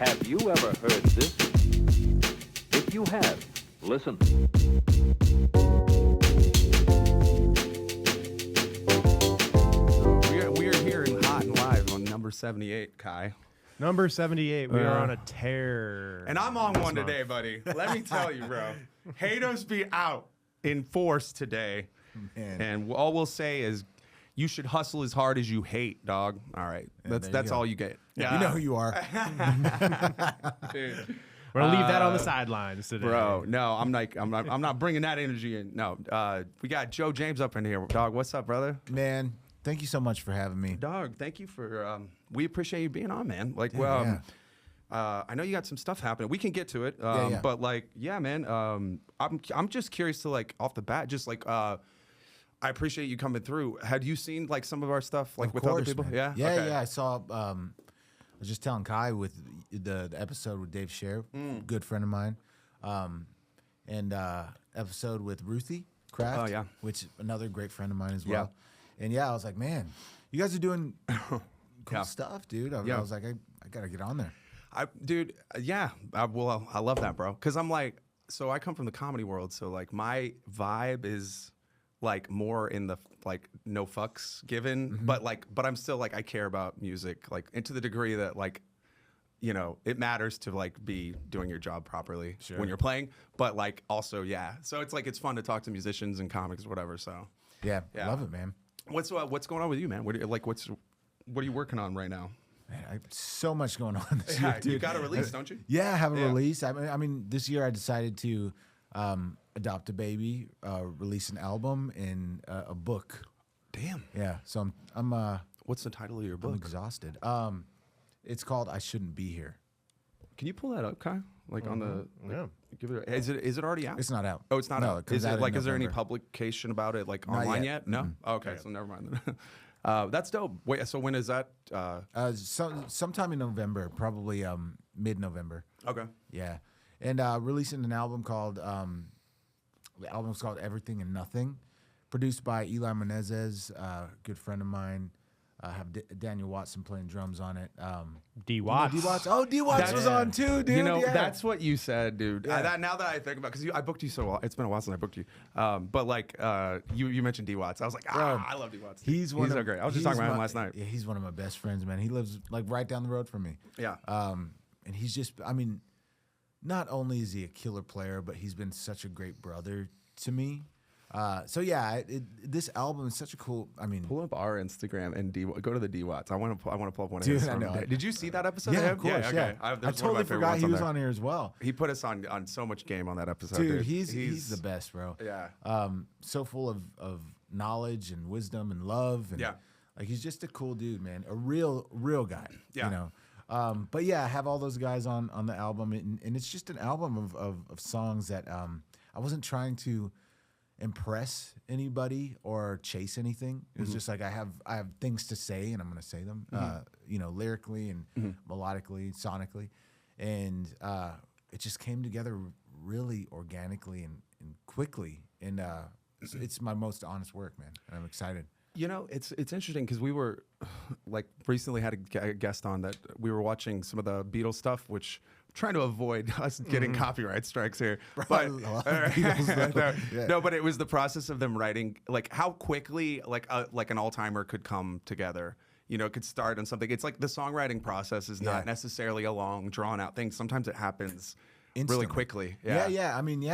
Have you ever heard this? If you have, listen. We are here in hot and live on number 78, Kai. Number 78. We are on a tear. And I'm on one today, buddy. Let me tell you, bro. Haters be out in force today. Man. And all we'll say is you should hustle as hard as you hate, dog. All right. That's all you get. Yeah. You know who you are. Dude. We're gonna leave that on the sidelines today. Bro, no, I'm not bringing that energy in. No. We got Joe James up in here. Dog, what's up, brother? Man, thank you so much for having me. Dog, thank you for we appreciate you being on, man. Like, I know you got some stuff happening. We can get to it. But like, yeah, man. I'm just curious to like off the bat, just like I appreciate you coming through. Had you seen like some of our stuff like with other people? Man. Yeah. Okay. Yeah. I saw. I was just telling Kai with the episode with Dave Scher, good friend of mine, and episode with Ruthie Kraft. Oh, yeah. Which another great friend of mine as well. And yeah, I was like, man, you guys are doing cool stuff, dude. I was like, I gotta get on there. I love that, bro. Cause I'm like, so I come from the comedy world, so like my vibe is like more in the like no fucks given, but I'm still like I care about music, like, and to the degree that like, you know, it matters to like be doing your job properly when you're playing, but like also so it's like it's fun to talk to musicians and comics or whatever. So yeah, love it, man. What's going on with you, man? What are you working on right now? Man, I have so much going on this year, dude. You got a release, don't you? Yeah, I have a release. I mean, this year I decided to adopt a baby, release an album, and a book. Damn. Yeah. So I'm What's the title of your book? I'm exhausted. It's called I Shouldn't Be Here. Can you pull that up, Kai? Like on the give it. Is it already out? It's not out. Oh, it's not out. It Is it like? Is there any November. publication about it like Not online yet. yet? No. Oh, okay, so never mind. That's dope. Wait, so when is that? Sometime in November, probably mid-November. Okay. Yeah, and releasing an album called the album's called Everything and Nothing, produced by Eli Menezes, good friend of mine. Have Daniel Watson playing drums on it. D Watts. D Watts. Oh, D Watts was on too, dude. You know, that's what you said, dude. Now that I think about, because I booked you so well. It's been a while since I booked you. But like, you mentioned D Watts. I was like, I love D Watts. He's so great. I was just talking about him last night. Yeah, he's one of my best friends, man. He lives like right down the road from me. Yeah. And he's just, I mean, not only is he a killer player, but he's been such a great brother to me. So yeah, this album is such a cool. I mean, pull up our Instagram and go to the D Watts. I want to pull up one of Dude, his. I know. Did you see that episode? Yeah, of course. Okay. I totally forgot he was on here as well. He put us on so much game on that episode. Dude, he's the best, bro. Yeah. So full of knowledge and wisdom and love. And like he's just a cool dude, man. A real guy. Yeah. You know. But yeah, I have all those guys on the album, and it's just an album of songs that I wasn't trying to impress anybody or chase anything. It was just like I have things to say and I'm going to say them, you know, lyrically and melodically, sonically, and it just came together really organically and quickly, and it's my most honest work, man, and I'm excited. You know, it's interesting because we were like recently had a guest on that we were watching some of the Beatles stuff, which I'm trying to avoid us getting copyright strikes here. But no, but it was the process of them writing, like how quickly like an all-timer could come together. You know, it could start on something. It's like the songwriting process is not necessarily a long, drawn-out thing. Sometimes it happens really quickly. Yeah. I mean,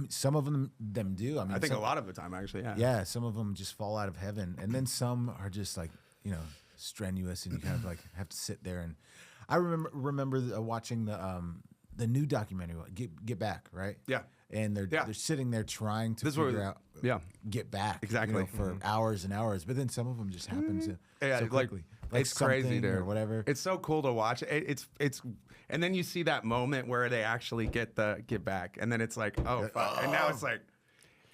some of them do. I think a lot of the time, actually. Yeah, some of them just fall out of heaven, and then some are just like, you know, strenuous, and you kind of like have to sit there. And I remember watching the new documentary, Get Back, right? Yeah. And they're sitting there trying to figure out Get Back exactly, you know, for hours and hours, but then some of them just happen to so quickly. Like it's crazy, dude. Or whatever. It's so cool to watch. It's and then you see that moment where they actually get back, and then it's like, oh fuck, and now it's like,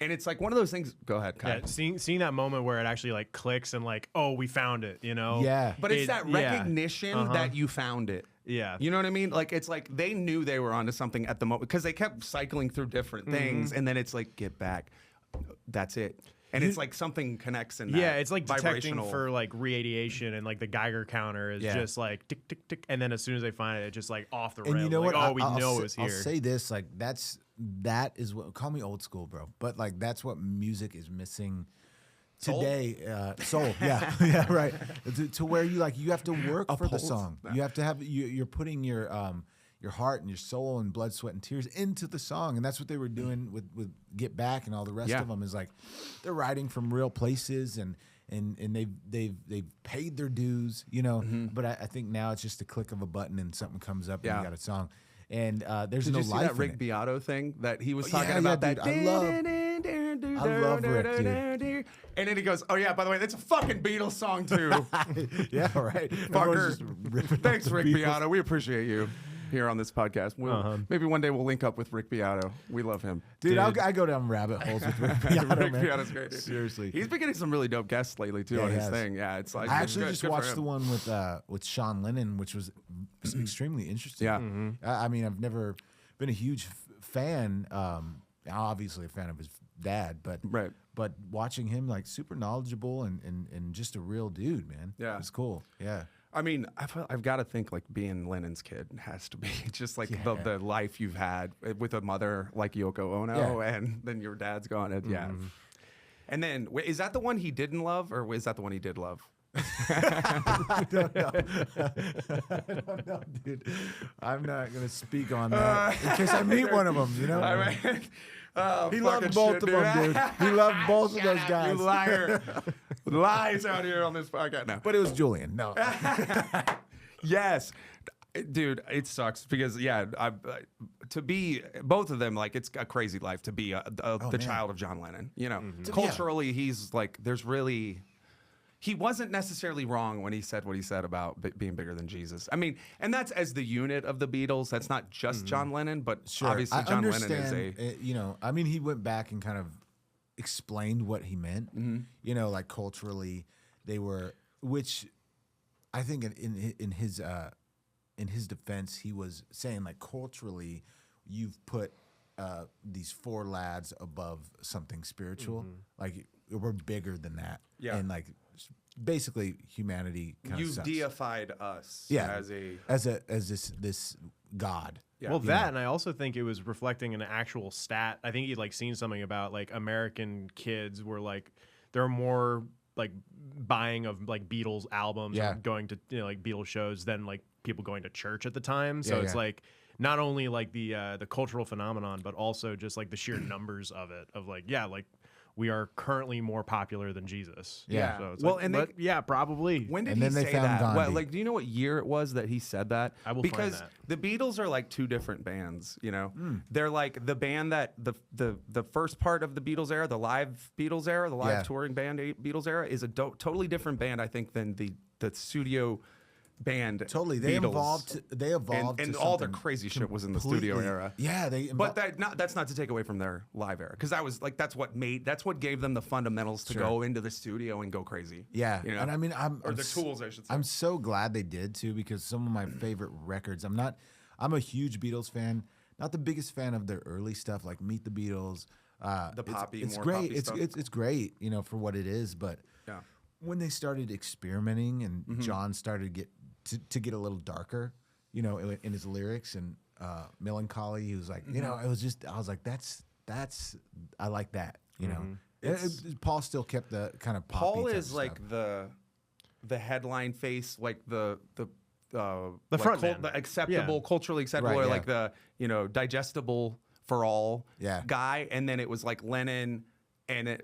and it's like one of those things. Go ahead, Kai. Yeah, seeing that moment where it actually like clicks and like, oh, we found it, you know? Yeah. But it's that recognition that you found it. Yeah. You know what I mean? Like, it's like they knew they were onto something at the moment because they kept cycling through different things, and then it's like, Get Back. That's it. and it's like something connects in that. Yeah, it's like detecting vibrational. for like radiation, and like the Geiger counter is just like tick tick tick, and then as soon as they find it, it's just like off the rim. And you know like, what? Oh, we know it was here. I'll say this, like that is what, call me old school, bro, but like that's what music is missing today. Soul, yeah, yeah, right. To where you have to work for the song. You have to have you're putting your heart and your soul and blood, sweat, and tears into the song, and that's what they were doing with Get Back and all the rest of them. Is like they're writing from real places and they've paid their dues, you know. But I think now it's just a click of a button and something comes up and you got a song. And there's Did no you see life that Rick in it. Beato thing that he was talking about? Dude, That I love Rick, dude. And then he goes, "Oh yeah, by the way, that's a fucking Beatles song too." Yeah, right. Fucker. Thanks, Rick Beato. We appreciate you here on this podcast. Maybe one day we'll link up with Rick Beato. We love him. Dude, I go down rabbit holes with Rick Beato, Rick man. Beato's great, dude. Seriously. He's been getting some really dope guests lately too on his thing. Yeah, it's like I actually good, just good for watched him. the one with Sean Lennon, which was extremely interesting. Yeah. I mean, I've never been a huge fan. Obviously a fan of his dad, but watching him like super knowledgeable and just a real dude, man. Yeah. It's cool. Yeah. I mean, I've got to think like being Lennon's kid has to be just like the life you've had with a mother like Yoko Ono, and then your dad's gone. Yeah. And then, is that the one he didn't love, or is that the one he did love? I don't know, dude. I'm not gonna speak on that in case I meet one of them. You know, I mean, he loved both of them, dude. He loved both of those guys. You liar, lies out here on this podcast now. But it was Julian. No. Yes, dude, it sucks because to be both of them, like it's a crazy life to be the child of John Lennon. You know, culturally, he's like he wasn't necessarily wrong when he said what he said about being bigger than Jesus. I mean, and that's as the unit of the Beatles. That's not just John Lennon, but obviously John Lennon is you know, I mean, he went back and kind of explained what he meant. You know, like culturally, they were, which I think in his defense, he was saying like culturally, you've put these four lads above something spiritual. Like we're bigger than that. Yeah. And like basically humanity kind of you've sucks. deified us as this God. Yeah. Well, that, and I also think it was reflecting an actual stat. I think he'd like seen something about like American kids were like they're more like buying of like Beatles albums or going to like Beatles shows than like people going to church at the time. So it's like not only like the cultural phenomenon, but also just like the sheer numbers of it. Of like like we are currently more popular than Jesus. Yeah. So it's well, like, and probably. When did And he then they say found that? Gandhi. Well, like, do you know what year it was that he said that? I will because find the Beatles are like two different bands. You know, they're like the band that the first part of the Beatles era, the live Beatles era, the live touring band Beatles era, is a totally different band, I think, than the studio band. Totally, they Beatles. evolved, and to all their something crazy shit was in the studio completely- era. Yeah, But that's not to take away from their live era, because that's what gave them the fundamentals to go into the studio and go crazy. Yeah, you know? and I mean, the tools, I should say. I'm so glad they did too, because some of my favorite records. I'm a huge Beatles fan. Not the biggest fan of their early stuff, like Meet the Beatles. The poppy, it's more great. poppy It's stuff. it's great, you know, for what it is. But when they started experimenting and John started to get a little darker, you know, in his lyrics and melancholy, he was like, you know, I was like, that's I like that, you know. Paul still kept the kind of poppy Paul type is like stuff. the headline face, like the front man. the acceptable, culturally acceptable, Right, or like the digestible for all guy. And then it was like Lennon, and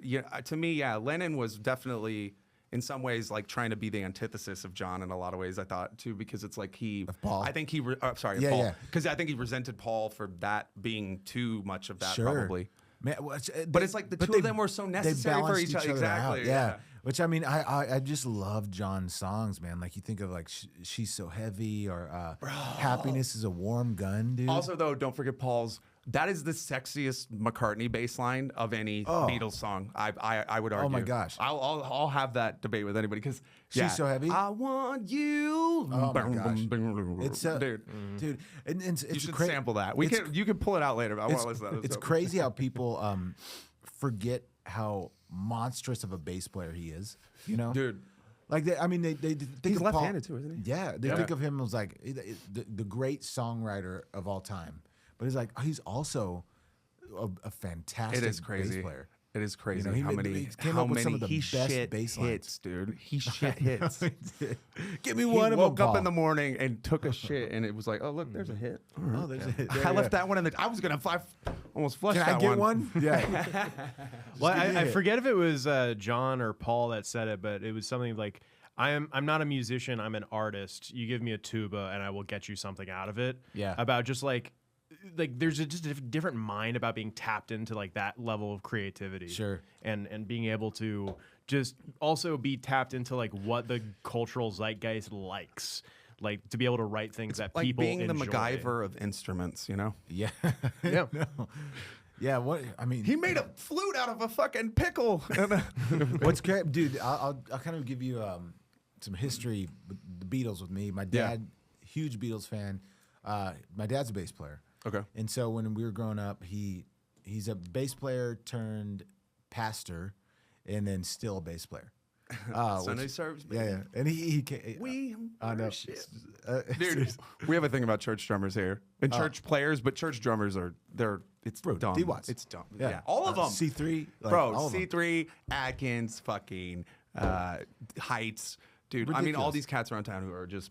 to me, Lennon was definitely in some ways like trying to be the antithesis of John in a lot of ways, I thought too, because it's like Paul. I think Paul, because I think he resented Paul for that being too much of that probably. Man, But it's like the two of them were so necessary for each other. Exactly. Out. Yeah. Which I mean, I just love John's songs, man. Like you think of like She's So Heavy or Happiness Is a Warm Gun, dude. Also, though, don't forget Paul's. That is the sexiest McCartney bass line of any Beatles song. I would argue. Oh my gosh. I'll have that debate with anybody because She's So Heavy. I want you. Oh my gosh. It's dude. dude, and it's You should cra- sample that. You can pull it out later. But I want to listen to that. It's crazy how people forget how monstrous of a bass player he is. You know, Dude. Like they think He's of left-handed too, isn't he? Yeah, they think of him as like the great songwriter of all time. But he's like he's also a fantastic bass player. It is crazy You know, how many he came up with some of the best shit bass lines. hits, dude. He shit hits. Give me He one of them. woke up Paul. in the morning and took a shit, and it was like, oh look, there's a hit. Oh, there's a hit. I left that one in the. I was gonna almost flush Can that I get one? Yeah. Well, give me a I hit. forget if it was John or Paul that said it, but it was something like, I'm not a musician, I'm an artist. You give me a tuba and I will get you something out of it. Yeah. About just like there's just a different mind about being tapped into like that level of creativity. Sure. And being able to just also be tapped into like what the cultural zeitgeist likes. Like to be able to write things that Like people being the enjoy. MacGyver of instruments, you know? Yeah. Yeah. No. Yeah. What I mean, He made a flute out of a fucking pickle. what's great, dude? I'll kind of give you some history with the Beatles with me. My dad, huge Beatles fan. My dad's a bass player. Okay. And so when we were growing up, he's a bass player turned pastor, and then still a bass player. Sunday service. Yeah. And he We I know. shit. Dude, we have a thing about church drummers here and church players, but church drummers it's dumb. D-Watts. It's dumb. Yeah. All of them. C3, like, Bro, all of them. C3, Atkins, fucking Heights. Dude, I mean, all Ridiculous. these cats around town who are just,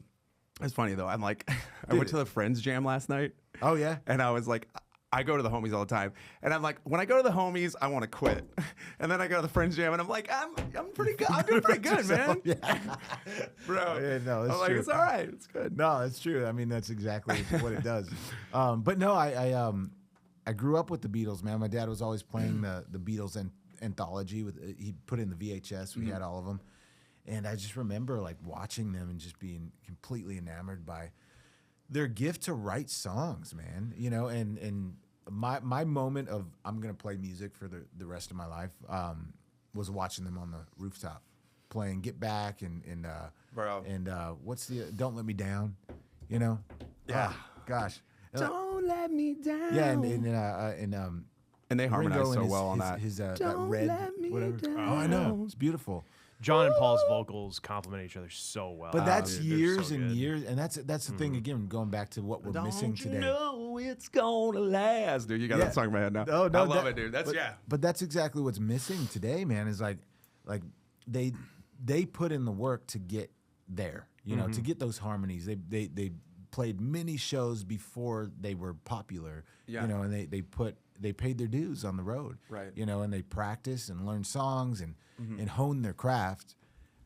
it's funny though. I'm like, I went to the Friends Jam last night. Oh yeah. And I was like, I go to the homies all the time. And I'm like, when I go to the homies, I want to quit. And then I go to the Friends Jam and I'm like, I'm pretty good. I'm doing pretty good, man. Bro. Yeah, no, it's I'm like, true. it's all right. It's good. No, it's true. I mean, that's exactly what it does. But no, I grew up with the Beatles, man. My dad was always playing the Beatles anthology. He put in the VHS. We had all of them. And I just remember like watching them and just being completely enamored by their gift to write songs, man. You know, and my moment of I'm gonna play music for the rest of my life was watching them on the rooftop playing Get Back and Bro. and what's the Don't Let Me Down, you know? Yeah. Gosh. Don't let me down. Yeah, and And they harmonize Ringo so and well on that. His that Don't red let me whatever. down. Oh, I know. It's beautiful. John and Paul's vocals complement each other so well. But that's Dude, they're years so and good. years, and that's the thing again. Going back to what we're missing Don't you today. know it's gonna last, dude. You got Yeah. that song in my head now. No, I love that- it, dude. That's But that's exactly what's missing today, man. Is like they put in the work to get there. You know, to get those harmonies. They played many shows before they were popular. Yeah. You know, and they paid their dues on the road. Right. You know, and they practiced and learned songs and honed their craft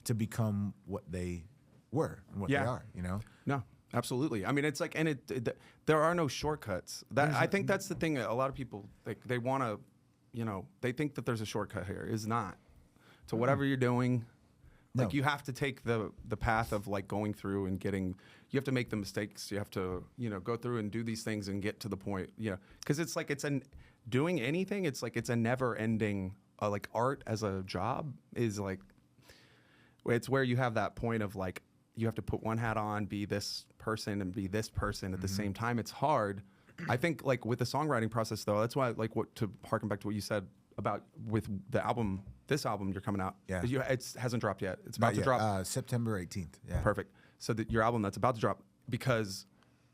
to become what they were and what they are. You know. No, absolutely. I mean, it's like, and there are no shortcuts. I think that's the thing. A lot of people they want to, you know, they think that there's a shortcut here. Is not. To whatever you're doing, like No. you have to take the path of like going through and getting. You have to make the mistakes. You have to, you know, go through and do these things and get to the point. You know, because it's like doing anything. It's like it's a never-ending. Like art as a job is like. It's where you have that point of like you have to put one hat on, be this person and be this person at the same time. It's hard. I think like with the songwriting process though, that's why like to harken back to what you said about with the album, this album you're coming out. Yeah. It hasn't dropped yet. It's about Not to yet. drop. September 18th. Yeah. Perfect. So that your album that's about to drop, because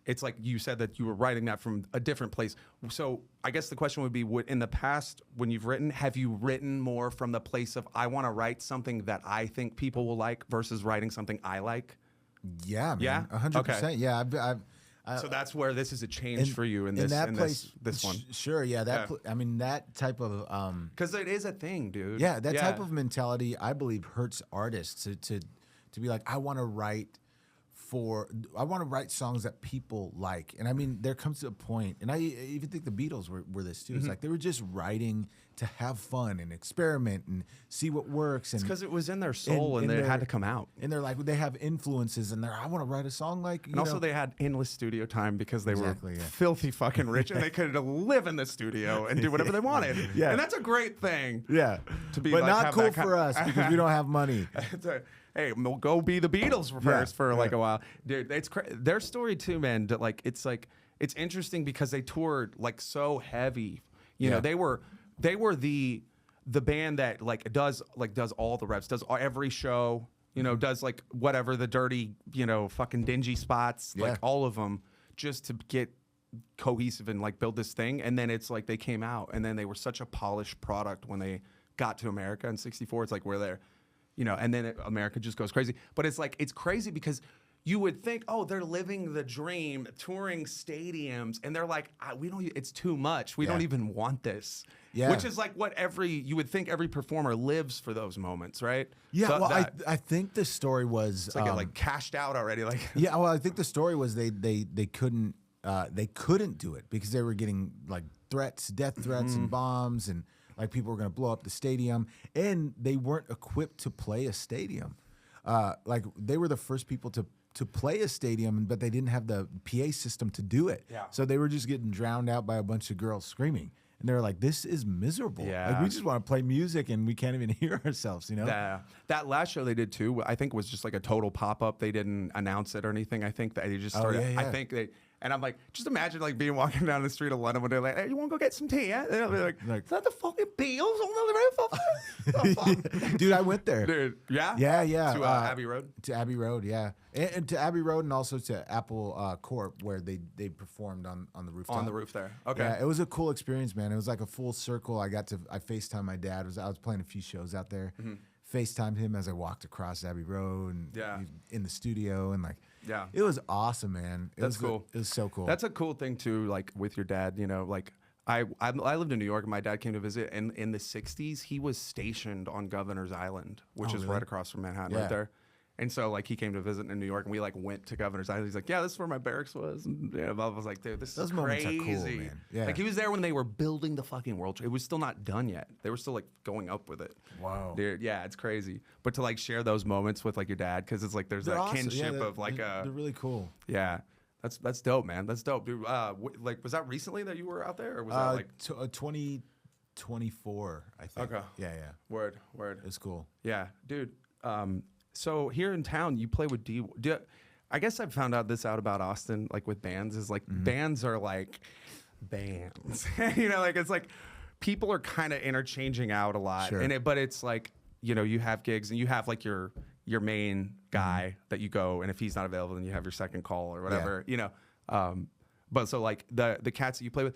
it's like you said that you were writing that from a different place. So I guess the question would be, in the past when you've written, have you written more from the place of I want to write something that I think people will like versus writing something I like? Yeah, man. Yeah? 100%. Okay. Yeah. I've So that's where this is a change for you in this this one. Sure, yeah. I mean, that type of Because it is a thing, dude. yeah, that type of mentality, I believe, hurts artists to be like, I want to write songs that people like. And I mean, there comes to a point, and I even think the Beatles were this too. It's like they were just writing to have fun and experiment and see what works. And because it was in their soul and it had to come out. And they're like, they have influences, and I want to write a song like. And also, they had endless studio time because they Exactly, were yeah. filthy fucking rich, and they could live in the studio and do whatever they wanted. Yeah. And that's a great thing. yeah, To be but like, not have cool that for us because we don't have money. Hey, we'll go be the Beatles first for like yeah. a while, dude. It's their story too, man. It's interesting because they toured like so heavy. You know, Yeah. they were the band that like does all the reps, does every show, you know, does like whatever the dirty, you know, fucking dingy spots, like all of them, just to get cohesive and like build this thing. And then it's like they came out and then they were such a polished product when they got to America in '64. It's like we're there, you know, and then America just goes crazy. But it's like, it's crazy because you would think, oh, they're living the dream, touring stadiums, and they're like, we don't. It's too much. We don't even want this. Yeah. Which is like what you would think every performer lives for those moments, right? Yeah. So well, I think the story was it's like it like cashed out already. Like yeah. Well, I think the story was they couldn't do it because they were getting like death threats, and bombs, and like people were going to blow up the stadium, and they weren't equipped to play a stadium. Like they were the first people to play a stadium, but they didn't have the PA system to do it. Yeah. So they were just getting drowned out by a bunch of girls screaming. And they were like, this is miserable. Yeah. Like, we just want to play music and we can't even hear ourselves, you know? That last show they did too, I think was just like a total pop-up. They didn't announce it or anything. I think that they just started, I think they, and I'm like, just imagine like being walking down the street of London when they're like, hey, you want to go get some tea? Yeah? And I'll be like, is that the fucking Beatles on the roof? Dude, I went there. Dude, yeah? Yeah. To Abbey Road? To Abbey Road, yeah. And to Abbey Road and also to Apple Corp where they performed on the rooftop. On the roof there. Okay. Yeah, it was a cool experience, man. It was like a full circle. I FaceTimed my dad. I was playing a few shows out there. FaceTimed him as I walked across Abbey Road and in the studio and like it was awesome, man. That's cool. It was so cool. That's a cool thing too, like with your dad, you know, like I lived in New York and my dad came to visit, and in the 60s he was stationed on Governor's Island, which is right across from Manhattan right there. And so like he came to visit in New York and we like went to Governor's Island. He's like, yeah, this is where my barracks was. And I was like, dude, this is crazy. Cool, man. Yeah. Like he was there when they were building the fucking World Trade. It was still not done yet. They were still like going up with it. Wow. Dude, yeah, it's crazy. But to like share those moments with like your dad, because it's like there's that awesome. Kinship of like they're really cool. Yeah. That's dope, man. That's dope, dude. Like, was that recently that you were out there, or was that like 2024? I think. Okay. Yeah. Word. It's cool. Yeah, dude. So here in town, you play with I guess I've found out about Austin, like with bands, is like bands are like bands. You know, like it's like people are kind of interchanging out a lot, sure. But it's like, you know, you have gigs and you have like your main guy that you go, and if he's not available, then you have your second call or whatever, you know. But so like the cats that you play with,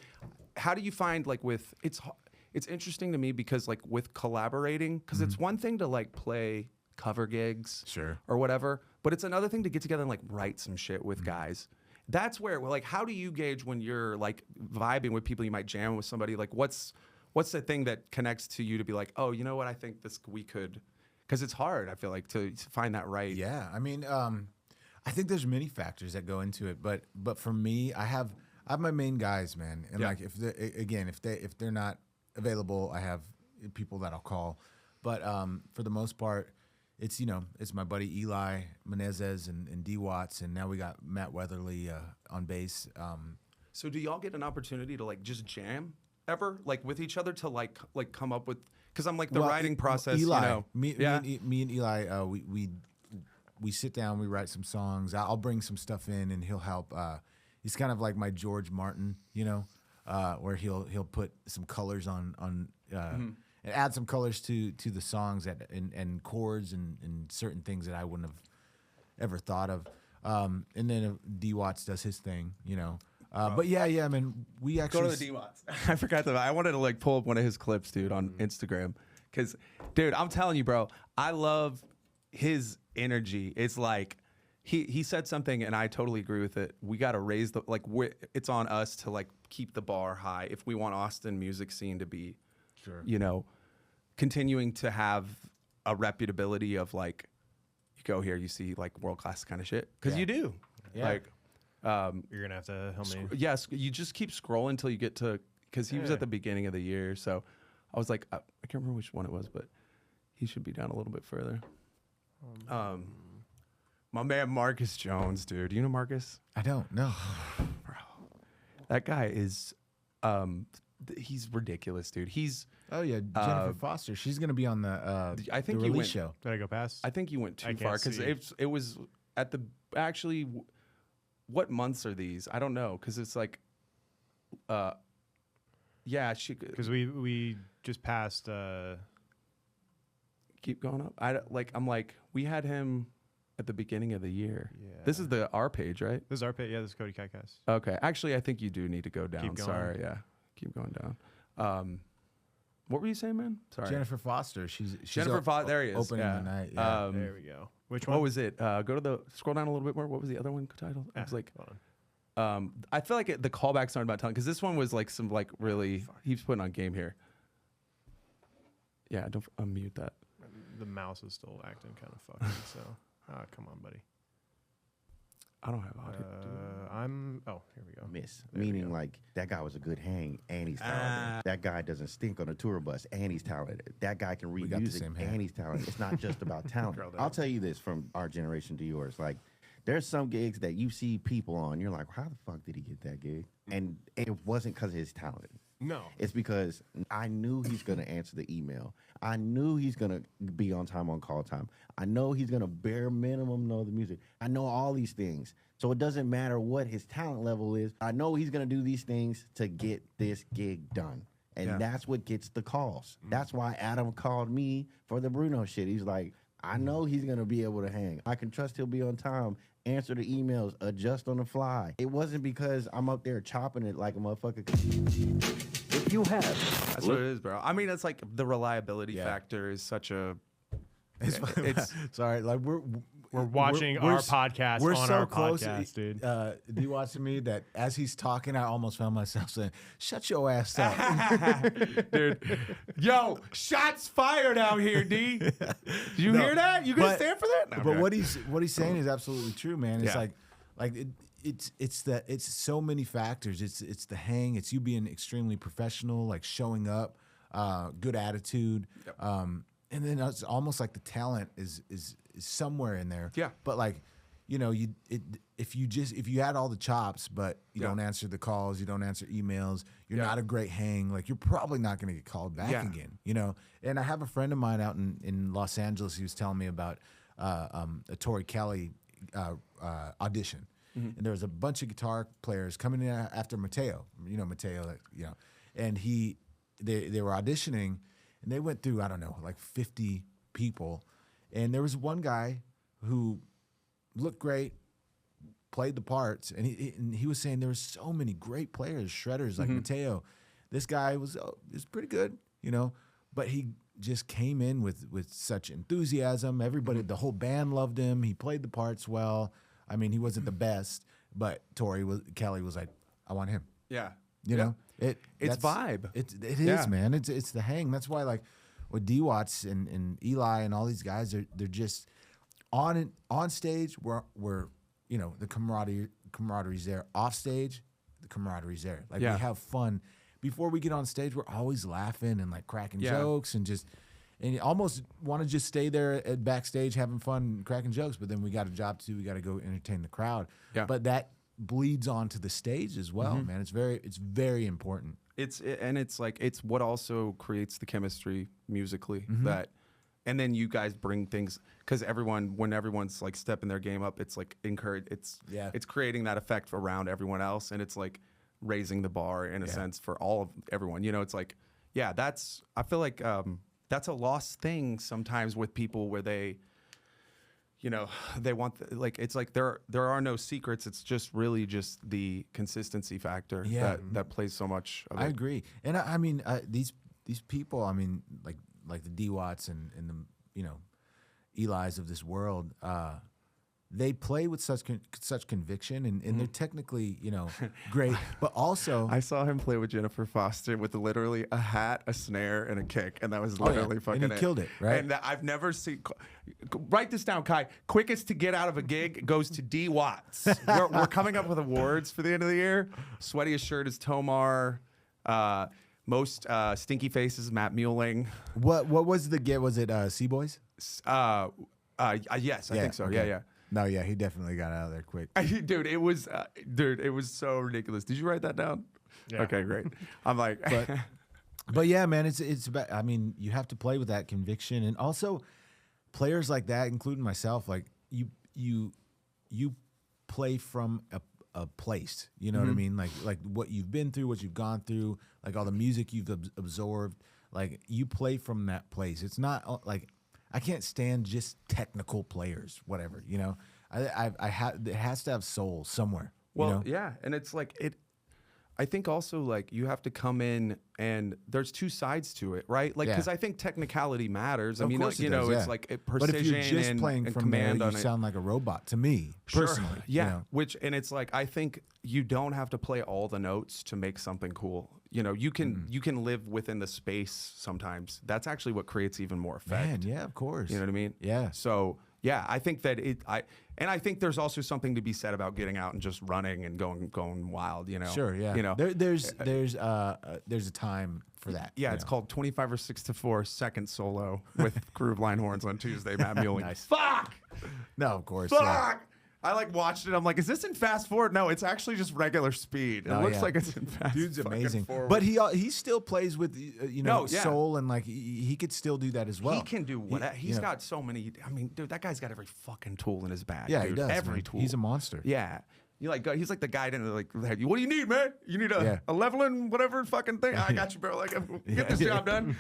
how do you find like with it's interesting to me because like with collaborating, because it's one thing to like play cover gigs or whatever, but it's another thing to get together and like write some shit with guys. That's where like, how do you gauge when you're like vibing with people, you might jam with somebody, like what's the thing that connects to you to be like, oh, you know what, I think we could, because it's hard, I feel like, to find that right. Yeah, I mean, I think there's many factors that go into it, but for me, I have my main guys, man, and like if they're not available, I have people that I'll call, but for the most part, it's, you know, it's my buddy Eli Menezes and D Watts, and now we got Matt Weatherly on bass. So do y'all get an opportunity to like just jam ever, like with each other, to like come up with? Because I'm like the writing process. Eli, you know, me and Eli, we sit down, we write some songs. I'll bring some stuff in, and he'll help. He's kind of like my George Martin, you know, where he'll put some colors on. And add some colors to the songs and chords and certain things that I wouldn't have ever thought of. And then D Watts does his thing, you know. But yeah, I mean, we actually go to the D Watts. I forgot I wanted to like pull up one of his clips, dude, on Instagram, because, dude, I'm telling you, bro, I love his energy. It's like he said something, and I totally agree with it. We got to raise it's on us to like keep the bar high if we want Austin music scene to be. Sure. You know, continuing to have a reputability of like, you go here, you see like world class kind of shit, because you do. Yeah. Like, you're gonna have to help me. Yes, you just keep scrolling until you get to, because he was at the beginning of the year, so I was like, I can't remember which one it was, but he should be down a little bit further. My man Marcus Jones, dude. Do you know Marcus? I don't know. Bro, that guy is. He's ridiculous, dude. He's Jennifer Foster. She's gonna be on the I think the you release went, show. Did I go past? I think you went too far, because it was at the actually. What months are these? I don't know, because it's like, because we just past. Keep going up. I'm like, we had him at the beginning of the year. Yeah. This is our page, right? This is our page. Yeah, this is Cody Kai Cast. Okay. Actually, I think you do need to go down. Keep going. Sorry. Yeah. Keep going down. What were you saying, man? Sorry. Jennifer Foster. She's Jennifer Foster. There he is. Opening yeah. the night. Yeah. There we go. Which one? What was it? Go to scroll down a little bit more. What was the other one titled? It was like, hold on. I feel like the callbacks aren't about telling, because this one was like some like really, he's putting on game here. Yeah, don't unmute that. The mouse is still acting kind of funky. So, come on, buddy. I don't have audio. Here we go. Miss, There we meaning go. like that guy was a good hang and he's talented. That guy doesn't stink on a tour bus and he's talented. That guy can read got the music same hand. and he's talented. It's not just about talent. I'll tell you this from our generation to yours. Like, there's some gigs that you see people on, you're like, how the fuck did he get that gig? And it wasn't because he's talented. No. It's because I knew he's going to answer the email. I knew he's going to be on time on call time. I know he's going to bare minimum know the music. I know all these things. So it doesn't matter what his talent level is. I know he's going to do these things to get this gig done. And that's what gets the calls. That's why Adam called me for the Bruno shit. He's like, I know he's going to be able to hang. I can trust he'll be on time, answer the emails, adjust on the fly. It wasn't because I'm up there chopping it like a motherfucker. If you have, That's what it is, bro. I mean, it's like the reliability factor is such a. It's Sorry, like we're watching our podcast we're on so our close, podcast, dude. Do you watch me that as he's talking, I almost found myself saying, "Shut your ass up." dude. Yo, shots fired out here, D. Did you hear that? You gonna stand for that? No, But okay. what he's saying is absolutely true, man. It's Yeah. it's so many factors. It's the hang. It's you being extremely professional, like showing up, good attitude, and then it's almost like the talent is somewhere in there. Yeah. But like, you know, if you had all the chops, but you don't answer the calls, you don't answer emails, you're not a great hang. Like you're probably not going to get called back again. You know. And I have a friend of mine out in Los Angeles. He was telling me about a Tori Kelly audition. And there was a bunch of guitar players coming in after Mateo. You know Mateo, and they were auditioning, and they went through, I don't know, like 50 people, and there was one guy who looked great, played the parts, and he was saying there were so many great players, shredders like Mateo. This guy was pretty good, you know, but he just came in with such enthusiasm. Everybody, the whole band loved him. He played the parts well. I mean, he wasn't the best, but Kelly was like, I want him. Yeah. You know, it's vibe. It is, man. It's the hang. That's why, like, with D Watts and Eli and all these guys, they're just on stage. We're you know, the camaraderie's there. Off stage, the camaraderie's there. Like we have fun. Before we get on stage, we're always laughing and like cracking jokes and you almost want to just stay there at backstage having fun and cracking jokes, but then we got a job to do. We got to go entertain the crowd. Yeah. But that bleeds onto the stage as well, man. It's very important. It's what also creates the chemistry musically that, and then you guys bring things, because when everyone's like stepping their game up, it's like it's creating that effect around everyone else, and it's like raising the bar in a sense for all of everyone. You know, it's like, I feel like that's a lost thing sometimes with people, where they, you know, they want it's like there are no secrets. It's just really just the consistency factor that plays so much of it. I agree, and I mean these people. I mean, like the D Watts and the, you know, Eli's of this world. They play with such conviction, and they're technically, you know, great. But also, I saw him play with Jennifer Foster with literally a hat, a snare, and a kick, and that was literally fucking. And he killed it, right? And I've never seen. Write this down, Kai. Quickest to get out of a gig goes to D Watts. We're coming up with awards for the end of the year. Sweatiest shirt is Tomar. Most stinky faces, Matt Mueling. What was the get? Was it Sea Boys? Yes, I think so. Okay. Yeah. No, yeah, he definitely got out of there quick. Dude, it was so ridiculous. Did you write that down? Yeah. Okay, great. I'm like, but yeah, man, it's about. I mean, you have to play with that conviction, and also players like that, including myself, like you play from a place. You know what I mean? Like what you've been through, what you've gone through, like all the music you've absorbed. like you play from that place. It's not like I can't stand just technical players, whatever, you know. It has to have soul somewhere. Well, you know? yeah, and it's like I think also like you have to come in and there's two sides to it, right? Like because I think technicality matters. I mean, like, you know, it's like precision but if you're just and, playing and from command there, on you it. sound like a robot to me personally. Yeah, you know? which and it's like I think you don't have to play all the notes to make something cool. You know, you can live within the space sometimes. That's actually what creates even more effect. Man, yeah, of course. You know what I mean? Yeah. So yeah, I think that I think there's also something to be said about getting out and just running and going wild. You know? Sure. Yeah. You know, there's a time for that. yeah, you it's know? called 25 or 6 to 4 second solo with Groove Line Horns on Tuesday. Matt Mueling. Nice. Fuck. No, of course. Fuck. Yeah. I like watched it. I'm like, is this in fast forward? No, it's actually just regular speed. It Oh, looks yeah. like it's in fast. Dude's fucking amazing, forward. but he still plays with you know No, yeah. soul and like he could still do that as well. He can do whatever. you He's know. got so many. I mean, dude, that guy's got every fucking tool in his bag. Yeah, dude. he does. Every man. tool. He's a monster. Yeah. You like he's like the guy in like, what do you need, man? You need Yeah. a leveling whatever fucking thing. I got you, bro. Like, get this job done,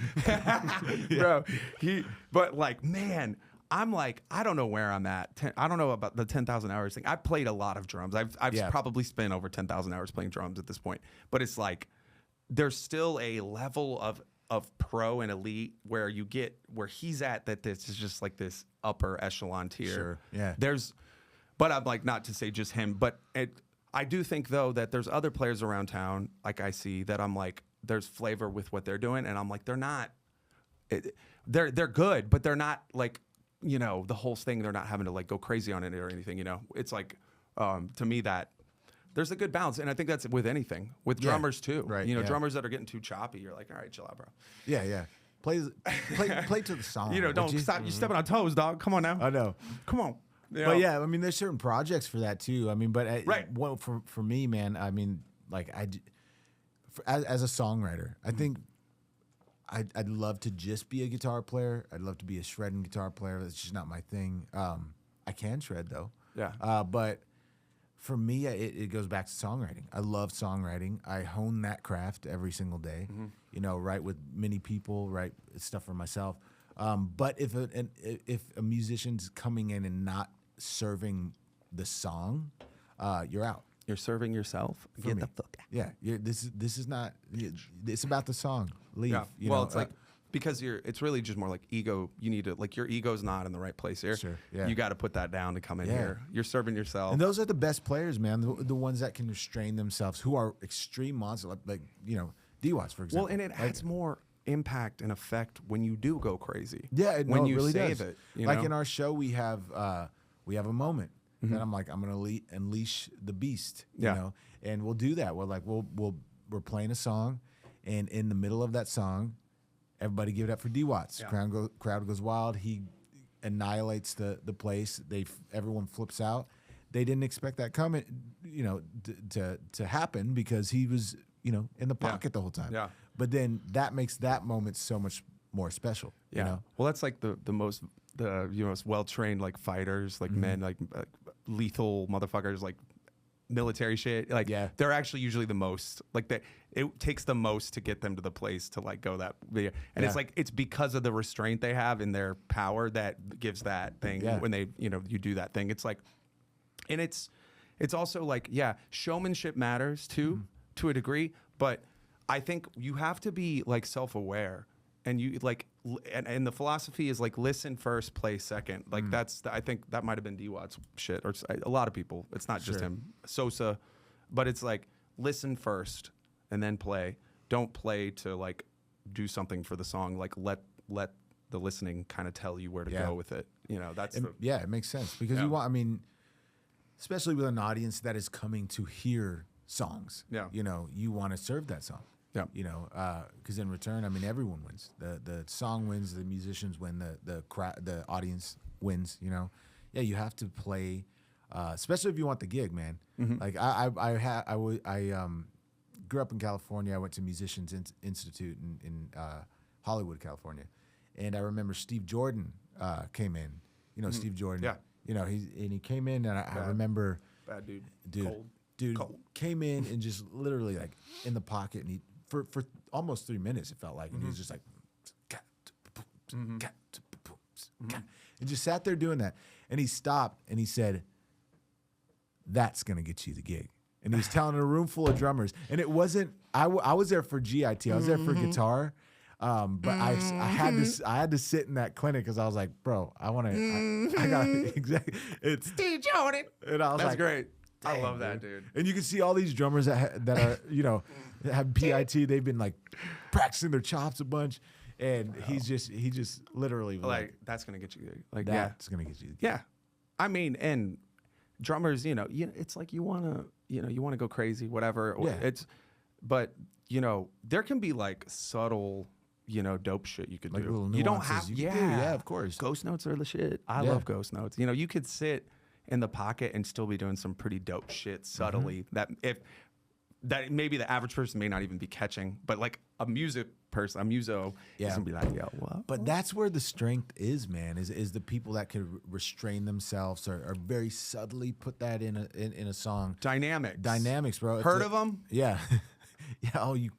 bro. But like, man, I'm like, I don't know where I'm at. I don't know about the 10,000 hours thing. I've played a lot of drums. I've probably spent over 10,000 hours playing drums at this point. But it's like, there's still a level of pro and elite where you get where he's at that this is just like this upper echelon tier. Sure, yeah. But I'm like, not to say just him, but I do think though that there's other players around town, like I see, that I'm like, there's flavor with what they're doing, and I'm like, they're not, they're good, but they're not like, you know, the whole thing. They're not having to like go crazy on it or anything. You know, it's like to me that there's a good balance, and I think that's with anything, with drummers too. Right, You know, yeah. drummers that are getting too choppy, you're like, all right, chill out, bro. Yeah, yeah. Play to the song. You know, would don't you? stop. You stepping on toes, dog. Come on now. I know. Come on. You But know? yeah, I mean, there's certain projects for that too. I mean, but Right. Well, for me, man, I mean, like as a songwriter, I think I'd love to just be a guitar player. I'd love to be a shredding guitar player. That's just not my thing. I can shred though. Yeah. But for me, it goes back to songwriting. I love songwriting. I hone that craft every single day. You know, write with many people, write stuff for myself. But if a musician's coming in and not serving the song, you're out. You're serving yourself. Get me. the fuck out. Yeah, this is not. It's about the song. Leave. Yeah. You Well, know, it's like because it's really just more like ego. You need to like your ego's not in the right place here. Sure, yeah. You got to put that down to come in Yeah. here. You're serving yourself. and those are the best players, man. The ones that can restrain themselves, who are extreme monsters, like you know, D-Watts, for example. Well, and it adds more impact and effect when you do go crazy. Yeah, when it you really save does. it. You like know? in our show, we have a moment that I'm like, I'm gonna unleash the beast, you Yeah. know, and we'll do that. We're like, we're playing a song, and in the middle of that song, everybody give it up for D-Watts. Yeah. Crowd goes wild. He annihilates the place. Everyone flips out. They didn't expect that coming, you know, to happen because he was, you know, in the pocket the whole time. Yeah. But then that makes that moment so much more special. Yeah. You know? Well, that's like the most well trained like fighters, like men, like lethal motherfuckers, like military shit. Like Yeah. they're actually usually the most like it takes the most to get them to the place to like go that and Yeah. it's like it's because of the restraint they have in their power that gives that thing Yeah. when they you do that thing. It's like and it's also like showmanship matters too to a degree, but I think you have to be like self-aware and you like and the philosophy is like listen first, play second. Like I think that might have been D-Watt's shit or a lot of people. It's not just Sure. him, Sosa, but it's like listen first and then play. Don't play to like do something for the song. Like let the listening kind of tell you where to go with it. You know, that's It makes sense because Yeah. you want. I mean, especially with an audience that is coming to hear songs. Yeah. You know, you want to serve that song. Yeah. You know, because in return, I mean, everyone wins. The song wins. The musicians win. The audience wins. You know, yeah. You have to play, especially if you want the gig, man. Like I grew up in California. I went to Musicians Institute in Hollywood, California, and I remember Steve Jordan came in. You know, Steve Jordan. Yeah. You know, he came in, and I remember, bad dude. dude, Cold. came in and just literally like in the pocket, and he for almost 3 minutes it felt like, and he was just like and just sat there doing that. And he stopped and he said, "That's gonna get you the gig." And he was telling a room full of drummers, and it wasn't. I was there for GIT. I was there for guitar. But I had to sit in that clinic because I was like, bro, I got exactly. It's Steve Jordan, and I was That's like, great. I love that, dude. And you can see all these drummers that are have PIT. They've been like practicing their chops a bunch, and he just literally was Like that's gonna get you. Like that's gonna get you. yeah. I mean, and drummers, it's like you wanna go crazy, whatever. Yeah. But there can be like subtle. Dope shit you could Like do. little You don't nuances have, you can do, yeah, of course. Ghost notes are the shit. I love ghost notes. You could sit in the pocket and still be doing some pretty dope shit subtly. That maybe the average person may not even be catching, but like a music person, a muso, is gonna be like, yo, what? But that's where the strength is, man. Is the people that can restrain themselves or very subtly put that in a song. Dynamics, bro. Heard of them? Yeah. Yeah. Oh, you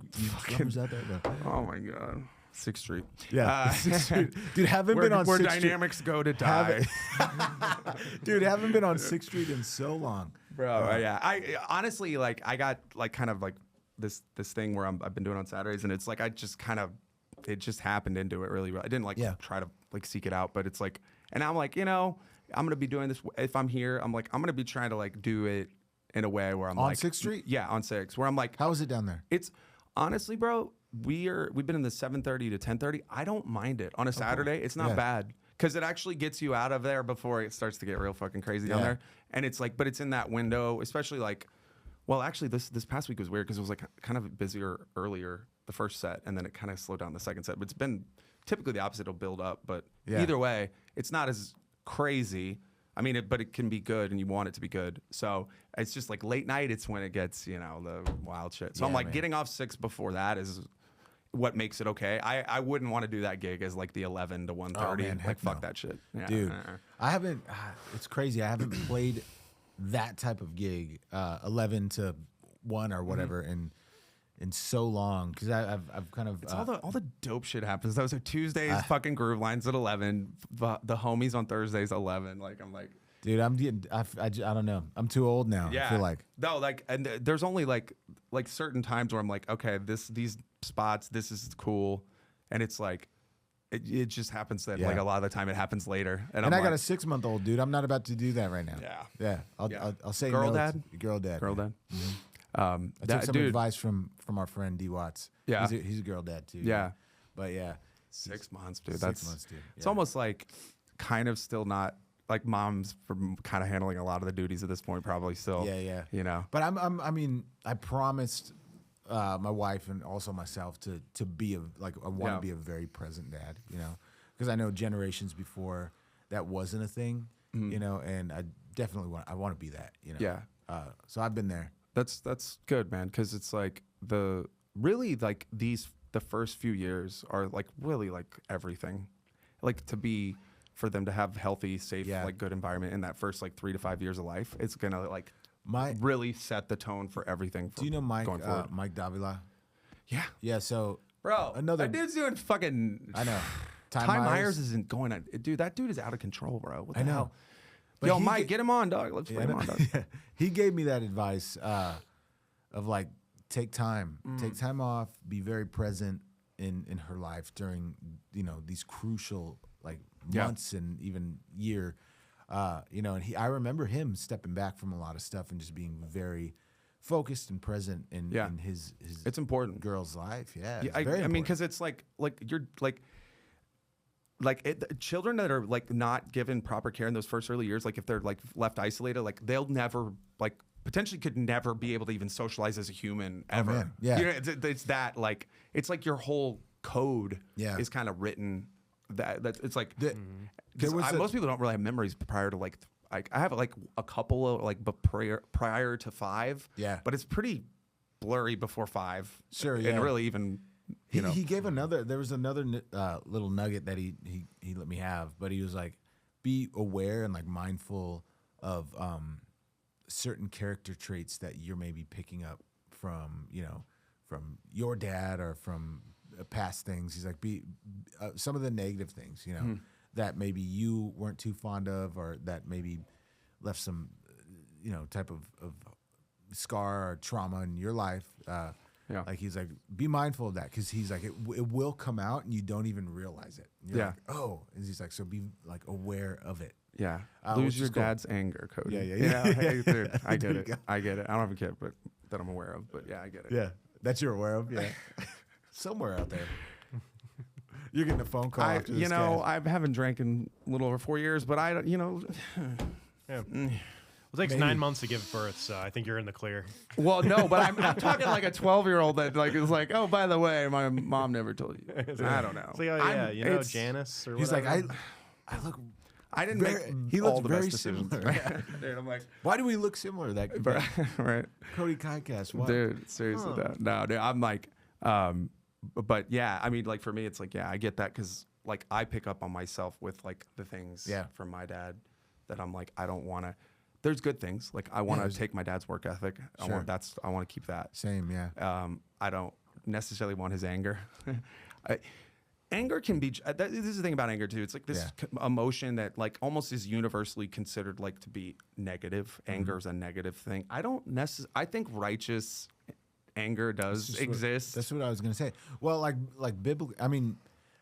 drummers out there, bro. Oh my god. 6th Street. Yeah. 6th Street. Dude, haven't been on 6th Street. Where dynamics go to die. Dude, haven't been on 6th Street in so long. Bro, yeah. I honestly, like, I got like kind of like this thing where I've been doing on Saturdays, and it's like it just happened into it really well. I didn't like try to like seek it out, but it's like, and I'm like, I'm gonna be doing this if I'm here. I'm like, I'm gonna be trying to like do it in a way where I'm on like 6th Street. Yeah, on 6th, where I'm like, how is it down there? It's honestly, bro. We've been in the 7:30 to 10:30. I don't mind it on a Saturday. It's not bad because it actually gets you out of there before it starts to get real fucking crazy down there. And it's like, but it's in that window, especially like, well, actually this past week was weird because it was like kind of busier earlier the first set, and then it kind of slowed down the second set. But it's been typically the opposite. It'll build up, but either way, it's not as crazy. I mean, but it can be good, and you want it to be good. So it's just like late night. It's when it gets, the wild shit. So I'm like, getting off 6 before that is what makes it okay. I wouldn't want to do that gig as like the 11 to 1:30. Oh, man, like fuck no. that shit, Dude. I haven't. It's crazy. I haven't played that type of gig, 11 to 1 or whatever, in so long because I've kind of it's all the dope shit happens. Those are Tuesdays, fucking groove lines at 11. The homies on Thursdays 11. Like I'm like, dude, I don't know. I'm too old now. yeah. I feel like No, like, and there's only like certain times where I'm like, okay, these spots, this is cool, and it's like, it just happens that like a lot of the time it happens later. And I I'm got like, a 6-month-old, dude. I'm not about to do that right now. Yeah. I'll say Girl no dad? Girl dad. girl dad. I took some dude, advice from our friend D Watts. Yeah. He's a girl dad too. Yeah. But yeah, 6 months, dude. 6 months, dude. It's almost like kind of still not like mom's for kind of handling a lot of the duties at this point, probably still. Yeah. But I mean, I promised my wife and also myself to be I want to be a very present dad, because I know generations before that wasn't a thing, and I definitely want to be that, Yeah. So I've been there. That's good, man, because it's like the first few years are like really like everything, like for them to have healthy, safe, like good environment in that first like 3 to 5 years of life. It's gonna like really set the tone for everything. Do you know Mike going forward? Mike Davila? Yeah. Yeah. So Bro, another that dude's doing fucking. I know. Ty Myers isn't going on. Dude, that dude is out of control, bro. What the I know. hell? But Yo, Mike, get him on, dog. Let's put him on, dog. He gave me that advice of like, take time off, be very present in her life during these crucial like months and even year. And I remember him stepping back from a lot of stuff and just being very focused and present in his it's important girl's life. Yeah, I mean, because it's like you're children that are like not given proper care in those first early years, like if they're like left isolated, like they'll never like potentially could never be able to even socialize as a human ever. Oh, man. Yeah, it's that like it's like your whole code is kind of written that it's like most people don't really have memories prior to like I have like a couple of like but prior to 5, but it's pretty blurry before 5. Sure, and really even. He gave there was another little nugget that he let me have, but he was like, be aware and like mindful of certain character traits that you're maybe picking up from from your dad or from past things. He's like, some of the negative things, you know, that maybe you weren't too fond of, or that maybe left some, you know, type of scar or trauma in your life. Like he's like, be mindful of that, because he's like, it will come out and you don't even realize it. And you're like, oh, and he's like, so be like aware of it. Yeah, lose your dad's anger, Cody. Yeah. Hey, dude, I get it. I get it. I don't have a kid, but that I'm aware of. But yeah, I get it. Yeah, that you're aware of. Yeah, somewhere out there. You're getting a phone call. After this cast. I haven't drank in a little over 4 years, but I don't, Well, it takes 9 months to give birth, so I think you're in the clear. Well, no, but I'm talking like a 12-year-old that like is like, oh, by the way, my mom never told you. I don't know. It's like, oh yeah, you know Janice or he's whatever. like, I look. I didn't make He all looks the very best decisions. similar. Dude, I'm like, Why do we look similar? That right, Cody Kai Cast. Why? dude, seriously, no, dude, I'm like, but yeah, I mean, like for me, it's like, yeah, I get that, because like I pick up on myself with like the things from my dad that I'm like, I don't want to. There's good things, like I want to take my dad's work ethic. I want to keep that. Same, yeah. I don't necessarily want his anger. Anger can be. This is the thing about anger too. It's like this emotion that like almost is universally considered like to be negative. Anger is a negative thing. I don't necessarily. I think righteous anger does exist. That's what I was gonna say. Well, like biblical. I mean,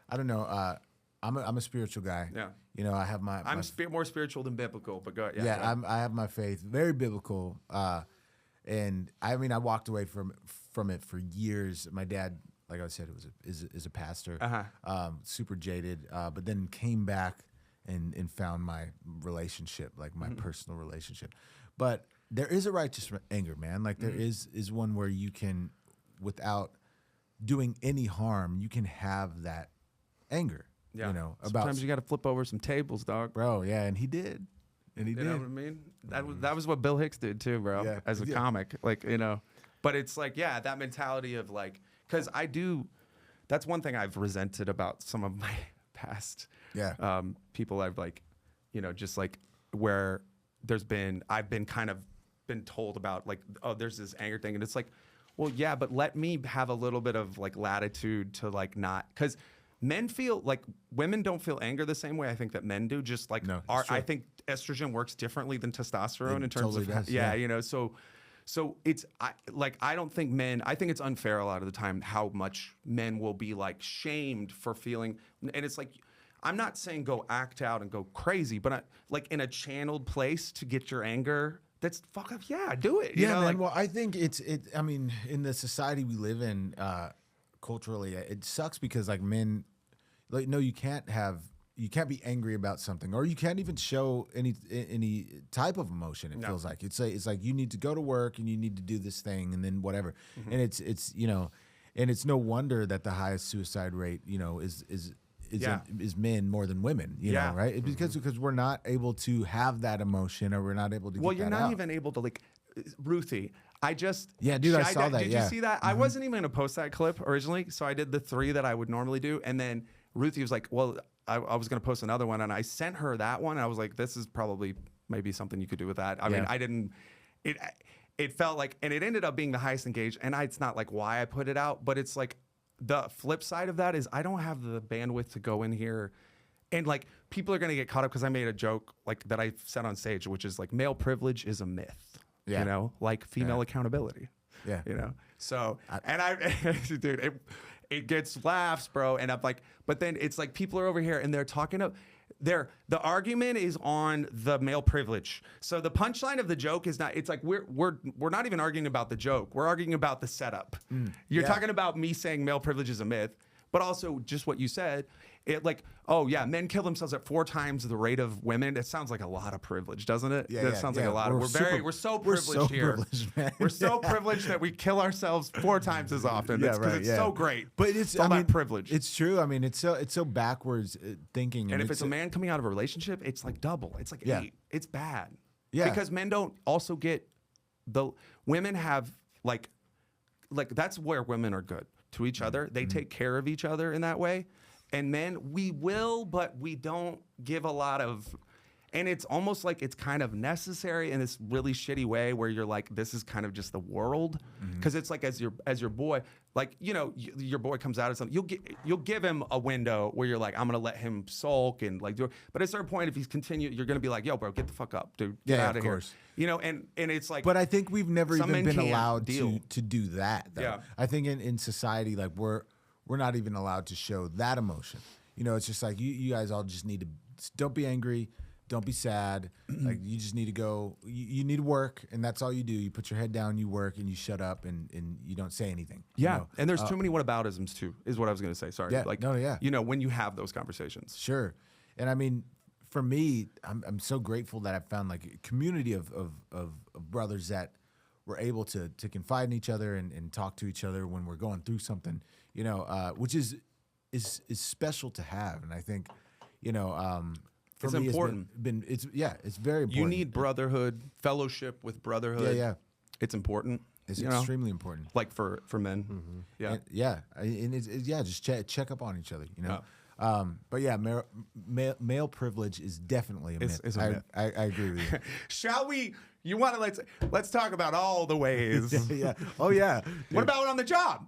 I don't know. I'm a spiritual guy. Yeah. You know, I have my. I'm more spiritual than biblical, but go ahead. Yeah. I have my faith, very biblical. And I mean, I walked away from it for years. My dad, like I said, is a pastor, super jaded, but then came back and found my relationship, like my personal relationship. But there is a righteous anger, man. Like there is one where you can, without doing any harm, you can have that anger. Yeah. You know, sometimes you got to flip over some tables, dog. Bro, yeah, and he did. And he did. You know what I mean? That was what Bill Hicks did too, bro, as a comic. Like, you know, but it's like, yeah, that mentality of like, because that's one thing I've resented about some of my past people I've like, you know, just like where I've been kind of been told about like, oh, there's this anger thing. And it's like, well, yeah, but let me have a little bit of like latitude to like not, because men feel like women don't feel anger the same way I think that men do. Just like I think estrogen works differently than testosterone in terms of you know. So it's I don't think men. I think it's unfair a lot of the time how much men will be like shamed for feeling. And it's like, I'm not saying go act out and go crazy, but like in a channeled place to get your anger. That's fuck up. Yeah, do it. You know, man. like, well, I think I mean, in the society we live in, culturally, it sucks because like men, like no, you can't be angry about something, or you can't even show any type of emotion. It feels like it's like you need to go to work and you need to do this thing and then whatever. And it's you know, and it's no wonder that the highest suicide rate, you know, is men more than women, you know, right? Because we're not able to have that emotion, or we're not able to get that out. Well, you're not even able to, like, Ruthie, I just... Yeah, dude, I saw that, Did you see that? I wasn't even going to post that clip originally, so I did the 3 that I would normally do, and then Ruthie was like, well, I was going to post another one, and I sent her that one, and I was like, this is probably maybe something you could do with that. I mean, I didn't... It felt like... And it ended up being the highest engaged, and it's not, like, why I put it out, but it's like... The flip side of that is I don't have the bandwidth to go in here and like people are going to get caught up because I made a joke like that I said on stage, which is like male privilege is a myth, you know, like female accountability, you know? So, dude, it gets laughs, bro. And I'm like, but then it's like people are over here and they're talking up. The argument is on the male privilege. So the punchline of the joke is not. It's like we're not even arguing about the joke. We're arguing about the setup. You're talking about me saying male privilege is a myth, but also just what you said. It like, oh yeah, men kill themselves at 4 times the rate of women. It sounds like a lot of privilege, doesn't it? That sounds like a lot. We're so privileged here. Man. We're so privileged that we kill ourselves 4 times as often. Because it's so great. But it's all that privilege. It's true. I mean, it's so backwards thinking. And if it's a man coming out of a relationship, it's like double. It's like 8. It's bad. Yeah. Because men don't also get women have like that's where women are good to each other. They take care of each other in that way. And men, we will, but we don't give a lot of. And it's almost like it's kind of necessary in this really shitty way where you're like, this is kind of just the world. Because it's like as your boy, like, you know, your boy comes out of something, you'll give him a window where you're like, I'm gonna let him sulk and like do it. But at a certain point, if he's continued, you're gonna be like, yo, bro, get the fuck up, dude. Get out of here. You know, and it's like, but I think we've never some even men been can't allowed deal. to do that. Though. Yeah. I think in society, like we're not even allowed to show that emotion. You know, it's just like you guys all just need to don't be angry. Don't be sad. Like you just need to go. You need to work, and that's all you do. You put your head down, you work, and you shut up, and you don't say anything. yeah. You know? And there's too many whataboutisms too, is what I was gonna say. Sorry. Yeah, Like, no, yeah. You know, when you have those conversations. Sure. And I mean, for me, I'm so grateful that I found like a community of brothers that were able to confide in each other and talk to each other when we're going through something. You know, which is special to have, and I think, you know. For It's me, important. It's very important. You need brotherhood, fellowship with brotherhood. Yeah. It's important. It's you know? extremely important. Like for men. Yeah. And just check up on each other. You know. But yeah, male privilege is definitely a myth. It's a myth. I agree with you. Shall we? You want to let's talk about all the ways. Yeah. Oh yeah. What about on the job?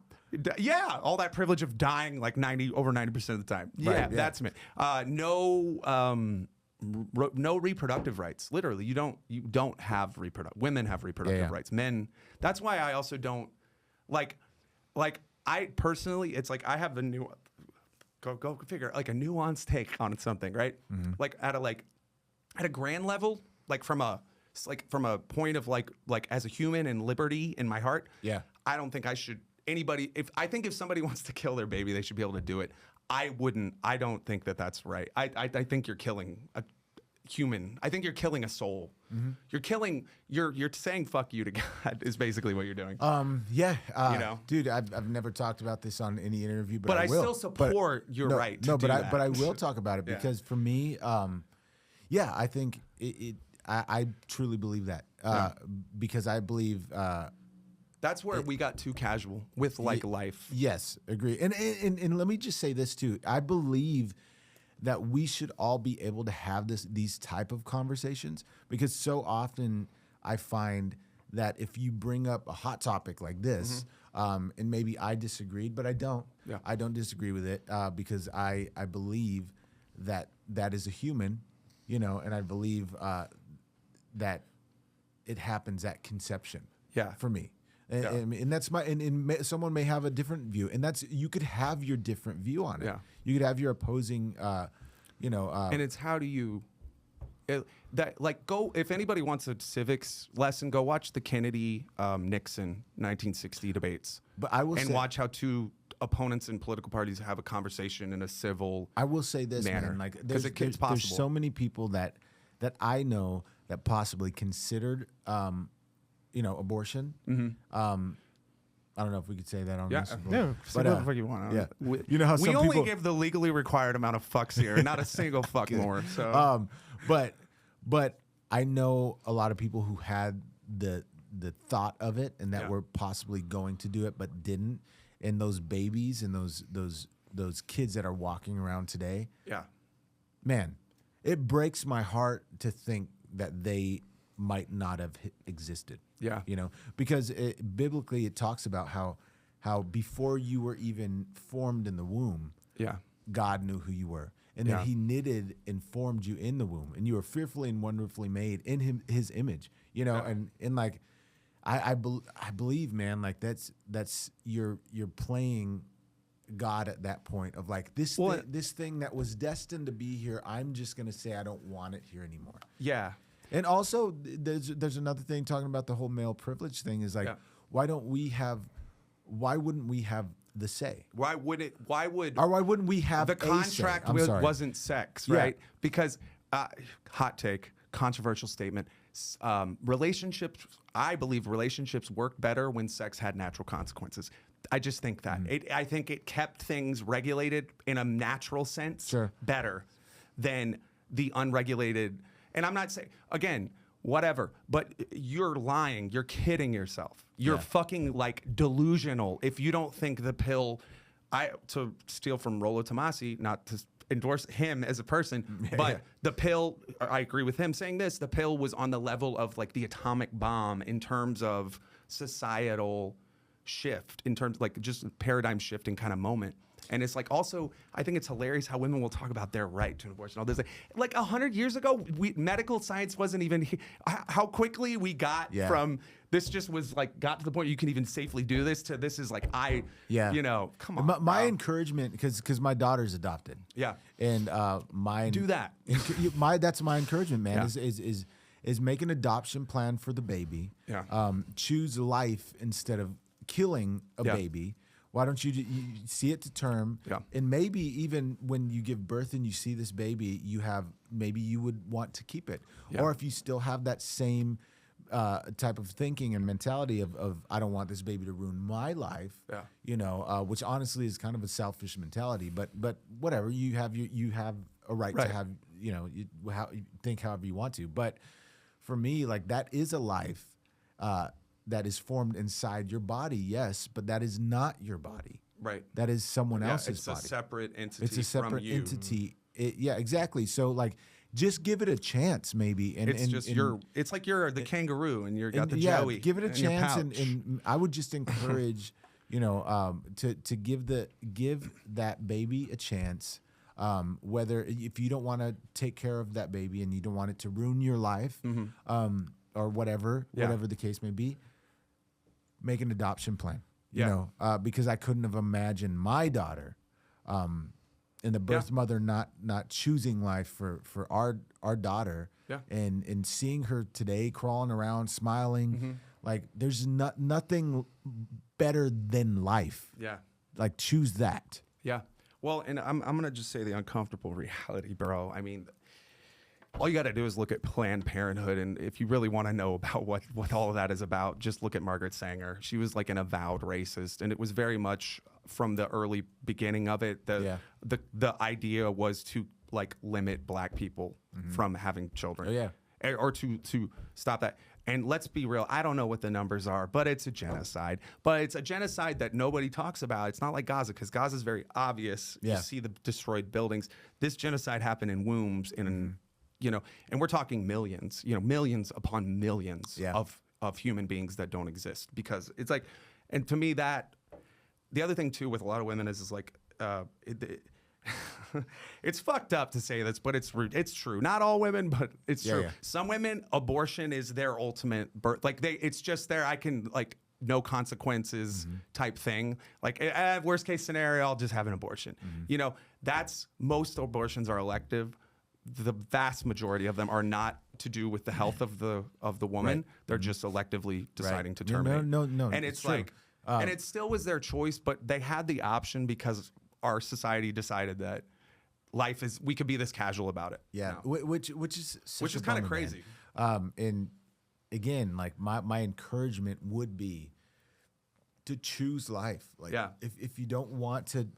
Yeah, all that privilege of dying like over 90% of the time. Yeah, that's me. No reproductive rights. Literally, you don't have women have reproductive rights. Men. That's why I also don't like I personally. It's like I have a new go figure like a nuanced take on something, right? Like at a grand level, like from a point of like as a human and liberty in my heart. Yeah, I don't think I should. If somebody wants to kill their baby, they should be able to do it. I wouldn't. I don't think that's right. I think you're killing a human. I think you're killing a soul. You're killing. You're saying fuck you to God is basically what you're doing. Yeah. You know, dude, I've never talked about this on any interview, but I will. still support your right. To do that. But I will talk about it because for me, I think I truly believe that because I believe. That's where we got too casual with life. Yes, agree. And let me just say this too. I believe that we should all be able to have these type of conversations because so often I find that if you bring up a hot topic like this, and maybe I disagreed, but I don't. Yeah. I don't disagree with it because I believe that is a human, you know, and I believe that it happens at conception. Yeah. For me. And that's someone may have a different view, and you could have your different view on it. Yeah. You could have your opposing, and it's how do you, if anybody wants a civics lesson, go watch the Kennedy Nixon 1960 debates. But I will say, watch how two opponents in political parties have a conversation in a civil. I will say this, manner, man, like because it's possible. There's so many people that I know that possibly considered. Abortion. I don't know if we could say that on this. Yeah, but what the fuck you want. Yeah, you know how we some only people give the legally required amount of fucks here, not a single fuck more. So, but I know a lot of people who had the thought of it and that were possibly going to do it but didn't, and those babies and those kids that are walking around today. Yeah, man, it breaks my heart to think that they might not have existed. Yeah. You know, because biblically it talks about how before you were even formed in the womb, God knew who you were. And then he knitted and formed you in the womb. And you were fearfully and wonderfully made in his image. You know, and like I believe, man, like that's you're playing God at that point of like this thing that was destined to be here, I'm just gonna say I don't want it here anymore. Yeah. And also, there's another thing talking about the whole male privilege thing is like, why wouldn't we have the say? Why wouldn't we have the contract wasn't sex, right? Yeah. Because hot take, controversial statement. Relationships, I believe relationships work better when sex had natural consequences. I just think that. I think it kept things regulated in a natural sense better than the unregulated. And I'm not saying, again, whatever, but you're lying. You're kidding yourself. You're fucking like delusional if you don't think the pill, to steal from Rollo Tomasi, not to endorse him as a person, but the pill, I agree with him saying this, the pill was on the level of like the atomic bomb in terms of societal shift, in terms like just paradigm shifting kind of moment. And it's like also, I think it's hilarious how women will talk about their right to abortion. All this, like 100 years ago, medical science wasn't even how quickly we got from this. Just was like got to the point you can even safely do this to this is like you know, come on. My encouragement, because my daughter's adopted. Yeah, and do that. That's my encouragement, man. Is make an adoption plan for the baby. Yeah. Choose life instead of killing a baby. Why don't you see it to term? Yeah. And maybe even when you give birth and you see this baby, maybe you would want to keep it. Yeah. Or if you still have that same type of thinking and mentality of I don't want this baby to ruin my life. Yeah. You know, which honestly is kind of a selfish mentality. But whatever, you have a right to have, you know, you think however you want to. But for me, like that is a life that is formed inside your body, yes, but that is not your body. Right. That is someone else's it's body. It's a separate entity. It's a separate from you. entity. Yeah, exactly. So like, just give it a chance, maybe. And it's like you're the kangaroo, and you're got the Joey. Give it a chance, pouch. and I would just encourage, you know, to give that baby a chance. Whether if you don't want to take care of that baby and you don't want it to ruin your life, or whatever the case may be. Make an adoption plan, you know, because I couldn't have imagined my daughter, and the birth mother not choosing life for our daughter, and seeing her today crawling around, smiling, like there's nothing better than life. Yeah, like choose that. Yeah. Well, and I'm gonna just say the uncomfortable reality, bro. I mean, all you got to do is look at Planned Parenthood, and if you really want to know about what all of that is about, just look at Margaret Sanger. She was like an avowed racist, and it was very much from the early beginning of it. The idea was to like limit black people from having children, or to stop that. And let's be real, I don't know what the numbers are, but it's a genocide. But it's a genocide that nobody talks about. It's not like Gaza, because Gaza is very obvious. You see the destroyed buildings. This genocide happened in wombs in. You know, and we're talking millions, you know, millions upon millions of human beings that don't exist, because it's like, and to me that, the other thing too with a lot of women is like, it's fucked up to say this, but it's true. Not all women, but it's true. Some women, abortion is their ultimate birth. Like it's just there. I can like no consequences type thing. Like worst case scenario, I'll just have an abortion. You know, most abortions are elective. The vast majority of them are not to do with the health of the woman. They're just electively deciding to terminate. No. And it's like, and it still was their choice, but they had the option because our society decided that we could be this casual about it. Yeah, which is kind of crazy. And again, like my encouragement would be to choose life. Like if you don't want to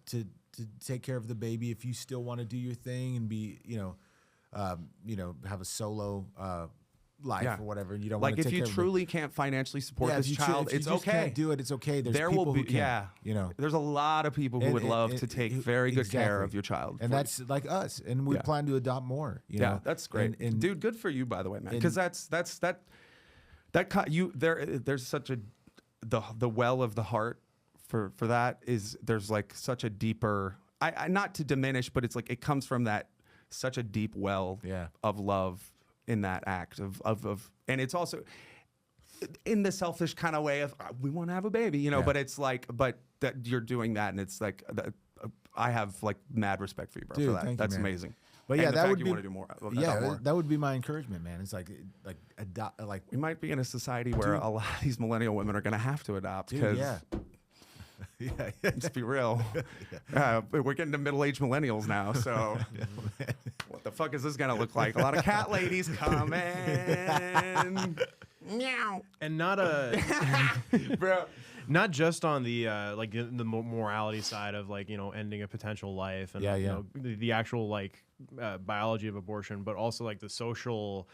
take care of the baby, if you still want to do your thing and be, have a solo life or whatever, and you don't want to take care of if you truly can't financially support this child, it's okay. Can't do it. It's okay. There will be, there's a lot of people who would love to take very good care of your child, and that's like us. And we plan to adopt more. You know? That's great, and dude. Good for you, by the way, man. Because there's such the well of the heart for that is there's like such a deeper. I not to diminish, but it's like it comes from that. Such a deep well of love in that act of and it's also in the selfish kind of way of we want to have a baby, you know, but it's like, but that you're doing that, and it's like I have like mad respect for you, bro, for that. That's amazing. But yeah, that would be want to do more. That would be my encoragement, man. It's like we might be in a society where a lot of these millennial women are going to have to adopt because. Let's be real. We're getting to middle-aged millennials now, so what the fuck is this gonna look like? A lot of cat ladies coming. Meow. And not bro. Not just on the like the morality side of like, you know, ending a potential life and you know, the actual like biology of abortion, but also like the social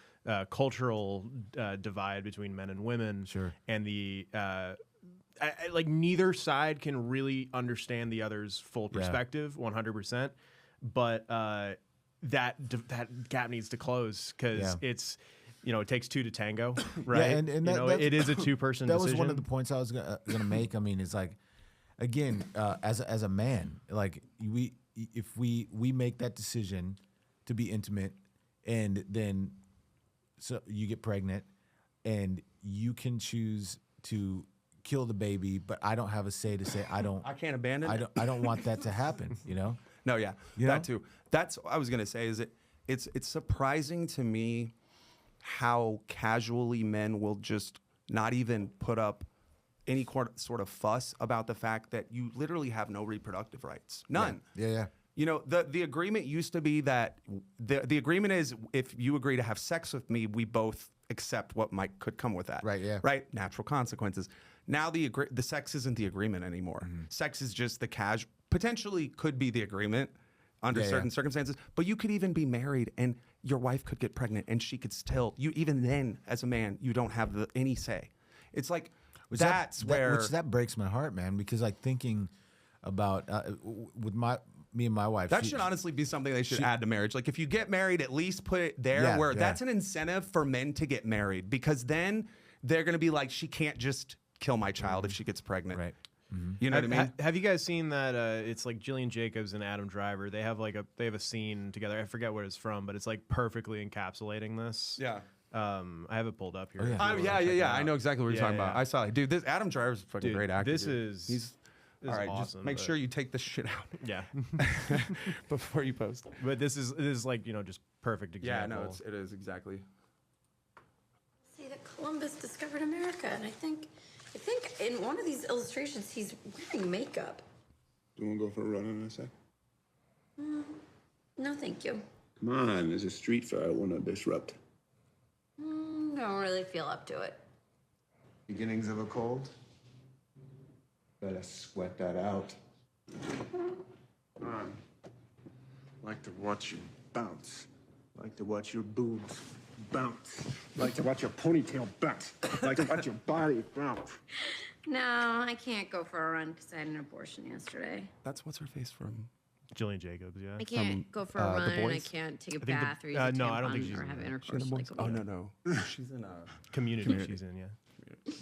cultural divide between men and women, and the like neither side can really understand the other's full perspective 100%. but that gap needs to close because it's. It takes two to tango, right? Yeah, and it is a two-person That decision. was one of the points I was gonna make. I mean, it's like, again, as a man, like if we make that decision to be intimate, and then so you get pregnant, and you can choose to kill the baby, but I don't have a say to say I can't abandon it. I don't want that to happen. No, yeah, You that know? too. That's what I was gonna say. Is it's surprising to me how casually men will just not even put up any sort of fuss about the fact that you literally have no reproductive rights. None. Yeah. The agreement used to be that the agreement is if you agree to have sex with me, we both accept what could come with that. Right, yeah. Right? Natural consequences. Now the sex isn't the agreement anymore. Mm-hmm. Sex is just potentially could be the agreement under certain circumstances, but you could even be married and your wife could get pregnant and she could still, even then as a man, you don't have any say. It's like, which that breaks my heart, man, because like thinking about with me and my wife. That should honestly be something they should add to marriage. Like if you get married, at least put it there where that's an incentive for men to get married, because then they're going to be like, she can't just kill my child if she gets pregnant. Right. Mm-hmm. You know what I mean? Have you guys seen that? It's like Jillian Jacobs and Adam Driver. They have a scene together. I forget where it's from, but it's like perfectly encapsulating this. Yeah. I have it pulled up here. Yeah. I know exactly what you're talking about. I saw it. Dude, this Adam Driver's a fucking great actor. He's all right. awesome, just make sure you take this shit out. Yeah. Before you post. But this is like just perfect example. Yeah, no, it is exactly. See that Columbus discovered America, and I think in one of these illustrations he's wearing makeup. Do you want to go for a run in a sec? No, thank you. Come on, there's a street fair I want to disrupt. Don't really feel up to it. Beginnings of a cold? Better sweat that out. Come on. Like to watch you bounce. Like to watch your boobs bounce. Like to watch your ponytail bounce. Like to watch your body bounce. No, I can't go for a run because I had an abortion yesterday. That's what's her face from. Jillian Jacobs, yeah. I can't go for a run, and I Boys? can't take a bath or use a tampon no, I don't think she's or in have that. intercourse. Like Oh no, she's in Community she's in, yeah.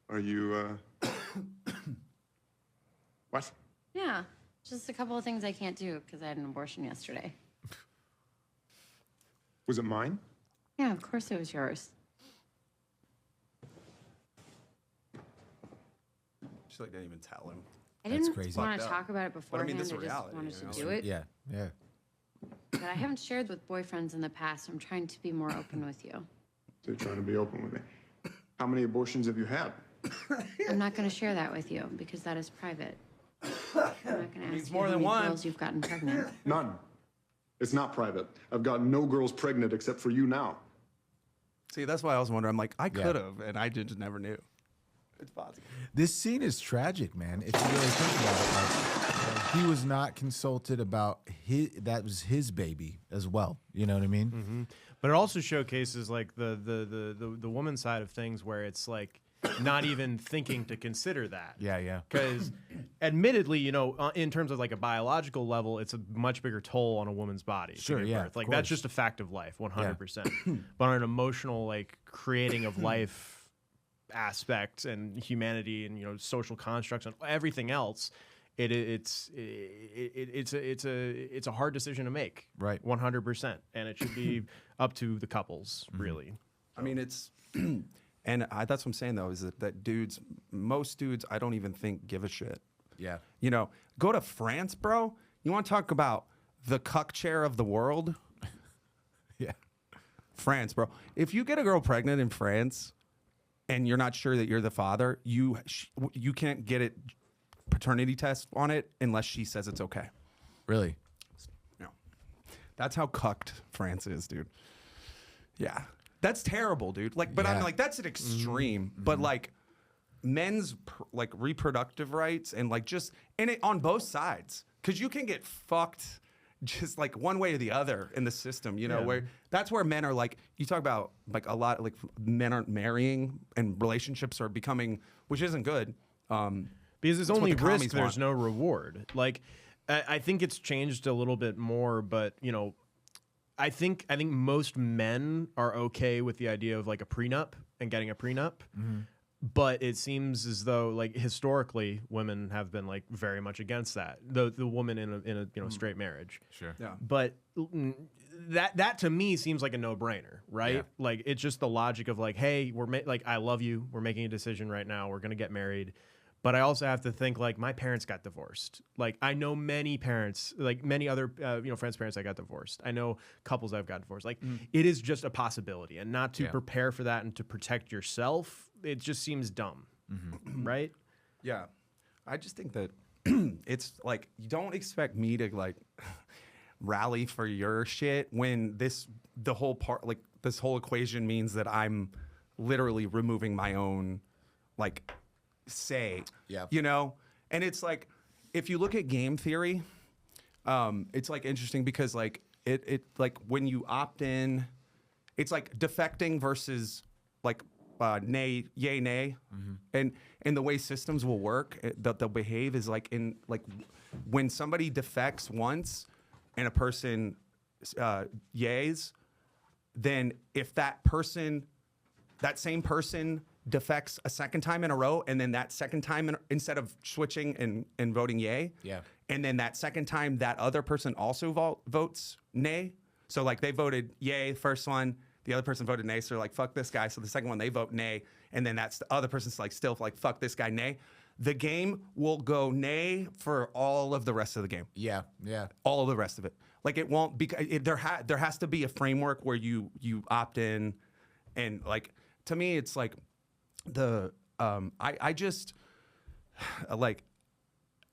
Are you, What? Yeah, just a couple of things I can't do because I had an abortion yesterday. Was it mine? Yeah, of course it was yours. She didn't even tell him. I That's didn't crazy. want to Fucked up. talk about it But I mean, beforehand. this is I just reality, wanted you to know? do it. Yeah. But I haven't shared with boyfriends in the past. I'm trying to be more open with you. So you're trying to be open with me. How many abortions have you had? I'm not going to share that with you because that is private. I'm not going to ask you more how than many one. girls you've gotten pregnant. None. It's not private. I've got no girls pregnant except for you now. See, that's why I was wondering. I'm like, I could have, and I just never knew. It's possible. This scene is tragic, man. If you really think about it, like, he was not consulted about that was his baby as well. You know what I mean? Mm-hmm. But it also showcases like the woman side of things where it's like not even thinking to consider that. Yeah. Because admittedly, in terms of like a biological level, it's a much bigger toll on a woman's body. to Sure, give yeah, birth. of Like that's course. just a fact of life, 100%. But on an emotional, like creating of life aspect and humanity and social constructs and everything else, it's a hard decision to make. Right. 100%, and it should be up to the couples, really. I mean, it's, and that's what I'm saying though, is that most dudes, I don't even think give a shit. Yeah. Go to France, bro. You want to talk about the cuck chair of the world? Yeah. France, bro. If you get a girl pregnant in France and you're not sure that you're the father, you can't get it paternity test on it unless she says it's okay. Really? That's how cucked France is, dude. Yeah. That's terrible, dude. Like, but I'm Yeah. like, that's an extreme. But like men's reproductive rights and like just on both sides. Cause you can get fucked just like one way or the other in the system, where that's where men are like, you talk about like a lot, like men aren't marrying and relationships are becoming, which isn't good. Because it's That's what only the commies risk, there's want. no reward. Like, I think it's changed a little bit more, but you know, I think most men are okay with the idea of like a prenup and getting a prenup. But it seems as though, like, historically, women have been like very much against that. The woman in a you know straight marriage. Sure. Yeah. But that to me seems like a no-brainer, right? Yeah. Like, it's just the logic of like, hey, like, I love you. We're making a decision right now. We're gonna get married. But I also have to think, like, my parents got divorced. Like, I know many parents, like many other you know, friends' parents that got divorced. I know couples that have got divorced. Like, it is just a possibility, and not to prepare for that and to protect yourself, it just seems dumb, right? Yeah. I just think that it's like, you don't expect me to like rally for your shit when this whole equation means that I'm literally removing my own like say. Yeah. You know? And it's like, if you look at game theory, it's like interesting because like it like when you opt in, it's like defecting versus like nay, yay, nay. And the way systems will work, that they'll behave is like in like when somebody defects once and a person yays, then if that same person defects a second time in a row, and then that second time instead of switching and voting yay, and then that second time that other person also votes nay. So like they voted yay first one, the other person voted nay, so they're like fuck this guy. So the second one they vote nay, and then that's the other person's like still like fuck this guy nay. The game will go nay for all of the rest of the game. Yeah. All of the rest of it. Like it won't because there has to be a framework where you opt in, and like to me it's like I just like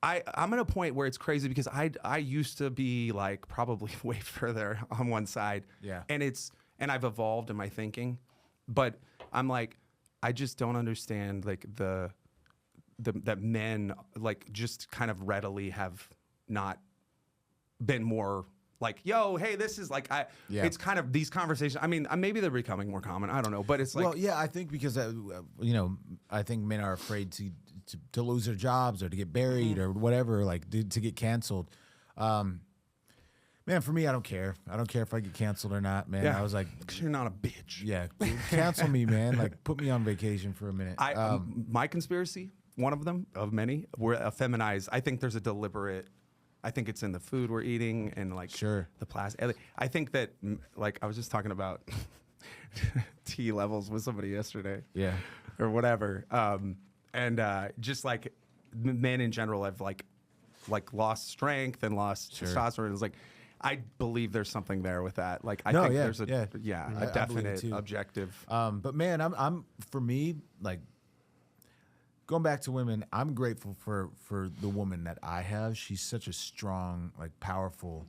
I'm at a point where it's crazy because I used to be like probably way further on one side. Yeah. And I've evolved in my thinking, but I'm like, I just don't understand like that men like just kind of readily have not been more like, yo, hey, this is like, it's kind of these conversations. I mean, maybe they're becoming more common. I don't know, but it's like, well, yeah, I think because you know, I think men are afraid to lose their jobs or to get buried or whatever, like to get canceled. Man, for me, I don't care. I don't care if I get canceled or not, man. I was like, 'cause you're not a bitch. yeah, cancel me, man. Like, put me on vacation for a minute. My conspiracy, one of them of many, were feminized. I think there's a deliberate. I think it's in the food we're eating and like Sure. the plastic. I think that like I was just talking about T levels with somebody yesterday. Yeah. Or whatever. And just like men in general have like lost strength and lost testosterone. It's like I believe there's something there with that. Like I think there's a I believe it definite too. objective. But man, I'm for me, like going back to women, I'm grateful for the woman that I have. She's such a strong, like powerful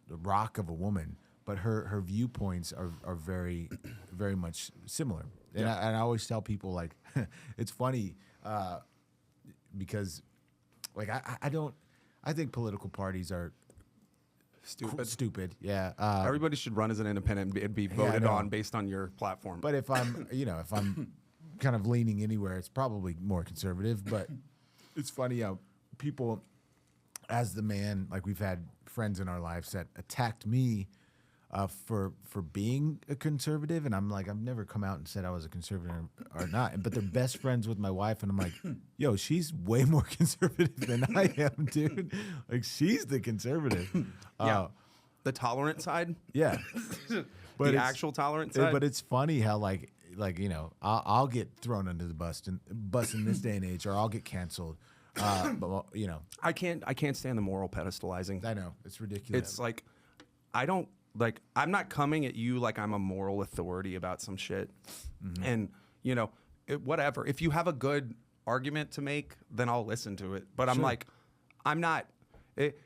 rock of a woman, but her viewpoints are very, very much similar. And I always tell people like, it's funny because like I think political parties are stupid. Yeah. Everybody should run as an independent and be voted on based on your platform. But if I'm kind of leaning anywhere, it's probably more conservative. But it's funny how people, as the man, like we've had friends in our lives that attacked me for being a conservative, and I'm like, I've never come out and said I was a conservative or not. But they're best friends with my wife, and I'm like, yo, she's way more conservative than I am, dude. Like she's the conservative. The tolerant side. Yeah. But the actual tolerant side. But it's funny how like you know, I'll get thrown under the bus in this day and age, or I'll get canceled. But you know, I can't stand the moral pedestalizing. I know it's ridiculous. It's like I'm not coming at you like I'm a moral authority about some shit. And you know, whatever. If you have a good argument to make, then I'll listen to it. But I'm like, I'm not.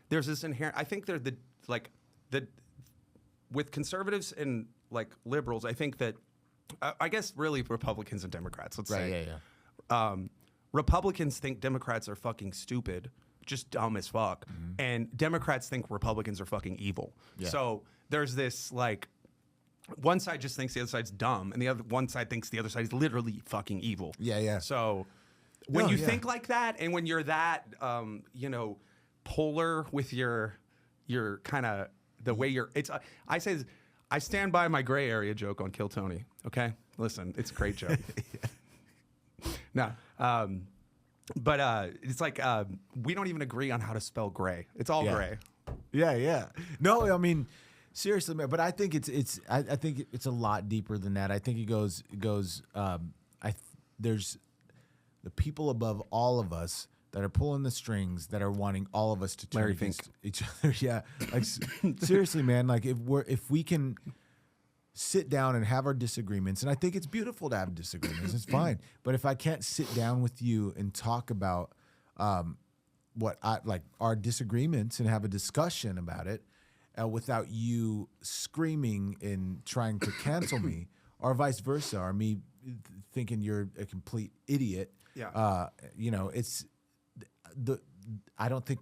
There's this inherent. I think they're with conservatives and like liberals. I think that. I guess really Republicans and Democrats, let's say. Yeah. Republicans think Democrats are fucking stupid, just dumb as fuck. And Democrats think Republicans are fucking evil. Yeah. So there's this like, one side just thinks the other side's dumb, and one side thinks the other side is literally fucking evil. Yeah. So when you think like that, and when you're that, you know, polar with your kind of the way you're. It's I stand by my gray area joke on Kill Tony. Okay, listen, it's a great joke. No, but it's like we don't even agree on how to spell gray. It's all gray. Yeah. No, I mean, seriously, man. But I think I think it's a lot deeper than that. I think it goes. There's the people above all of us that are pulling the strings, that are wanting all of us to turn against each other. Yeah, like seriously, man. Like if we can sit down and have our disagreements, and I think it's beautiful to have disagreements. It's fine. But if I can't sit down with you and talk about what I like our disagreements and have a discussion about it without you screaming and trying to cancel me, or vice versa, or me thinking you're a complete idiot. Yeah. You know, it's I don't think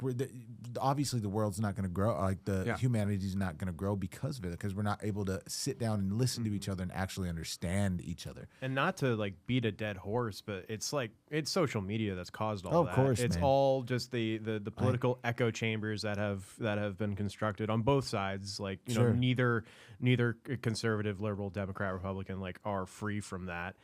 obviously the world's not going to grow, like humanity's not going to grow because of it, because we're not able to sit down and listen to each other and actually understand each other. And not to like beat a dead horse, but it's like it's social media that's caused all that. Of course, it's man. all just the political echo chambers that have been constructed on both sides. Like you know, neither conservative, liberal, Democrat, Republican like are free from that.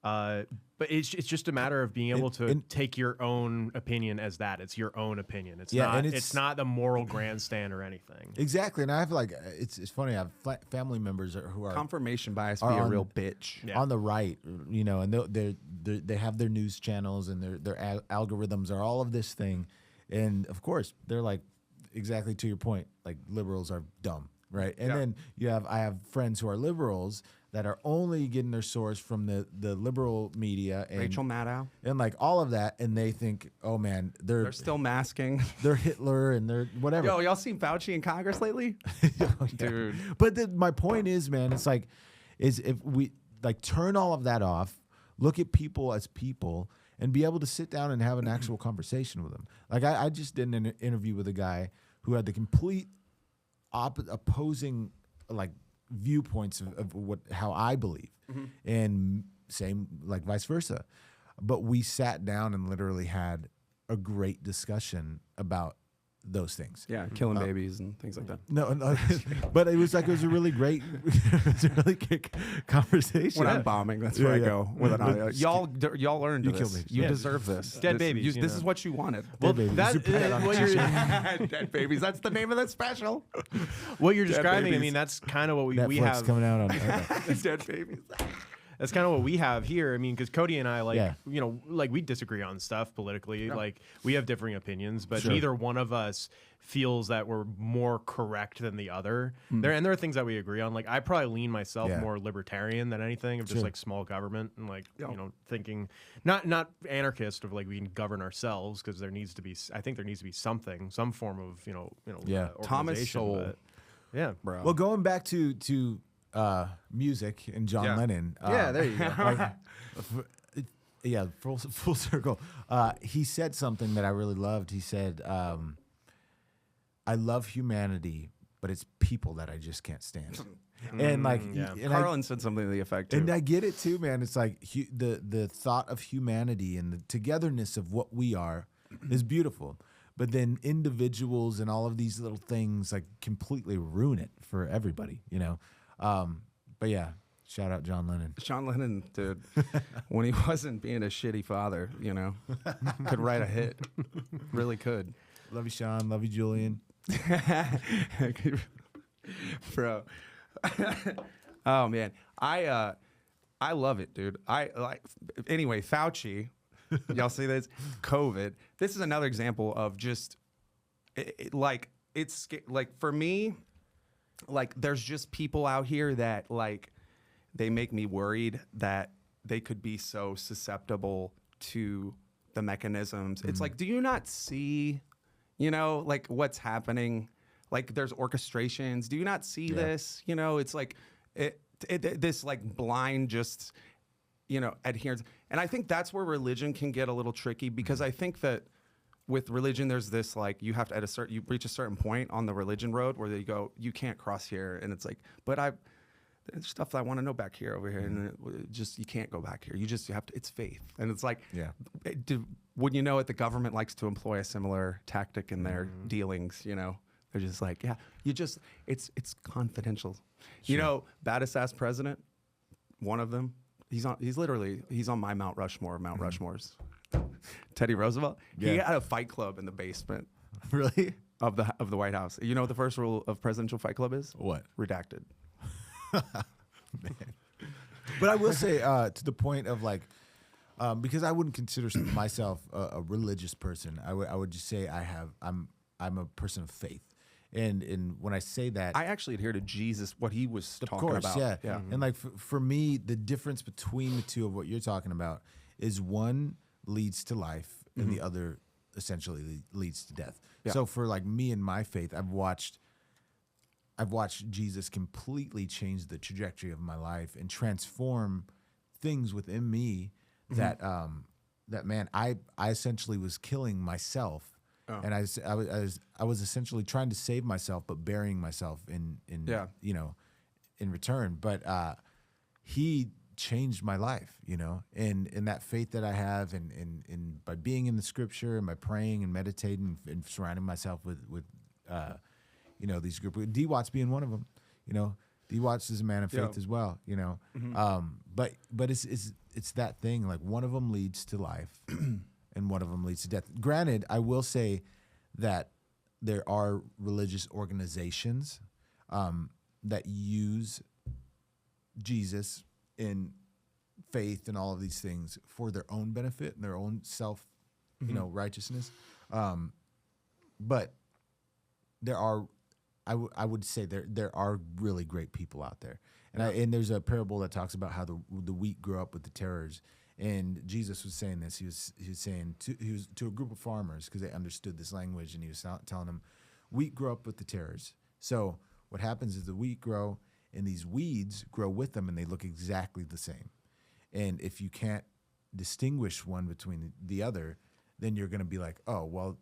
But it's just a matter of being able to take your own opinion as that. It's your own opinion. It's not the moral grandstand or anything. Exactly. And I have like, it's funny. I have family members who are confirmation bias be a real bitch on the right, you know, and they have their news channels and their algorithms are all of this thing. And of course they're like, exactly to your point, like liberals are dumb. Right. And then I have friends who are liberals that are only getting their source from the liberal media and Rachel Maddow and like all of that, and they think, oh man, they're still masking. They're Hitler and they're whatever. Yo, y'all seen Fauci in Congress lately? Dude. But my point is, man, it's like, is if we like turn all of that off, look at people as people, and be able to sit down and have an actual conversation with them. Like I just did an interview with a guy who had the complete opposing like viewpoints of how I believe, and same like vice versa, but we sat down and literally had a great discussion about those things. Yeah, killing babies and things like that. No, but it was a really great, conversation. When I'm bombing, that's where I go with an audio. Y'all earned this. You deserve this. Dead babies. This is what you wanted. Well, Dead babies. That's the name of that special. What you're describing, I mean, that's kind of what we have coming out on Dead babies. That's kind of what we have here. I mean, because Cody and I, you know, like we disagree on stuff politically. Yeah. Like we have differing opinions, but neither one of us feels that we're more correct than the other. There are things that we agree on. Like I probably lean myself more libertarian than anything, of just like small government and like you know thinking not anarchist of like we can govern ourselves, because there needs to be something, some form of you know Thomas Sowell. Yeah, bro. Well, going back to music and John Lennon. There you go. Full circle. He said something that I really loved. He said, I love humanity, but it's people that I just can't stand. And like, Carlin said something to the effect too. And I get it too, man. It's like the thought of humanity and the togetherness of what we are is beautiful. But then individuals and all of these little things like completely ruin it for everybody, you know? But yeah, shout out John Lennon. John Lennon, dude, when he wasn't being a shitty father, you know, could write a hit. Really could. Love you, Sean. Love you, Julian. Bro. Oh man. I love it, dude. Anyway, Fauci, y'all see this? COVID. This is another example of just it's like for me, like there's just people out here that like they make me worried that they could be so susceptible to the mechanisms. It's like, do you not see, you know, like what's happening? Like there's orchestrations. Do you not see this? You know, it's like this like blind just, you know, adherence. And I think that's where religion can get a little tricky, because I think that with religion, there's this like you have to you reach a certain point on the religion road where you go, you can't cross here, and it's like, but there's stuff I want to know back here, over here, and just you can't go back here. You have to. It's faith, and it's like, wouldn't you know it? The government likes to employ a similar tactic in their dealings. You know, they're just like, it's confidential. Sure. You know, baddest ass president, one of them. He's on my Mount Rushmore of Mount Rushmores. Teddy Roosevelt. Yeah. He had a fight club in the basement. Really? Of the White House. You know what the first rule of presidential fight club is? What? Redacted. Man. But I will say, to the point of like, because I wouldn't consider myself a religious person. I would just say I'm a person of faith. And when I say that, I actually adhere to Jesus, what he was talking about. Yeah. And like for me, the difference between the two of what you're talking about is one leads to life and the other essentially leads to death. Yeah. So for like me and my faith, I've watched Jesus completely change the trajectory of my life and transform things within me that man, I essentially was killing myself. Oh. And I was essentially trying to save myself, but burying myself in return. But he changed my life, you know, and that faith that I have, and by being in the scripture and by praying and meditating and surrounding myself with these groups. D Watts being one of them, you know. D Watts is a man of faith as well, you know. But it's that thing, like one of them leads to life. And one of them leads to death. Granted, I will say that there are religious organizations that use Jesus in faith and all of these things for their own benefit and their own self, righteousness. But there are, I would say there are really great people out there. And there's a parable that talks about how the wheat grew up with the tares. And Jesus was saying this. He was saying to a group of farmers, because they understood this language, and he was telling them, wheat grow up with the tares. So what happens is the wheat grow, and these weeds grow with them, and they look exactly the same. And if you can't distinguish one between the other, then you're going to be like, oh, well,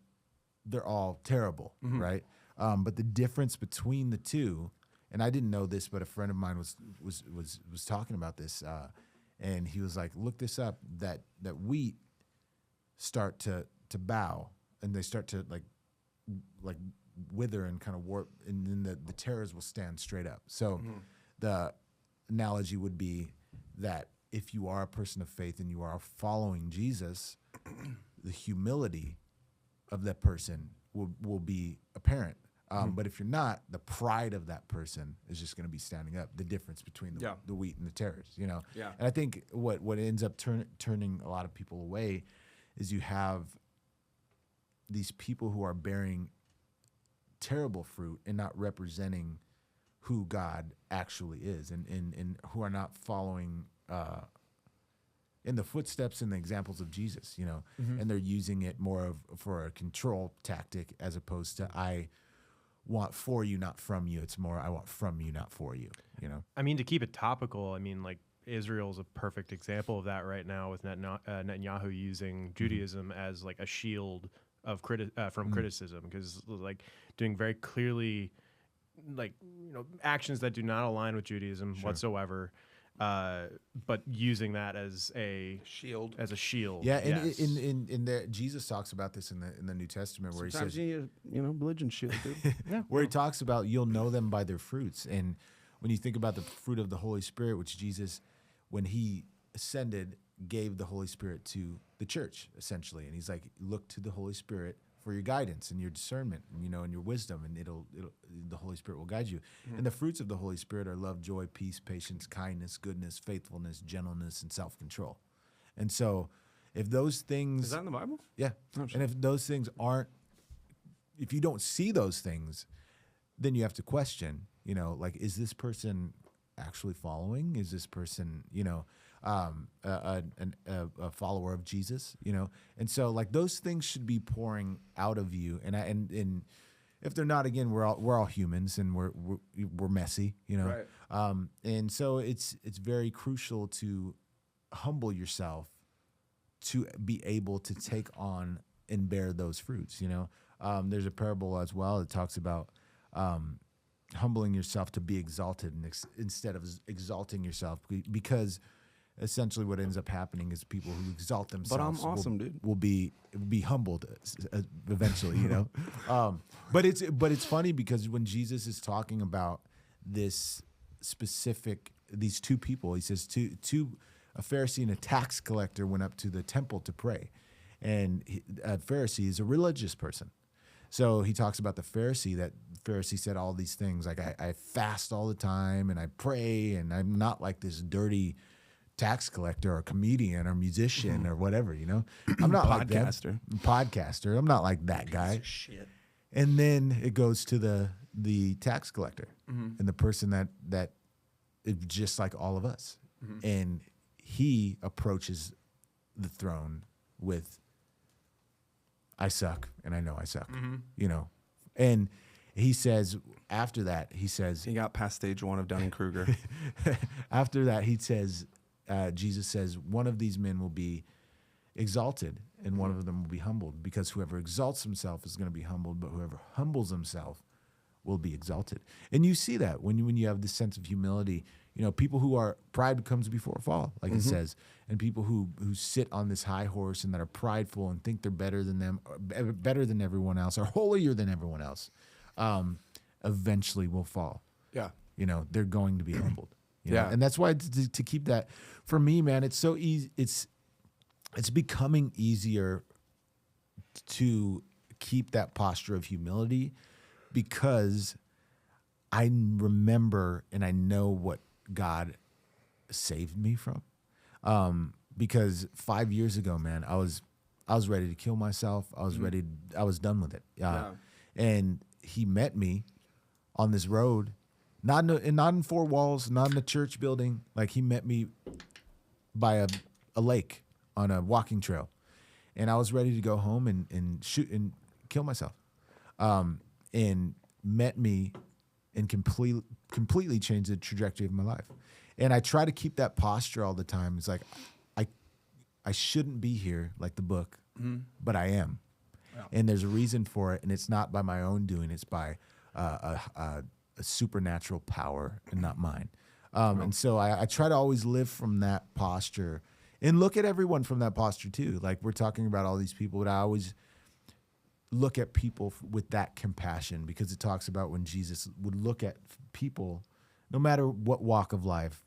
they're all terrible, right? But the difference between the two, and I didn't know this, but a friend of mine was talking about this. And he was like, look this up, that wheat start to bow, and they start to like wither and kind of warp, and then the tares will stand straight up. So the analogy would be that if you are a person of faith and you are following Jesus, the humility of that person will be apparent. But if you're not, the pride of that person is just going to be standing up. The difference between the wheat and the tares, you know. Yeah. And I think what ends up turning a lot of people away is you have these people who are bearing terrible fruit and not representing who God actually is, and who are not following in the footsteps and the examples of Jesus, you know. And they're using it more for a control tactic as opposed to I want for you, not from you. It's more I want from you, not for you, you know? I mean, to keep it topical, I mean, like, Israel's a perfect example of that right now, with Netanyahu using Judaism as like a shield of from criticism, because like doing very clearly, like, you know, actions that do not align with Judaism whatsoever, but using that as a shield. Yeah, and in there, Jesus talks about this in the New Testament, where sometimes he says, you know, religion shield, dude. Where he talks about you'll know them by their fruits. And when you think about the fruit of the Holy Spirit, which Jesus, when he ascended, gave the Holy Spirit to the church, essentially. And he's like, look to the Holy Spirit for your guidance and your discernment, and, you know, and your wisdom, and the Holy Spirit will guide you. And the fruits of the Holy Spirit are love, joy, peace, patience, kindness, goodness, faithfulness, gentleness, and self-control. And so if those things... Is that in the Bible? Yeah. Oh, and if those things aren't... If you don't see those things, then you have to question, you know, like, is this person actually following? Is this person, you know... a follower of Jesus, you know, and so like those things should be pouring out of you, and if they're not, again, we're all humans, and we're messy, you know, right. And so it's very crucial to humble yourself to be able to take on and bear those fruits, you know. There's a parable as well that talks about humbling yourself to be exalted instead of exalting yourself, because essentially what ends up happening is people who exalt themselves will be humbled eventually, you know. But it's funny because when Jesus is talking about these two people, he says a Pharisee and a tax collector went up to the temple to pray, and a Pharisee is a religious person. So he talks about the Pharisee, that Pharisee said all these things like, I fast all the time and I pray, and I'm not like this dirty tax collector or comedian or musician or whatever, you know. I'm not like that. Podcaster. I'm not like that guy. Shit. And then it goes to the tax collector and the person that is just like all of us. And he approaches the throne with, I suck, and I know I suck, you know. And he says, after that, he got past stage 1 of Dunning-Kruger. After that, he says, Jesus says, one of these men will be exalted and one of them will be humbled, because whoever exalts himself is going to be humbled, but whoever humbles himself will be exalted. And you see that when you have this sense of humility. You know, people who are, pride comes before a fall, like it says, and people who sit on this high horse and that are prideful and think they're better than them, or better than everyone else, or holier than everyone else, eventually will fall. Yeah. You know, they're going to be humbled. You know? And that's why to keep that, for me, man, it's so easy. It's becoming easier to keep that posture of humility, because I remember and I know what God saved me from. Because 5 years ago, man, I was ready to kill myself. I was done with it. And he met me on this road, not in 4 walls, not in a church building. Like, he met me by a lake on a walking trail, and I was ready to go home and shoot and kill myself. And met me and completely changed the trajectory of my life. And I try to keep that posture all the time. It's like, I shouldn't be here, like the book, but I am. Wow. And there's a reason for it, and it's not by my own doing. It's by a supernatural power and not mine. And so I try to always live from that posture and look at everyone from that posture too. Like, we're talking about all these people, but I always look at people with that compassion, because it talks about when Jesus would look at people, no matter what walk of life,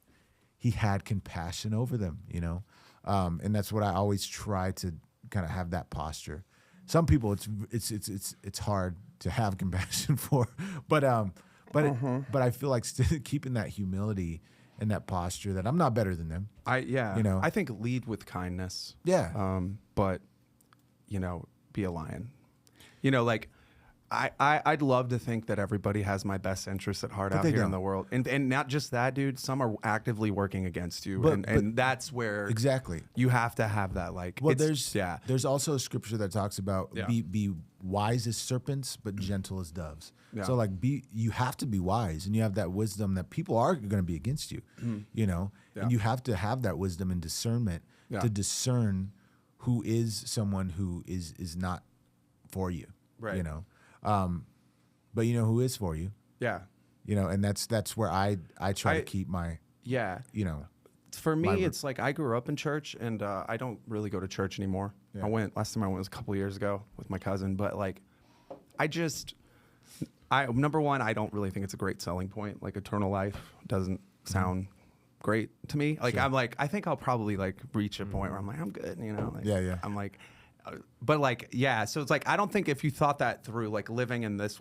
he had compassion over them, you know? And that's what I always try to kind of have that posture. Some people it's hard to have compassion for, but I feel like keeping that humility and that posture that I'm not better than them. You know, I think lead with kindness. Yeah. But, you know, be a lion. You know, like, I'd love to think that everybody has my best interests at heart out here in the world. And not just that, dude. Some are actively working against you. And that's where you have to have that, like, well, there's also a scripture that talks about be wise as serpents, but gentle as doves. Yeah. So, like, you have to be wise, and you have that wisdom that people are going to be against you, you know, and you have to have that wisdom and discernment to discern who is someone who is not for you, right? You know, but you know who is for you, you know, and that's where I try to keep my you know. For me, it's like, I grew up in church, and I don't really go to church anymore. Last time I went was a couple years ago with my cousin, but like, number one, I don't really think it's a great selling point. Like, eternal life doesn't sound great to me. Like, I'm like, I think I'll probably like reach a point where I'm like, I'm good, you know? Like, I'm like, but like, so it's like, I don't think if you thought that through, like, living in this,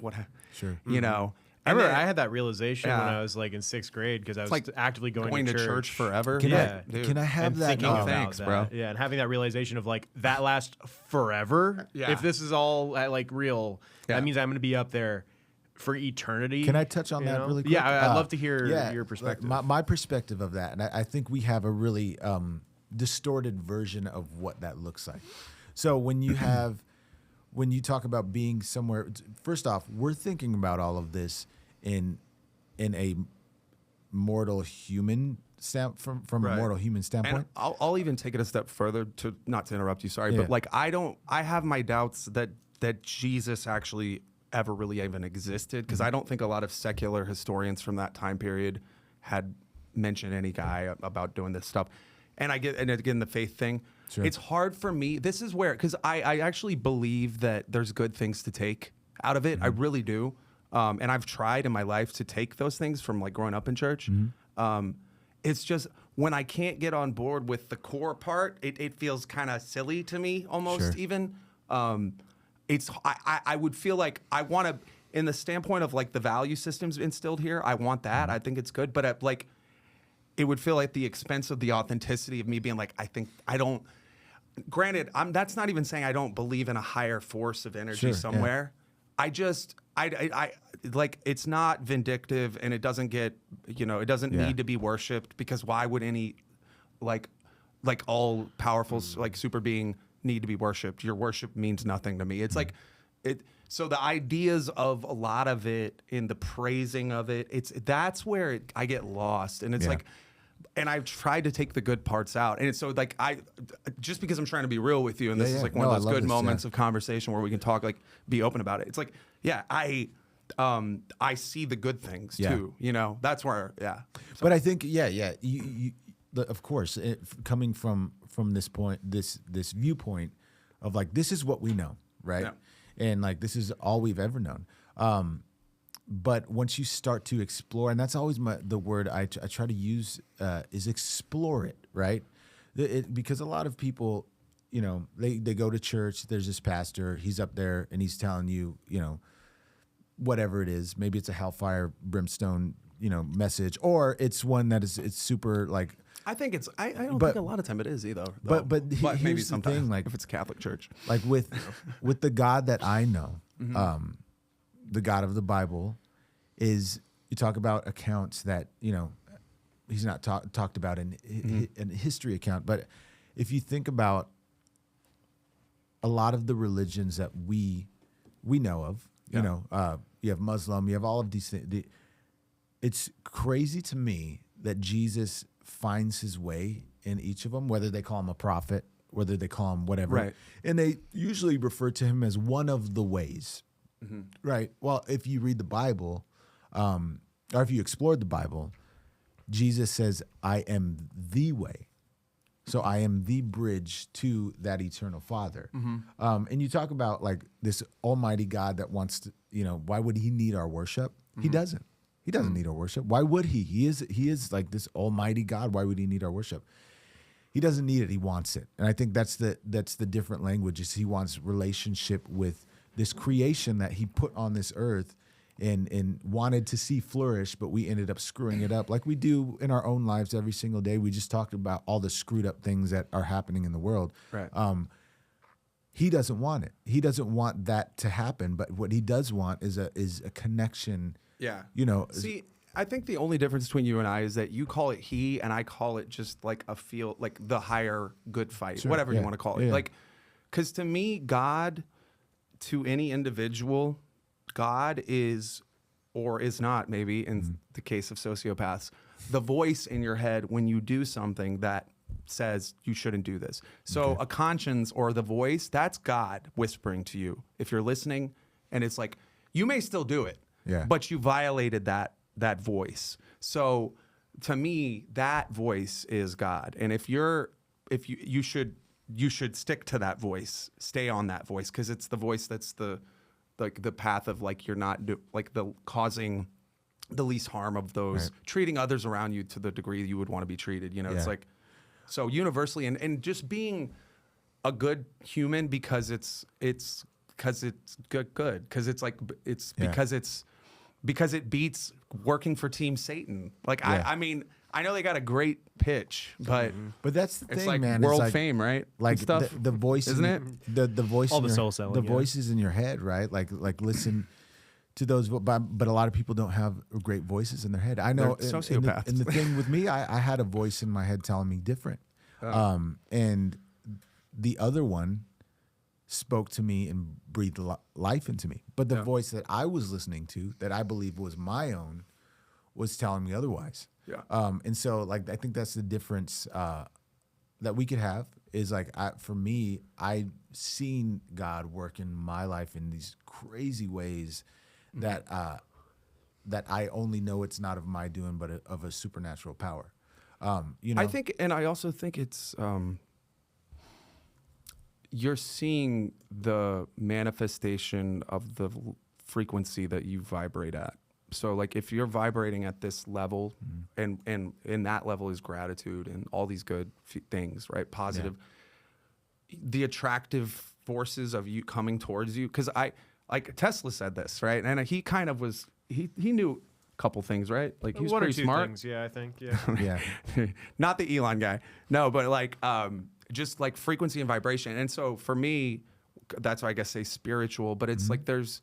you know. I remember I had that realization when I was like in 6th grade, because I was like actively going to church forever. Can I have that? No, thanks, bro. Yeah, and having that realization of like, that lasts forever. If this is all like real, that means I'm going to be up there for eternity. Can I touch on that really quick? Yeah, I'd love to hear your perspective. My perspective of that, and I think we have a really distorted version of what that looks like. So when you talk about being somewhere, first off, we're thinking about all of this in a mortal human from a mortal human standpoint. And I'll even take it a step further, not to interrupt you, sorry, but like, I have my doubts that Jesus actually ever really even existed, because I don't think a lot of secular historians from that time period had mentioned any guy about doing this stuff. And again, the faith thing, it's hard for me. This is where, because I actually believe that there's good things to take out of it. I really do. And I've tried in my life to take those things from like growing up in church. It's just when I can't get on board with the core part, it feels kind of silly to me almost even. I would feel like I want to, in the standpoint of like the value systems instilled here, I want that. I think it's good. But it would feel like the expense of the authenticity of me being like, granted, that's not even saying I don't believe in a higher force of energy somewhere. I like, it's not vindictive, and it doesn't get, it doesn't need to be worshipped, because why would any like all powerful like super being need to be worshipped? Your worship means nothing to me. It's like so the ideas of a lot of it in the praising of it, that's where I get lost, and it's like, and I've tried to take the good parts out, and it's so like just because I'm trying to be real with you, and this is like one of those good moments of conversation where we can talk, like, be open about it. It's like, I see the good things too, that's where, But I think, you of course, coming from this point, this viewpoint of like, this is what we know, right? And like, this is all we've ever known. But once you start to explore, and that's always the word I try to use is explore it, right? Because a lot of people, they go to church, there's this pastor, he's up there and he's telling you, whatever it is, maybe it's a hellfire, brimstone, message, or it's one that it's super like, I think I don't think a lot of time it is either. But maybe here's the sometimes, thing, like, if it's a Catholic church, like with the God that I know, the God of the Bible, is, you talk about accounts that he's not talked about in a history account, but if you think about a lot of the religions that we know of, you have Muslim, you have all of these things. It's crazy to me that Jesus finds his way in each of them, whether they call him a prophet, whether they call him whatever. Right. And they usually refer to him as one of the ways. Right. Well, if you read the Bible, or if you explore the Bible, Jesus says, I am the way. So I am the bridge to that eternal Father. And you talk about like this almighty God that wants to, why would he need our worship? He doesn't. He doesn't need our worship. Why would he? He is like this almighty God. Why would he need our worship? He doesn't need it. He wants it. And I think that's the different language, is he wants relationship with this creation that he put on this earth and wanted to see flourish, but we ended up screwing it up like we do in our own lives every single day. We just talked about all the screwed up things that are happening in the world. Right. He doesn't want it. He doesn't want that to happen. But what he does want is a connection. Yeah. See, I think the only difference between you and I is that you call it he, and I call it just like like the higher good fight, whatever you want to call it. Like, because to me, God, to any individual, God is, or is not, maybe in the case of sociopaths, the voice in your head when you do something that says you shouldn't do this. So a conscience or the voice, that's God whispering to you if you're listening, and it's like, you may still do it, but you violated that voice. So to me, that voice is God. And you should stick to that voice, stay on that voice, because it's the voice that's the path of like, you're not the causing the least harm of those, treating others around you to the degree you would want to be treated. It's like, so universally, and just being a good human because it's good, because it's like, because it beats working for Team Satan. Like, I mean, I know they got a great pitch, but that's the it's thing, like man. World it's like, fame, right? Like stuff, the voice, isn't it? The voice, all in the your, soul selling, the voices in your head, right? Like listen to those, but a lot of people don't have great voices in their head. I know, sociopaths. And the thing with me, I had a voice in my head telling me different, and the other one spoke to me and breathed life into me. But the voice that I was listening to, that I believe was my own, was telling me otherwise. And so, like, I think that's the difference that we could have is like for me, I've seen God work in my life in these crazy ways that that I only know it's not of my doing, but of a supernatural power. You know, I think, and I also think it's you're seeing the manifestation of the frequency that you vibrate at. So like if you're vibrating at this level, and that level is gratitude and all these good things, right? Positive, the attractive forces of you coming towards you. Because like Tesla said this, right? And he kind of was, he knew a couple things, right? Like he was One or pretty two smart. things, yeah, I think, yeah. yeah, Not the Elon guy. No, but like just like frequency and vibration. And so for me, that's why I guess say spiritual, but it's like there's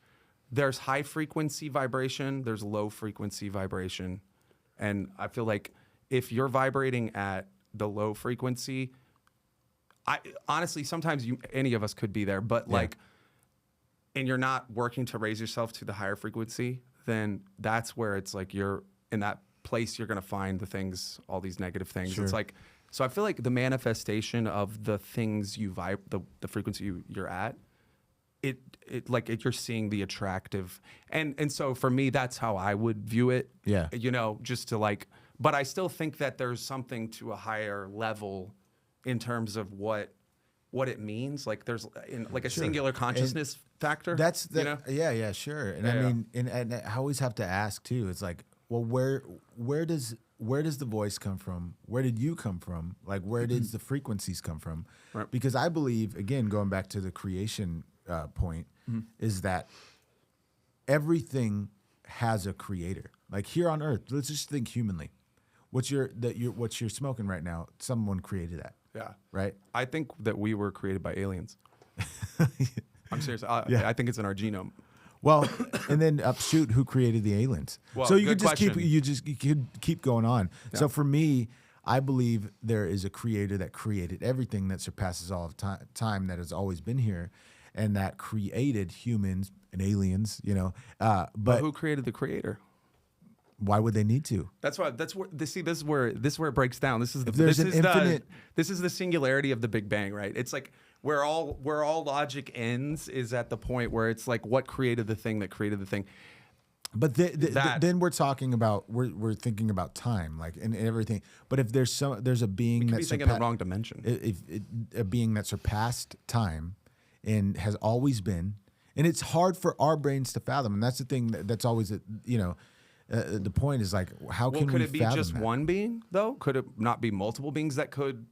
high frequency vibration, there's low frequency vibration. And I feel like if you're vibrating at the low frequency, I honestly sometimes any of us could be there, but like, and you're not working to raise yourself to the higher frequency, then that's where it's like you're in that place, you're going to find the things, all these negative things. Sure. It's like, so I feel like the manifestation of the things you the frequency you're at, it like you're seeing the attractive, and so for me that's how I would view it. Yeah. You know, just to like, but I still think that there's something to a higher level in terms of what it means. Like there's like a singular consciousness factor. that's the, you know? yeah, sure. And I mean, and I always have to ask too. It's like, well, where does the voice come from? Where did you come from? Like, where does the frequencies come from? Right. Because I believe, again, going back to the creation point, is that everything has a creator. Like here on Earth, let's just think humanly. What you're smoking right now, someone created that. Yeah. Right? I think that we were created by aliens. I'm serious. I think it's in our genome. Well, and then shoot, who created the aliens? Well, so you good could just question. you could keep going on. So for me, I believe there is a creator that created everything that surpasses all of time that has always been here, and that created humans and aliens. You know, but who created the creator? why would they need to? That's where this is where it breaks down. This is there's an infinite- this is the singularity of the Big Bang, right? It's like where all logic ends is at the point where it's like what created the thing that created the thing. But then we're talking about we're thinking about time, like and everything. But if there's a being Could be that's thinking the wrong dimension. a being that surpassed time and has always been, and it's hard for our brains to fathom, and that's the thing that's always the point is like how can could we it be fathom just that? one being though? Could it not be multiple beings that could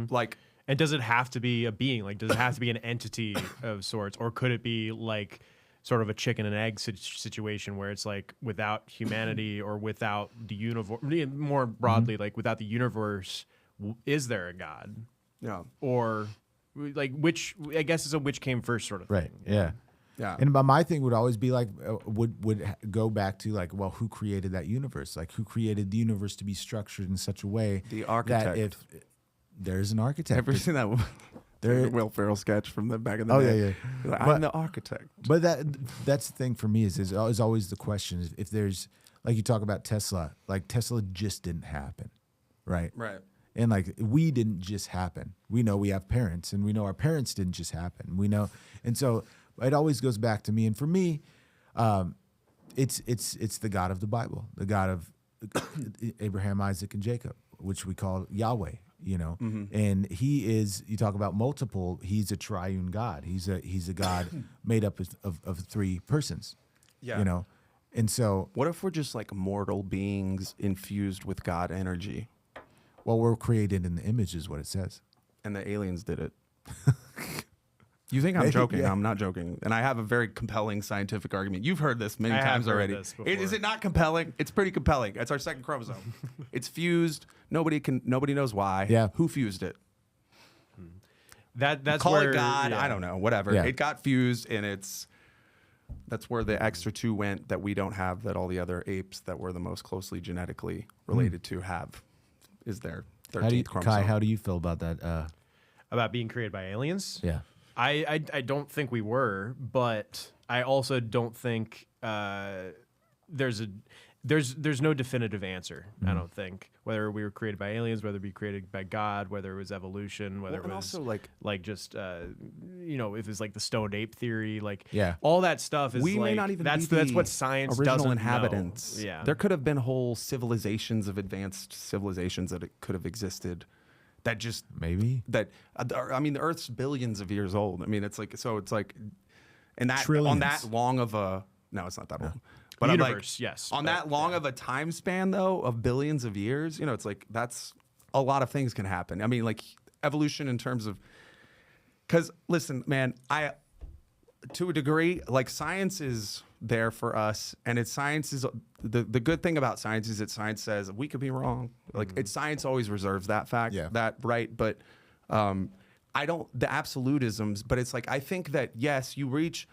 like? And does it have to be a being? Like, does it have to be an entity of sorts? Or could it be like sort of a chicken and egg situation where it's like without humanity or without the universe, more broadly, like without the universe, is there a God? Yeah. Or like which, I guess it's a which came first sort of Right. thing. Yeah. Yeah. And my thing would always be like, would go back to like, well, who created that universe? Like, who created the universe to be structured in such a way The architect. that if there's an architect, Ever seen that Will Ferrell sketch from the back of the Oh, day? yeah. He's like, But- I'm the architect. But that's the thing for me is always the question if there's like you talk about Tesla, like Tesla just didn't happen, right? Right. And like we didn't just happen. We know we have parents, and we know our parents didn't just happen. We know, and so it always goes back to me. And for me, it's the God of the Bible, the God of Abraham, Isaac, and Jacob, which we call Yahweh. You know, and he is. You talk about multiple. He's a triune God. He's a God made up of three persons. Yeah. You know, and so What if we're just like mortal beings infused with God energy, well, we're created in the image, is what it says. and the aliens did it? You think I'm joking? Yeah. I'm not joking. And I have a very compelling scientific argument. You've heard this many I have times heard already. this Is before. it not compelling? It's pretty compelling. It's our second chromosome. It's fused. Nobody knows why. Yeah. Who fused it? That's Call where, it God. yeah. I don't know. Whatever. Yeah. It got fused, and that's where the extra two went that we don't have, that all the other apes that we're the most closely genetically related to have, is their 13th chromosome. Kai, how do you feel about that? About being created by aliens. Yeah. I don't think we were, but I also don't think there's there's no definitive answer. I don't think, whether we were created by aliens, whether we created by God, whether it was evolution, whether it was also like just if it's like the stoned ape theory, like Yeah. all that stuff is we like, may not even that's be that's the what science original doesn't inhabitants. know. Yeah, there could have been whole civilizations of advanced civilizations that it could have existed. That just Maybe. that I mean, the Earth's billions of years old. I mean, it's like and that Trillions. on that long of a it's not that long. But universe, I'm like, yes, on but, that long of a time span, though, of billions of years, it's like that's a lot of things can happen. I mean, like evolution in terms of, because listen, man, to a degree, like science is there for us, and science is the good thing about science is that science says we could be wrong. Like science always reserves that fact, that right, but I don't the absolutisms. But it's like I think that yes, you reach.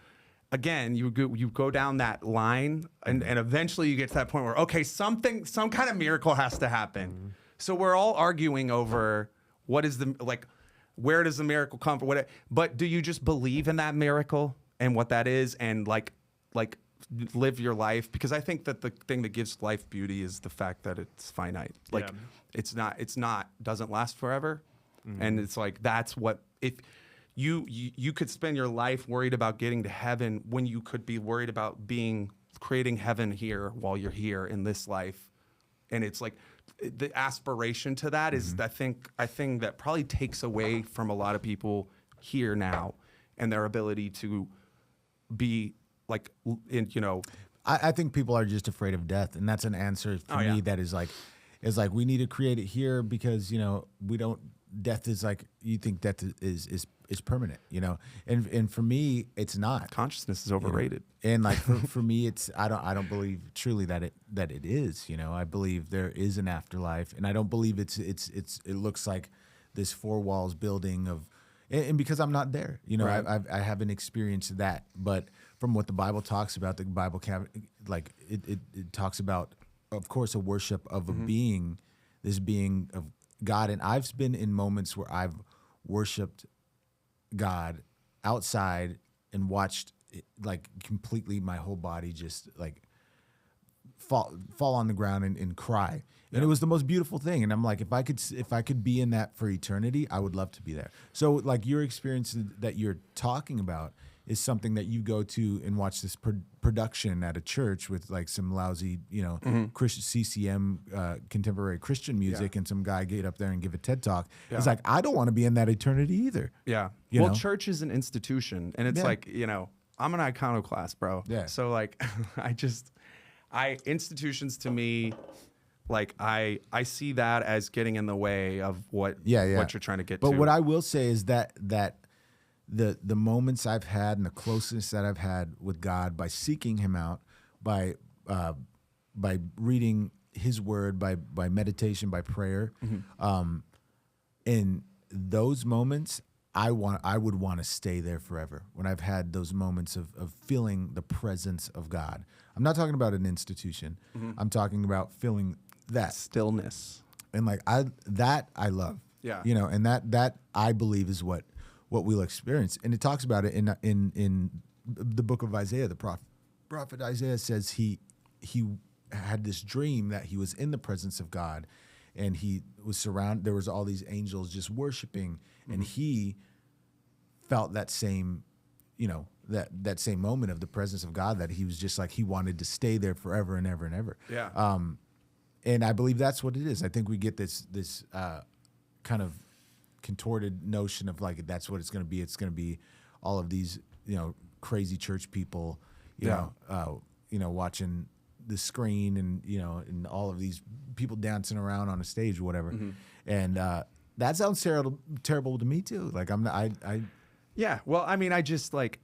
Again, you go down that line, and eventually you get to that point where okay, some kind of miracle has to happen. So we're all arguing over what is where does the miracle come from? But do you just believe in that miracle and what that is, and like live your life? Because I think that the thing that gives life beauty is the fact that it's finite. Like it's not doesn't last forever, and it's like that's what if. You could spend your life worried about getting to heaven when you could be worried about creating heaven here while you're here in this life. And it's like the aspiration to that is I think that probably takes away from a lot of people here now and their ability to be like I think people are just afraid of death, and that's an answer for me that is like we need to create it here because we don't. Death is like you think death is permanent, and for me it's not. Consciousness is overrated, and like for me it's I don't believe truly that it is. I believe there is an afterlife, and I don't believe it looks like this four walls building of, and because I'm not there, Right. I haven't experienced that, but from what the Bible talks about, the Bible it talks about, of course, a worship of a being, this being of God. And I've been in moments where I've worshiped God outside and watched it, like completely my whole body just like fall on the ground and cry. And it was the most beautiful thing. And I'm like, if I could be in that for eternity, I would love to be there. So like your experience that you're talking about is something that you go to and watch this production at a church with like some lousy, Christian CCM contemporary Christian music, and some guy get up there and give a TED talk. Yeah. It's like I don't want to be in that eternity either. Yeah. You know? Church is an institution, and it's like I'm an iconoclast, bro. Yeah. So like, institutions to me, like I see that as getting in the way of what you're trying to get to. But what I will say is that the moments I've had and the closeness that I've had with God by seeking Him out, by reading His Word, by meditation, by prayer, in those moments, I would want to stay there forever. When I've had those moments of feeling the presence of God, I'm not talking about an institution. I'm talking about feeling that stillness, and like I love. Yeah. And that I believe is what we'll experience. And it talks about it in the book of Isaiah. The prophet Isaiah says he had this dream that he was in the presence of God, and he was surrounded. There was all these angels just worshiping, and he felt that same, that same moment of the presence of God, that he was just like he wanted to stay there forever and ever and ever. Yeah. And I believe that's what it is. I think we get this kind of contorted notion of like that's what it's going to be. It's going to be all of these crazy church people, watching the screen and all of these people dancing around on a stage or whatever. And that sounds terrible to me too. Like yeah. Well, I mean, I just like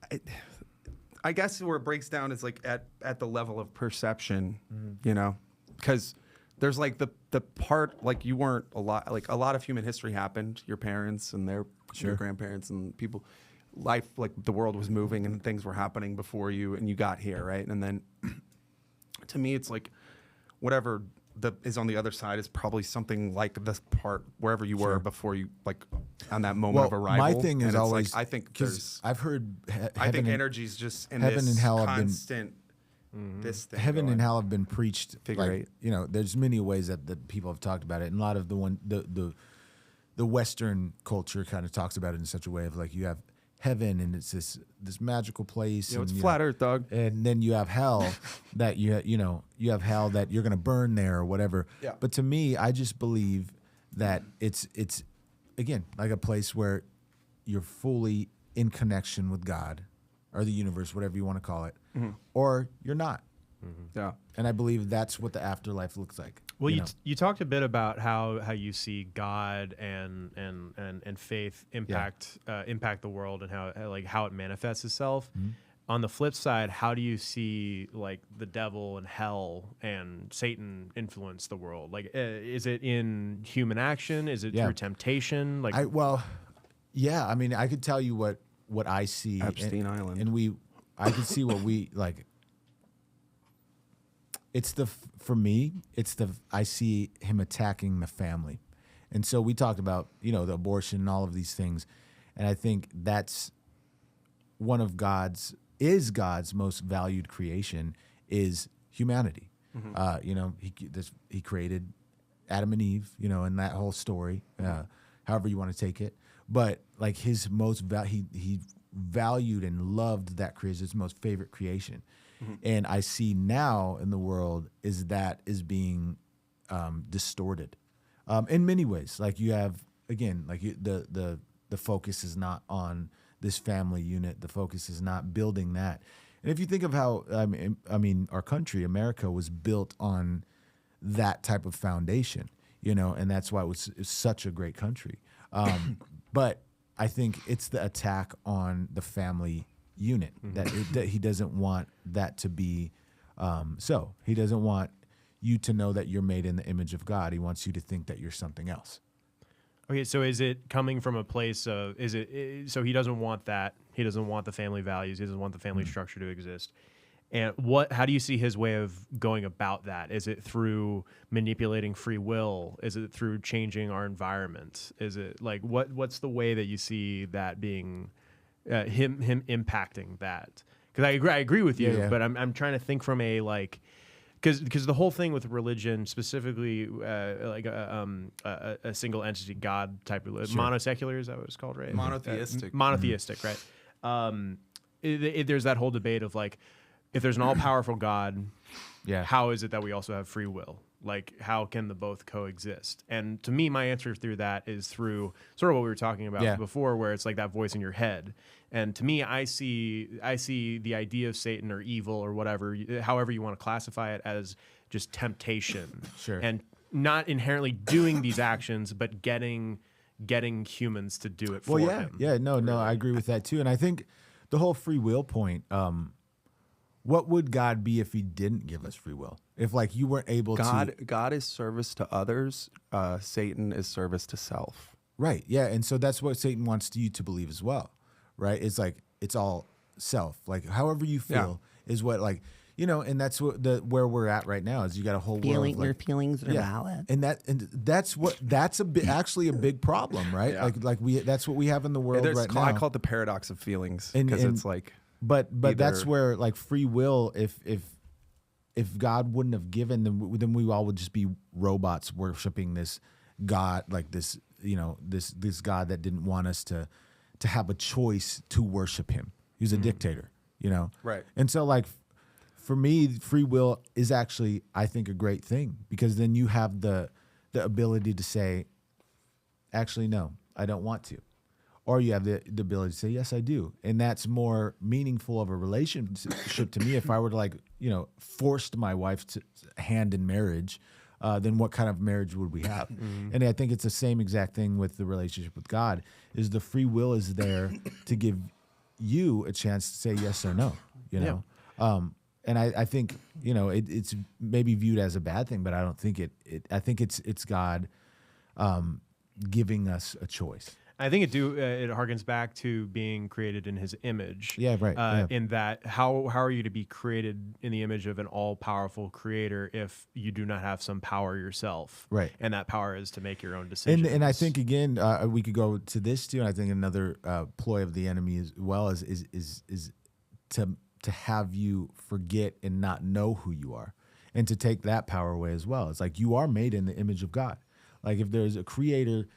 I guess where it breaks down is like at the level of perception, because there's like the part like you weren't a lot of human history happened. Your parents and your grandparents and people, life, like the world was moving and things were happening before you and you got here, right? And then to me, it's like whatever is on the other side is probably something like this part wherever you were before you, like on that moment of arrival. My thing is always like, I think because I've heard I think energy's just in heaven this and hell constant this thing Heaven going. and hell have been preached. Figure like, eight. You know, there's many ways that people have talked about it, and a lot of the Western culture kind of talks about it in such a way of like you have heaven and it's this magical place. It's and, flat Earth, dog. And then you have hell that you have hell that you're gonna burn there or whatever. Yeah. But to me, I just believe that it's again like a place where you're fully in connection with God or the universe, whatever you want to call it, or you're not. Yeah. And I believe that's what the afterlife looks like. Well, know? you talked a bit about how you see God and faith impact the world and how it manifests itself. On the flip side, how do you see like the devil and hell and Satan influence the world? Like, is it in human action? Is it through temptation? Like, I mean, I could tell you what I see. Epstein Island. And I could see what we like. For me, I see him attacking the family. And so we talked about, the abortion and all of these things. And I think that's one of God's most valued creation is humanity. He created Adam and Eve, and that whole story, however you want to take it. But like his most he valued and loved that creation, his most favorite creation. And I see now in the world is being distorted in many ways. Like you have again, like the focus is not on this family unit. The focus is not building that. And if you think of how I mean, our country, America, was built on that type of foundation, and that's why it's such a great country. But I think it's the attack on the family unit that he doesn't want that to be so. He doesn't want you to know that you're made in the image of God. He wants you to think that you're something else. okay, so is it coming from a place of so he doesn't want that? He doesn't want the family values. He doesn't want the family structure to exist. And how do you see his way of going about that? Is it through manipulating free will? Is it through changing our environment? Is it like what's the way that you see that being him impacting that? Because I agree with you, but I'm trying to think from a like because the whole thing with religion, specifically like a single entity God type of monosecular, is that what it's called, right? Monotheistic. Monotheistic, right? There's that whole debate of like, if there's an all-powerful God, how is it that we also have free will? Like, how can the both coexist? And to me, my answer through that is through sort of what we were talking about before, where it's like that voice in your head. And to me, I see the idea of Satan or evil or whatever, however you want to classify it, as just temptation. And not inherently doing these actions, but getting humans to do it for him. No, I agree with that too. And I think the whole free will point, what would God be if he didn't give us free will? If like you weren't able to... God is service to others. Satan is service to self. Right. Yeah. And so that's what Satan wants you to believe as well. Right. It's like, it's all self. Like however you feel is what like, and that's what where we're at right now is you got a whole world of like, your feelings are valid. And that's actually a big problem, right? Yeah. Like that's what we have in the world right now. I call it the paradox of feelings because it's like... But that's where like free will, if God wouldn't have given them, then we all would just be robots worshiping this God, like this, this God that didn't want us to have a choice to worship him. He was a dictator, Right. And so like for me, free will is actually, I think, a great thing because then you have the ability to say, actually, no, I don't want to. Or you have the ability to say, yes, I do. And that's more meaningful of a relationship to me. If I were to like, forced my wife's hand in marriage, then what kind of marriage would we have? And I think it's the same exact thing with the relationship with God, is the free will is there to give you a chance to say yes or no, And I think, it's maybe viewed as a bad thing, but I don't think I think it's God giving us a choice. I think it harkens back to being created in his image. Yeah, right. In that, how are you to be created in the image of an all-powerful creator if you do not have some power yourself? Right. And that power is to make your own decisions. And I think, again, we could go to this too, and I think another ploy of the enemy as well is to have you forget and not know who you are, and to take that power away as well. It's like you are made in the image of God. Like if there's a creator,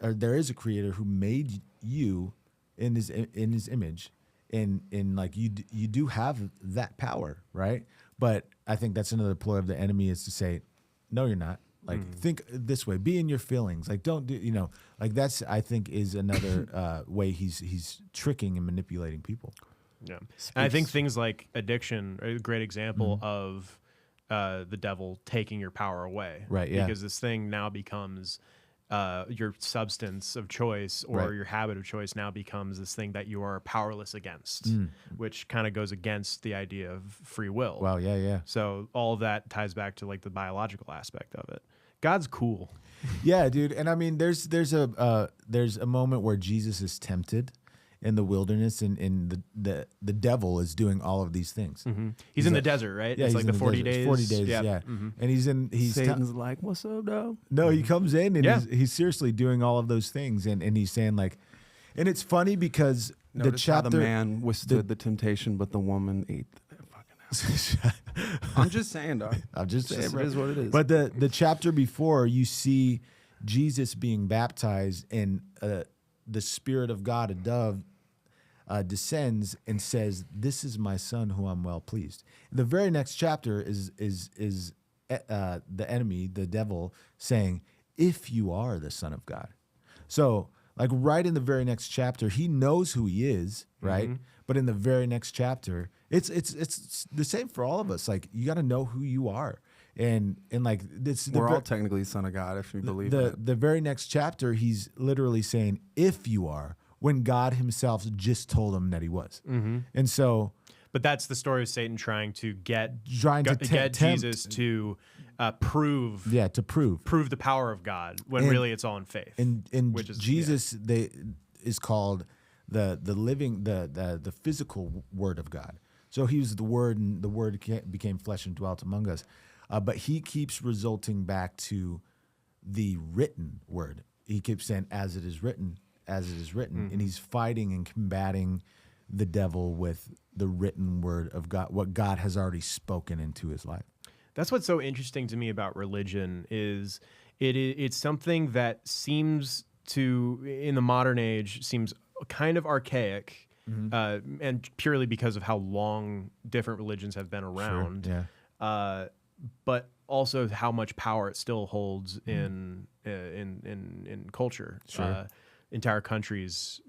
or there is a creator who made you in his image, and like you do have that power, right? But I think that's another ploy of the enemy, is to say, no, you're not. Like think this way, be in your feelings. Like don't do, you know, like that's, I think, is another way he's tricking and manipulating people. Yeah, and I think things like addiction are a great example of the devil taking your power away. Right. Yeah. Because this thing now becomes your substance of choice, or Right. your habit of choice now becomes this thing that you are powerless against, which kind of goes against the idea of free will. Wow. Yeah. Yeah. So all of that ties back to like the biological aspect of it. God's cool. Yeah, dude. And I mean, there's a moment where Jesus is tempted in the wilderness, and the devil is doing all of these things. He's in the desert, right? Yeah, It's he's like in the 40 desert. days. 40 days, Yeah. yeah. And he's Satan's like, what's up, dog? no, he comes in and Yeah. he's seriously doing all of those things, and he's saying like, and it's funny because Notice how chapter the man withstood the temptation, but the woman ate the fucking apple. I'm just saying, dog. I'm just saying, It bro. is what it is. But the chapter before, you see Jesus being baptized, and the Spirit of God, a dove, descends and says, "This is my son, who I'm well pleased." The very next chapter is the enemy, the devil, saying, "If you are the Son of God." So, like right in the very next chapter, he knows who he is, right? But in the very next chapter, it's the same for all of us. Like you got to know who you are, and like it's We're all technically son of God, if you believe that. the very next chapter, he's literally saying, "If you are," when God himself just told him that he was. And so, But that's the story of Satan trying to get tempt Jesus to prove to prove the power of God, when really it's all in faith. and which is Jesus is called the living the physical word of God. So he was the word, and the word became flesh and dwelt among us. But he keeps resulting back to the written word. He keeps saying, "As it is written, as it is written," and he's fighting and combating the devil with the written word of God, what God has already spoken into his life. That's what's so interesting to me about religion is it's something that seems to, in the modern age, seems kind of archaic, and purely because of how long different religions have been around. Sure, yeah. But also how much power it still holds in culture. Sure. Entire countries,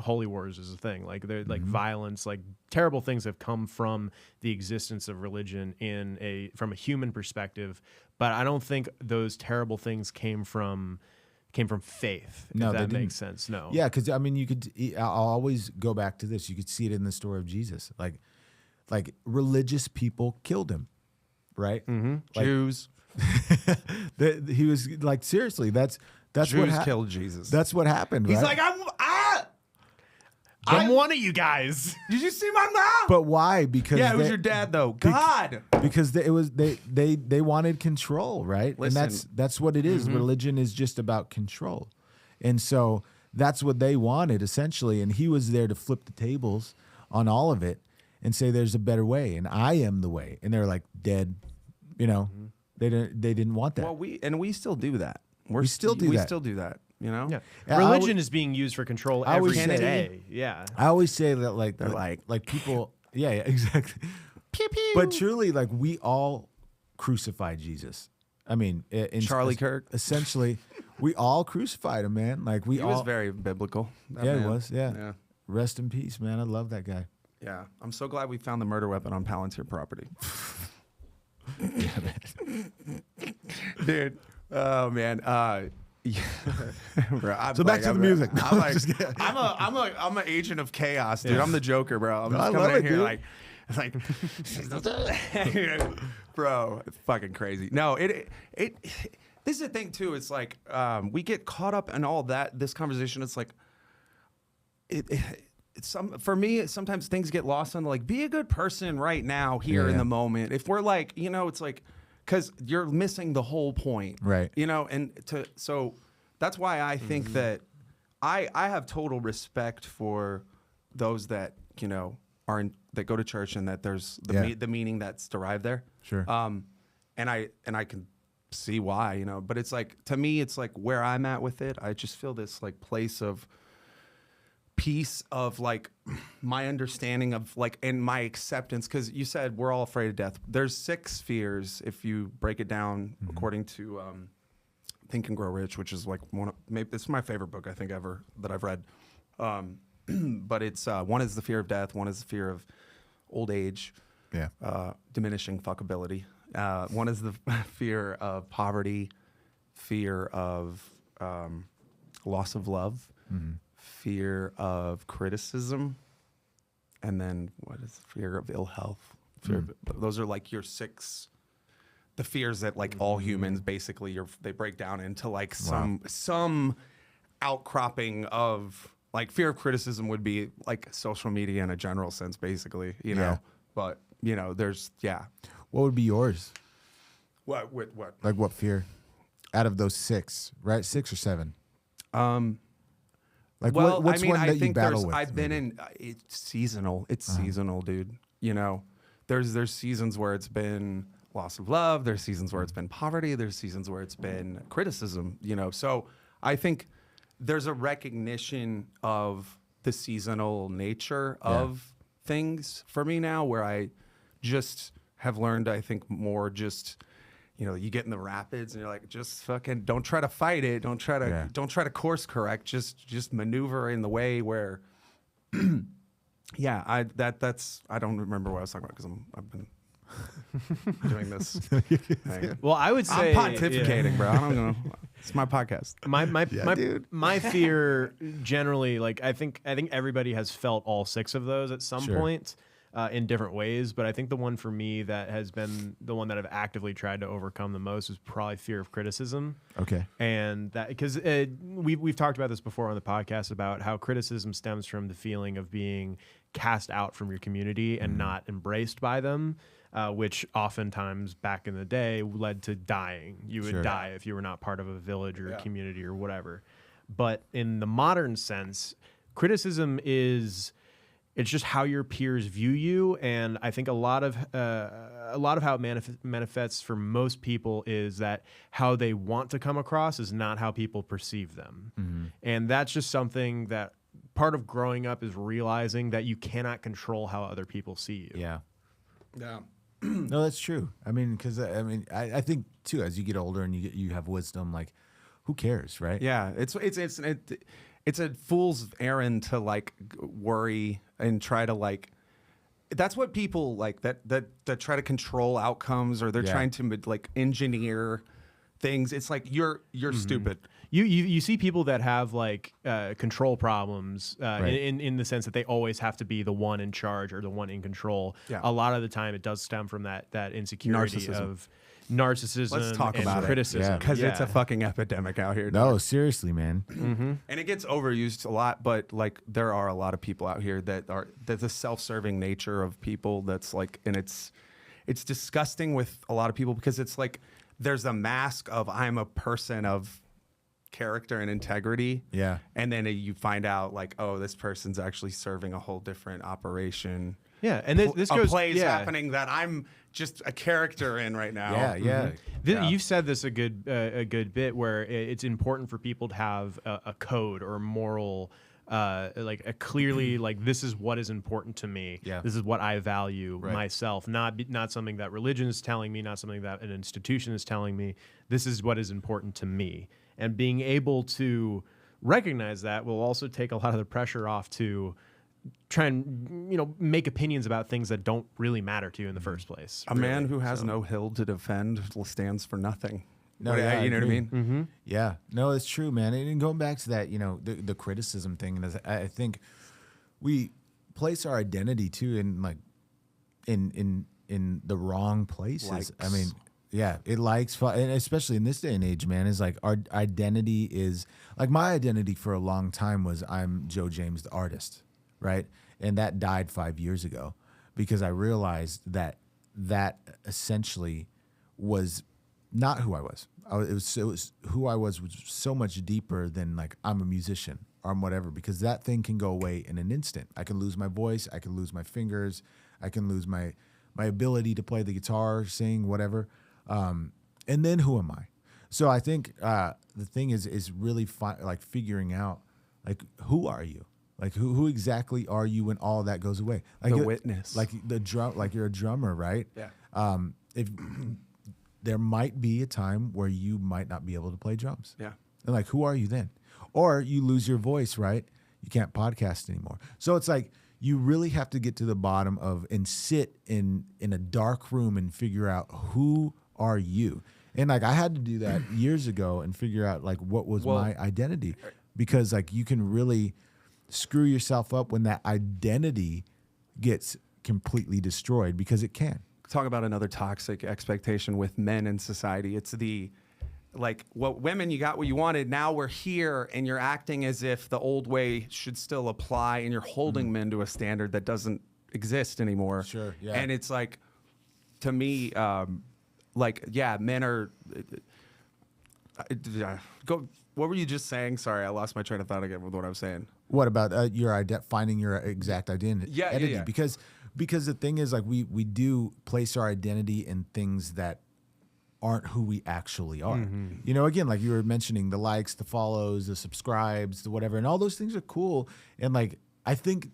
holy wars is a thing. Like they're like violence, like terrible things have come from the existence of religion from a human perspective. But I don't think those terrible things came from faith. No, if they that didn't. makes sense. No. Yeah, because I mean, I'll always go back to this. You could see it in the story of Jesus. Like religious people killed him, right? Like, Jews. he was like, seriously, that's Jews what killed Jesus. That's what happened. He's right? like, I'm one of you guys. Did you see my mom? But why? Because Yeah, it was your dad, though. God. Because they wanted control, right? Listen. And that's what it is. Religion is just about control, and so that's what they wanted essentially. And he was there to flip the tables on all of it and say, "There's a better way, and I am the way." And they're like, dead. They didn't want that. Well, we still do that. We still do that. You know. Yeah. Yeah, Religion is being used for control I every always say- day. Yeah. I always say that They're like people, yeah, exactly. Pew, pew. But truly, like we all crucified Jesus. I mean, Charlie Kirk. Essentially, we all crucified him, man. Like we He all. was very biblical. that Yeah, he man. was. Yeah. Yeah. Rest in peace, man. I love that guy. Yeah. I'm so glad we found the murder weapon on Palantir property. Dude. Oh man. Yeah. Bro, So back to the music. No, I'm I'm just kidding. I'm an agent of chaos, dude. I'm the Joker, bro. I'm No, just I coming love in it, here dude. like bro, it's fucking crazy. No, it this is the thing too. It's like we get caught up in all that. This conversation, it's like for me, sometimes things get lost on like be a good person right now, here in the moment. If we're like, it's like, because you're missing the whole point, Right. So that's why I think that I have total respect for those that that go to church and that there's the meaning that's derived there. Sure. And I can see why, you know, but it's like, to me, it's like where I'm at with it. I just feel this like place of peace of like my understanding of like, and my acceptance. Cause you said we're all afraid of death. There's 6 fears if you break it down according to Think and Grow Rich, which is like maybe it's my favorite book I think ever that I've read. But it's one is the fear of death, one is the fear of old age, diminishing fuckability. One is the fear of poverty, fear of loss of love, fear of criticism, and then what is the fear of ill health? Those are like your 6, the fears that like all humans basically they break down into like some outcropping of. Like fear of criticism would be like social media in a general sense, basically, you know. But you know, there's What would be yours? What? Like what fear? Out of those 6, right? 6 or 7. Like well, what's I mean, one that I you think battle with? I've been in. It's seasonal. It's seasonal, dude. You know, there's seasons where it's been loss of love. There's seasons where it's been poverty. There's seasons where it's been criticism. You know, so I think. There's a recognition of the seasonal nature of things for me now where I just have learned, I think, more just, you know, you get in the rapids and you're like, just fucking don't try to fight it. Don't try to course correct. Just maneuver in the way where, I don't remember what I was talking about because I've been doing this thing. Well, I would say I'm pontificating, bro. I don't know. It's my podcast. My fear generally, like I think everybody has felt all 6 of those at some point in different ways. But I think the one for me that has been the one that I've actively tried to overcome the most is probably fear of criticism. Okay. And that because we've talked about this before on the podcast about how criticism stems from the feeling of being cast out from your community and not embraced by them. Which oftentimes back in the day led to dying. You would die if you were not part of a village or a community or whatever. But in the modern sense, criticism it's just how your peers view you. And I think a lot of how it manifests for most people is that how they want to come across is not how people perceive them. And that's just something that part of growing up is realizing that you cannot control how other people see you. Yeah. No, that's true. I mean, because I think too, as you get older and you have wisdom, like, who cares, right? Yeah, it's a fool's errand to like worry and try to like. That's what people like that try to control outcomes or they're trying to like engineer things. It's like you're stupid. You see people that have like control problems in the sense that they always have to be the one in charge or the one in control. Yeah. A lot of the time it does stem from that insecurity of narcissism. Let's talk and about criticism. Because it's a fucking epidemic out here. No, seriously, man. And it gets overused a lot, but like there are a lot of people out here that the self-serving nature of people that's like, and it's disgusting with a lot of people because it's like there's a mask of I'm a person of character and integrity. Yeah. And then you find out like, oh, this person's actually serving a whole different operation. Yeah. And this goes plays happening that I'm just a character in right now. You've said this a good bit where it's important for people to have a code or a moral like a clearly like this is what is important to me. Yeah. This is what I value myself. Not something that religion is telling me, not something that an institution is telling me. This is what is important to me. And being able to recognize that will also take a lot of the pressure off to try and make opinions about things that don't really matter to you in the first place. A man who has no hill to defend stands for nothing. No, you know what I mean? Mm-hmm. Yeah, no, it's true, man. And going back to that, the criticism thing, and I think we place our identity too in the wrong places. Likes. I mean, yeah, it likes, and especially in this day and age, man, is like our identity is like my identity for a long time was I'm Joe James the artist, right? And that died 5 years ago because I realized that essentially was not who I was. It was who I was so much deeper than like I'm a musician arm, whatever, because that thing can go away in an instant. I can lose my voice. I can lose my fingers. I can lose my ability to play the guitar, sing, whatever. And then who am I? So I think the thing is really like figuring out, like, who are you? Like, who exactly are you when all that goes away? Like The witness. Like the drum, like you're a drummer, right? Yeah. If there might be a time where you might not be able to play drums. Yeah. And like, who are you then? Or you lose your voice, right? You can't podcast anymore. So it's like, you really have to get to the bottom of and sit in a dark room and figure out, who are you? And like, I had to do that years ago and figure out like what was my identity, because like you can really screw yourself up when that identity gets completely destroyed, because it can. Talk about another toxic expectation with men in society. It's the, like, what women, you got what you wanted. Now we're here, and you're acting as if the old way should still apply, and you're holding men to a standard that doesn't exist anymore. Sure, yeah. And it's like, to me, like, yeah, men are. Go. What were you just saying? Sorry, I lost my train of thought again with what I was saying. What about your finding your exact identity? Yeah. Because the thing is, like, we do place our identity in things that aren't who we actually are. You know, again, like you were mentioning, the likes, the follows, the subscribes, the whatever, and all those things are cool. And like, I think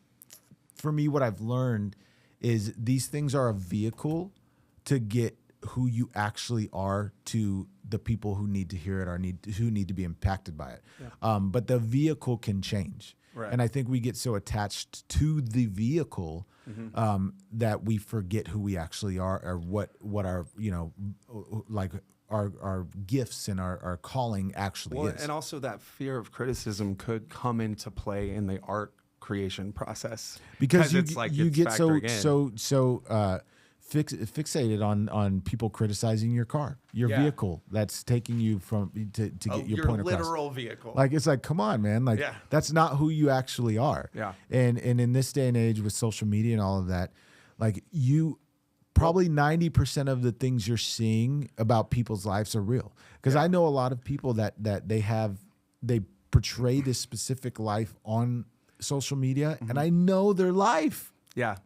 for me, what I've learned is these things are a vehicle to get who you actually are to the people who need to hear it or who need to be impacted by it. Yeah. But the vehicle can change. Right. And I think we get so attached to the vehicle that we forget who we actually are, or what our, you know, like our gifts and our calling actually is. And also that fear of criticism could come into play in the art creation process, because it's like you it's get factoring so fixated on people criticizing your car, your vehicle that's taking you from to get your point across. Literal vehicle. Like, it's like, come on, man. Like, that's not who you actually are. Yeah. And in this day and age with social media and all of that, like, you probably 90% of the things you're seeing about people's lives are real. Because I know a lot of people that they portray this specific life on social media, and I know their life. Yeah.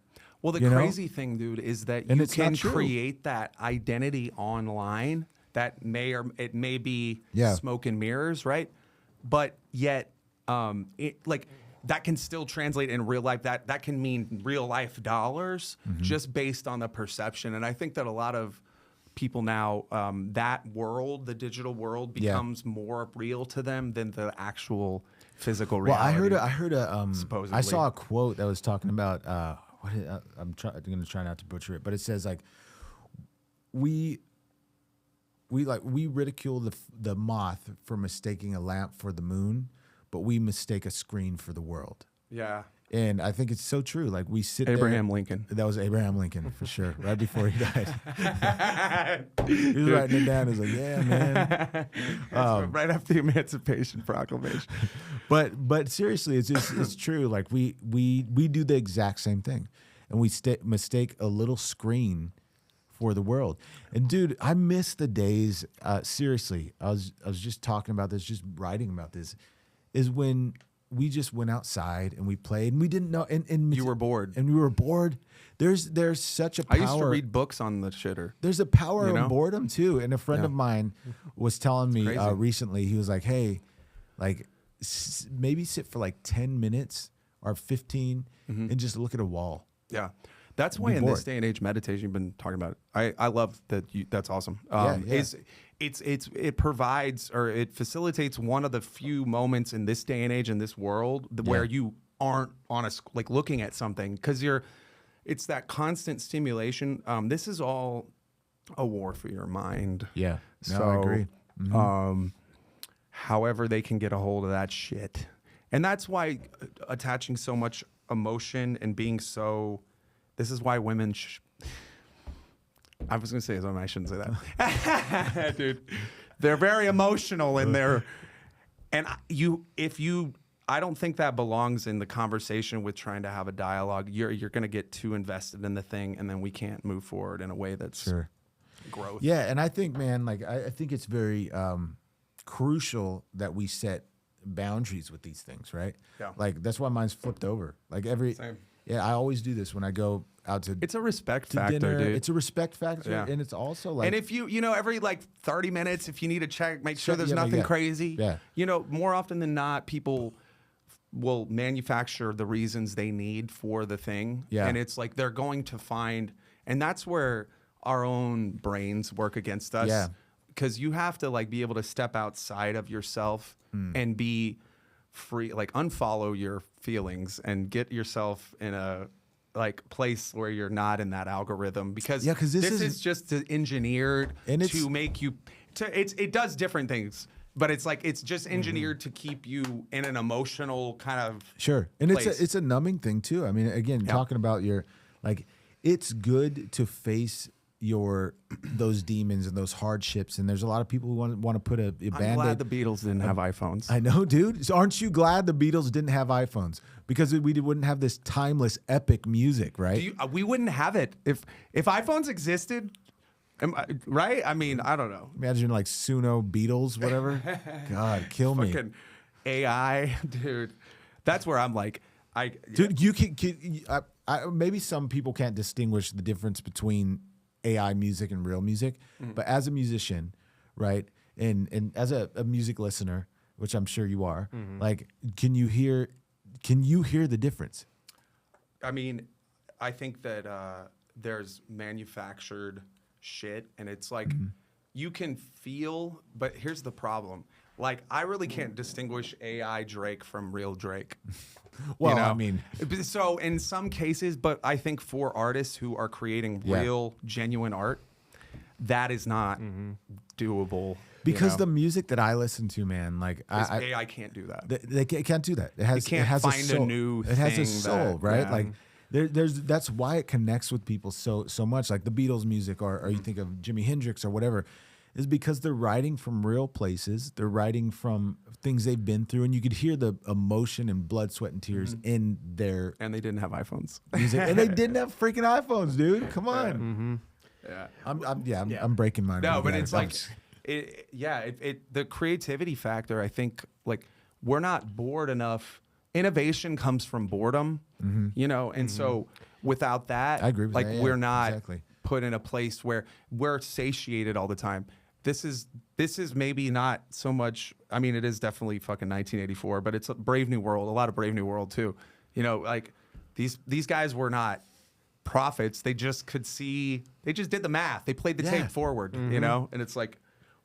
Well, the crazy thing, dude, is that you can create that identity online that may be smoke and mirrors, right? But yet, that can still translate in real life. That can mean real life dollars just based on the perception. And I think that a lot of people now, that world, the digital world, becomes more real to them than the actual physical reality. Well, I heard a supposedly. I saw a quote that was talking about. I'm going to try not to butcher it, but it says like, we ridicule the moth for mistaking a lamp for the moon, but we mistake a screen for the world. Yeah. And I think it's so true. Like, we sit Abraham Lincoln. That was Abraham Lincoln for sure. Right before he died. He was writing it down. He's like, yeah, man. Right after the Emancipation Proclamation. But seriously, it's true. Like, we do the exact same thing, and we mistake a little screen for the world. And dude, I miss the days. Seriously, I was just talking about this, just writing about this, is when we just went outside and we played, and we didn't know. And you were bored, and we were bored. There's such a power. I used to read books on the shitter. There's a power in boredom too. And a friend of mine was telling me recently. He was like, "Hey, like, maybe sit for like 10 minutes or 15 and just look at a wall." Yeah. That's why in this day and age, meditation, you've been talking about it. I love that. That's awesome. It provides, or it facilitates one of the few moments in this day and age, in this world, where you aren't like looking at something, because it's that constant stimulation. This is all a war for your mind. Yeah. No, So, I agree. However they can get a hold of that shit. And that's why attaching so much emotion and being so, this is why women, I was going to say something, I shouldn't say that. Dude, they're very emotional in their, and I don't think that belongs in the conversation with trying to have a dialogue. You're going to get too invested in the thing, and then we can't move forward in a way that's growth. Yeah, and I think, man, like, I think it's very crucial that we set boundaries with these things, right? Yeah. Like that's why mine's flipped over. Like Same. yeah, I always do this when I go out to. It's a respect to factor, dinner. dude. It's a respect factor, Yeah. and it's also like. And if you know, every like 30 minutes, if you need to check, make sure there's yeah, nothing yeah. crazy. Yeah. You know, more often than not, people will manufacture the reasons they need for the thing. Yeah. And it's like they're going to find, and that's where our own brains work against us. Yeah. Because you have to like be able to step outside of yourself and be free, like unfollow your feelings and get yourself in a like place where you're not in that algorithm, because Yeah, 'cause this is is- just engineered And it's- to make you it does different things, but it's like it's just engineered to keep you in an emotional kind of Sure, and place. it's a numbing thing too. I mean, again, talking about your like, it's good to face those demons and those hardships. And there's a lot of people who want to put a I'm band-aid. glad the Beatles didn't have iPhones. I know, dude. So aren't you glad the Beatles didn't have iPhones? Because we wouldn't have this timeless, epic music, right? We wouldn't have it if iPhones existed, right? I mean, I don't know. Imagine like Suno Beatles, whatever. God, kill me. Fucking AI, dude. That's where I'm like, Dude, you maybe some people can't distinguish the difference between AI music and real music, but as a musician, right, and as a music listener, which I'm sure you are, like, can you hear the difference? I mean, I think that there's manufactured shit, and it's like you can feel, but here's the problem. Like, I really can't distinguish AI Drake from real Drake. Well, you know? I mean, so in some cases, but I think for artists who are creating real, genuine art, that is not doable. because you know? the music that I listen to, man, like AI can't do that. they can't do that. It can't has find a soul. new It has a thing soul, that- right? yeah. Like that's why it connects with people so much. Like the Beatles music, or you think of Jimi Hendrix or whatever, is because they're writing from real places. They're writing from things they've been through, and you could hear the emotion and blood, sweat, and tears in their And they didn't have iPhones. music. And they didn't have freaking iPhones, dude. Come on. Yeah. I'm breaking mine. No, We but got it's it. like, the creativity factor, I think, like, we're not bored enough. Innovation comes from boredom, you know? And so without that, I agree with like, that, yeah, we're not exactly. put in a place where we're satiated all the time. This is maybe not so much, I mean, it is definitely fucking 1984, but it's a Brave New World, a lot of Brave New World too. You know, like, these guys were not prophets. They just could see, they just did the math. They played the tape forward, you know? And it's like,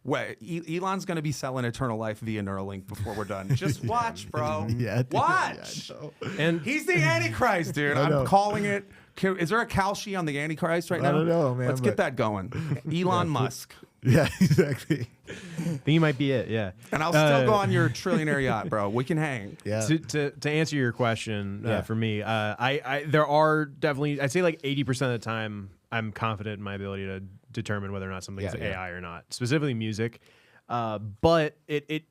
wait, Elon's going to be selling Eternal Life via Neuralink before we're done. Just watch, bro. Yeah, dude. Watch. And He's the Antichrist, dude. I'm calling it. Is there a Kalshi on the Antichrist right now? I don't know, man, Let's get that going. Elon Musk. Yeah, exactly. I think he might be it. Yeah. And I'll still go on your trillionaire yacht, bro. We can hang. Yeah. To answer your question, for me, there are definitely, I'd say like 80% of the time, I'm confident in my ability to determine whether or not something's AI or not, specifically music. But it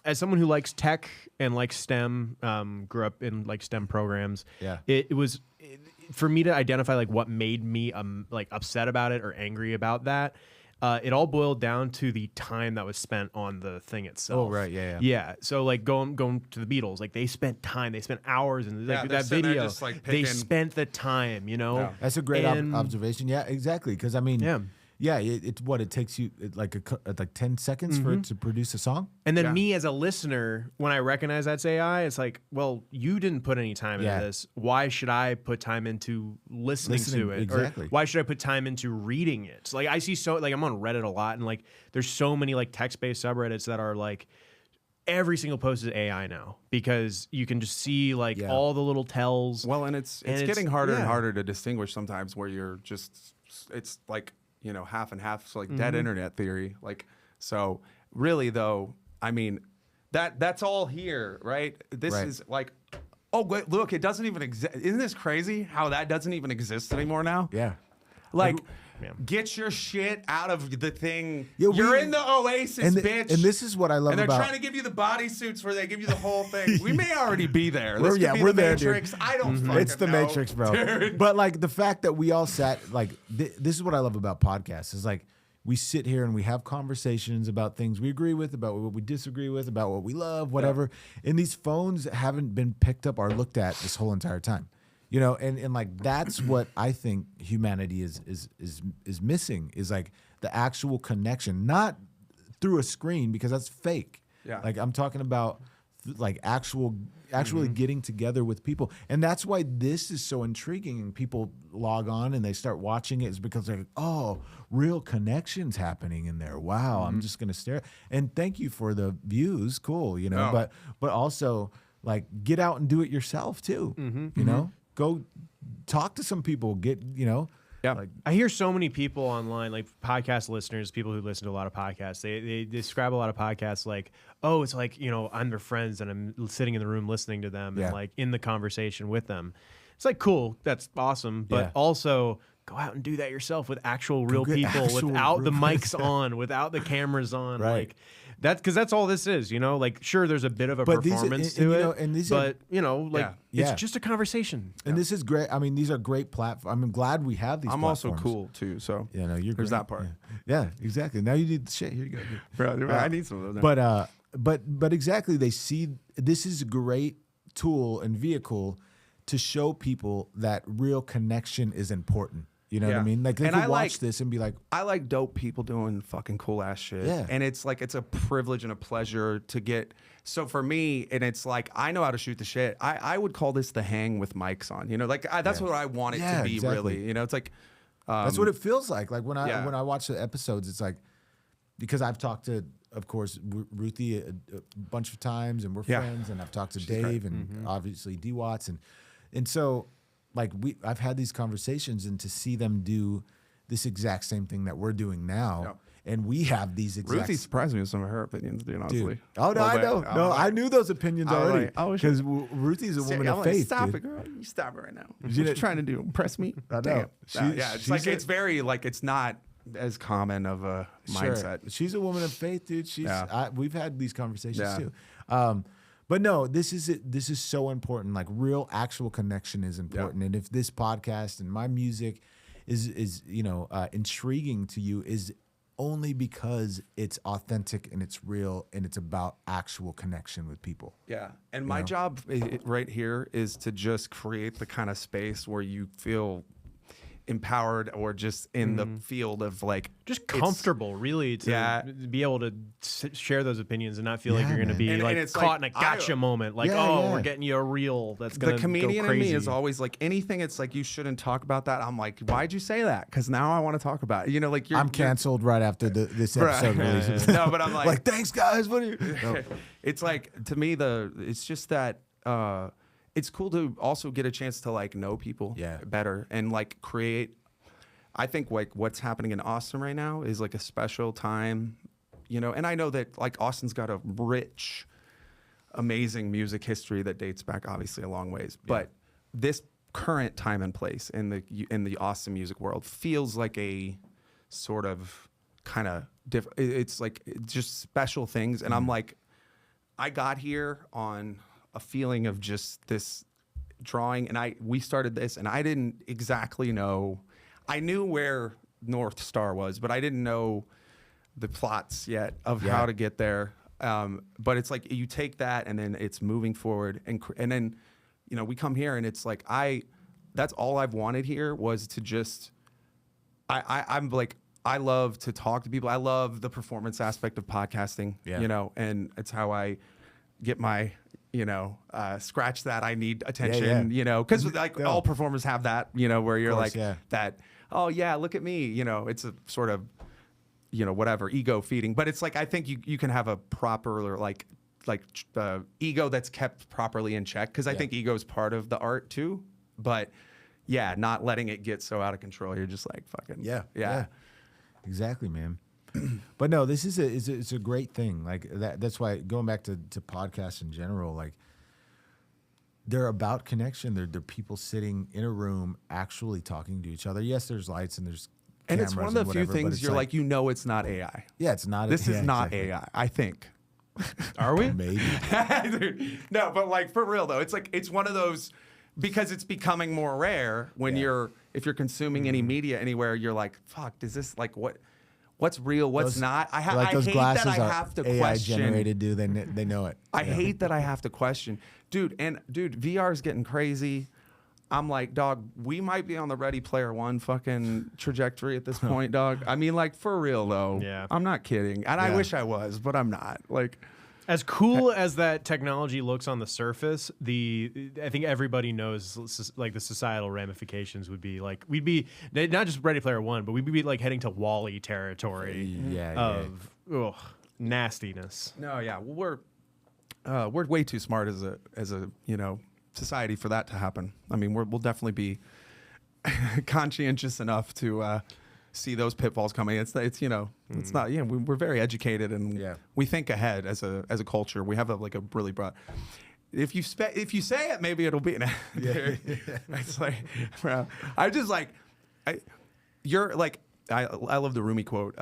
as someone who likes tech and likes STEM, grew up in like STEM programs. Yeah. It was for me to identify like what made me like upset about it or angry about that. It all boiled down to the time that was spent on the thing itself. Oh, right, yeah. Yeah. So like going to the Beatles, like they spent time, they spent hours, and like they're that sitting there video, just, like, they picking- spent the time, you know. Yeah. That's a great And- observation. Yeah, exactly. Because I mean, it takes you like 10 seconds for it to produce a song. And then Yeah. me as a listener, when I recognize that's AI, it's like, well, you didn't put any time Yeah. into this. Why should I put time into listening to it? exactly. Or why should I put time into reading it? So, like I see I'm on Reddit a lot, and like there's so many like text-based subreddits that are like every single post is AI now, because you can just see like all the little tells. Well, and it's getting harder and harder to distinguish sometimes, where you're just, it's like, you know, half and half. So like dead internet theory. Like, so really though, I mean, that's all here, right? This is like, oh, wait, look, it doesn't even exist. Isn't this crazy how that doesn't even exist anymore now? Yeah. Like, get your shit out of the thing. Yeah, You're in the Oasis, bitch. And this is what I love And they're about. trying to give you the bodysuits where they give you the whole thing. We may already be there. This We're- could be we're the there, Matrix. dude. I don't fucking It's the know. Matrix, bro. But like the fact that we all sat, like this is what I love about podcasts, is like we sit here and we have conversations about things we agree with, about what we disagree with, about what we love, whatever. And these phones haven't been picked up or looked at this whole entire time. You know, and like that's what I think humanity is missing, is like the actual connection, not through a screen, because that's fake. Yeah. Like I'm talking about like actually getting together with people. And that's why this is so intriguing, and people log on and they start watching it, is because they're like, oh, real connections happening in there. Wow, I'm just gonna stare. And thank you for the views, cool, you know, but also like get out and do it yourself too. You know, go talk to some people, get, you know. Yeah. Like, I hear so many people online, like podcast listeners, people who listen to a lot of podcasts, they describe a lot of podcasts like, oh, it's like, you know, I'm their friends and I'm sitting in the room listening to them and like in the conversation with them. It's like, cool, that's awesome. But also go out and do that yourself with actual real people, without the mics on, without the cameras on. Like that's because that's all this is, you know, like sure, there's a bit of a performance to it, but you know, like it's just a conversation. And this is great. I mean, these are great platforms. I'm glad we have these platforms. I'm also cool too, so yeah, no, there's that part. Yeah, exactly. Now you need the shit. Here you go. Bro, I need some of those now. But exactly, they see this is a great tool and vehicle to show people that real connection is important. You know what I mean? Like they could watch this and be like, I like dope people doing fucking cool ass shit. Yeah. And it's like, it's a privilege and a pleasure to get. So for me, and it's like, I know how to shoot the shit. I would call this the hang with mics on, you know, like that's what I want it to be really, you know, it's like, that's what it feels like. Like when I watch the episodes, it's like, because I've talked to, of course, Ruthie a bunch of times and we're friends, and I've talked to Dave and obviously D Watts. And so, like I've had these conversations, and to see them do this exact same thing that we're doing now, and we have these exact. Ruthie surprised me with some of her opinions, dude. Honestly. Dude. Oh no, I know. No, I knew those opinions already. Because Ruthie's a woman of faith. Stop dude. it, girl. You stop it right now. What you trying to do? Impress me? I know. It's like it's very like it's not as common of a mindset. She's a woman of faith, dude. We've had these conversations too. But no, this is so important. Like real, actual connection is important. And if this podcast and my music is intriguing to you, is only because it's authentic and it's real and it's about actual connection with people. Yeah, and my job right here is to just create the kind of space where you feel empowered or just in the field of like just comfortable really to be able to share those opinions and not feel like you're going to be like caught in a gotcha moment, like we're getting you a reel that's going to go crazy. The comedian in me is always like, anything it's like you shouldn't talk about that. I'm like, why'd you say that? Because now I want to talk about it. You know, like I'm canceled right after this episode releases. No, but I'm like thanks guys, what are you it's like, to me, it's just that it's cool to also get a chance to like know people better and like create. I think like what's happening in Austin right now is like a special time, you know, and I know that like Austin's got a rich, amazing music history that dates back obviously a long ways, but this current time and place in the Austin music world feels like a sort of kind of different. It's like just special things. And I'm like, I got here on a feeling of just this drawing, and we started this, and I didn't exactly know. I knew where North Star was, but I didn't know the plots yet of how to get there. But it's like you take that, and then it's moving forward, and then you know we come here, and it's like that's all I've wanted here was to just. I'm like, I love to talk to people. I love the performance aspect of podcasting. You know, and it's how I get my. Scratch that. I need attention, you know, because like all performers have that, you know, where you're like that. Oh yeah, look at me. You know, it's a sort of, whatever ego feeding. But it's like I think you can have a proper like ego that's kept properly in check, because I think ego is part of the art too. But not letting it get so out of control. You're just like fucking yeah. Exactly, man. But no, this it's a great thing. Like that's why, going back to podcasts in general, like they're about connection. They're people sitting in a room actually talking to each other. Yes, there's lights and there's cameras, and it's one of the few things you're like it's not AI. Yeah, it's not. This is not AI. I think. Are we? Maybe. No, but like for real though, it's like it's one of those, because it's becoming more rare when if you're consuming any media anywhere. You're like, fuck, does this like what? what's real, what's not. I those hate glasses that I are have to AI question. generated, dude. They know it. I hate that I have to question, dude. And dude, VR is getting crazy. I'm like, dog, we might be on the Ready Player One fucking trajectory at this point, dog. I mean, like, for real though. Yeah. I'm not kidding, and I wish I was, but I'm not. Like, as cool as that technology looks on the surface, I think everybody knows like the societal ramifications would be like we'd not just Ready Player One, but we'd be like heading to Wall-E territory of nastiness. no, yeah, well, we're way too smart as a society for that to happen. I mean, we'll definitely be conscientious enough to see those pitfalls coming. It's not, we're very educated and we think ahead as a culture. We have a really broad. If you say it, maybe it'll be. It's like, bro, I love the Rumi quote.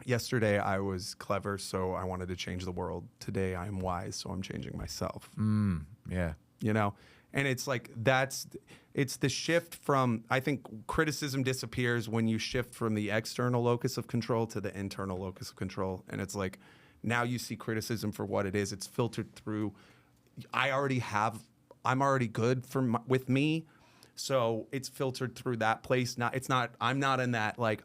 Yesterday I was clever, so I wanted to change the world. Today I am wise, so I'm changing myself. Yeah. And it's like it's the shift from, I think criticism disappears when you shift from the external locus of control to the internal locus of control. And it's like, now you see criticism for what it is. It's filtered through, I'm already good with me. So it's filtered through that place. I'm not in that like,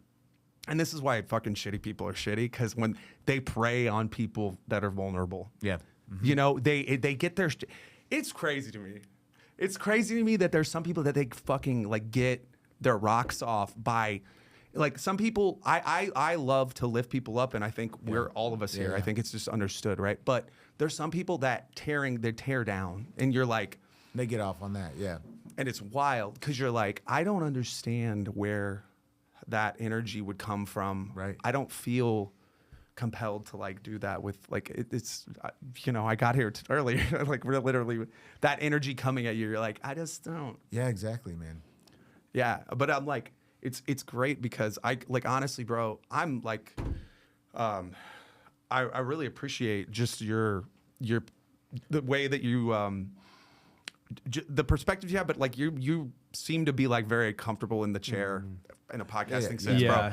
and this is why fucking shitty people are shitty, because when they prey on people that are vulnerable. Yeah. Mm-hmm. They get their it's crazy to me. It's crazy to me that there's some people that they fucking like get their rocks off by, like, some people. I love to lift people up, and I think we're all of us here. I think it's just understood, right? But there's some people that tear down, and you're like, they get off on that, and it's wild because you're like, I don't understand where that energy would come from. Right. I don't feel compelled to like do that with like it's I got here earlier like we're literally that energy coming at you, you're like, I just don't. Yeah, exactly, man. Yeah, but I'm like, it's great because I like, honestly, bro, I'm like, I really appreciate just the way that you the perspective you have, but like you seem to be like very comfortable in the chair in a podcasting sense, bro.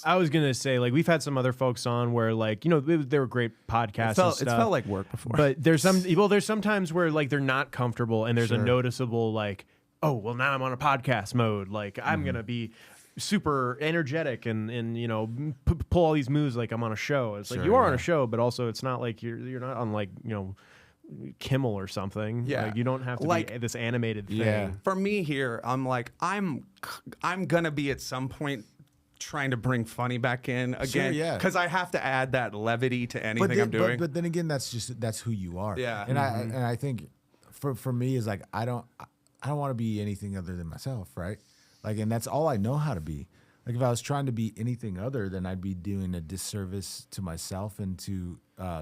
I was gonna say, like, we've had some other folks on where, like, they were great podcasts and stuff. It felt like work before. But there's sometimes where like they're not comfortable and there's a noticeable like, oh well, now I'm on a podcast mode. Like I'm gonna be super energetic and pull all these moves like I'm on a show. It's like you are on a show, but also it's not like you're not on like Kimmel or something. Yeah, like, you don't have to be this animated thing. Yeah. For me here, I'm like, I'm gonna be at some point trying to bring funny back in again, because I have to add that levity to anything I'm doing. But then again, that's who you are. Yeah, and I think for me is like, I don't want to be anything other than myself, right? Like, and that's all I know how to be. Like, if I was trying to be anything other, then I'd be doing a disservice to myself and to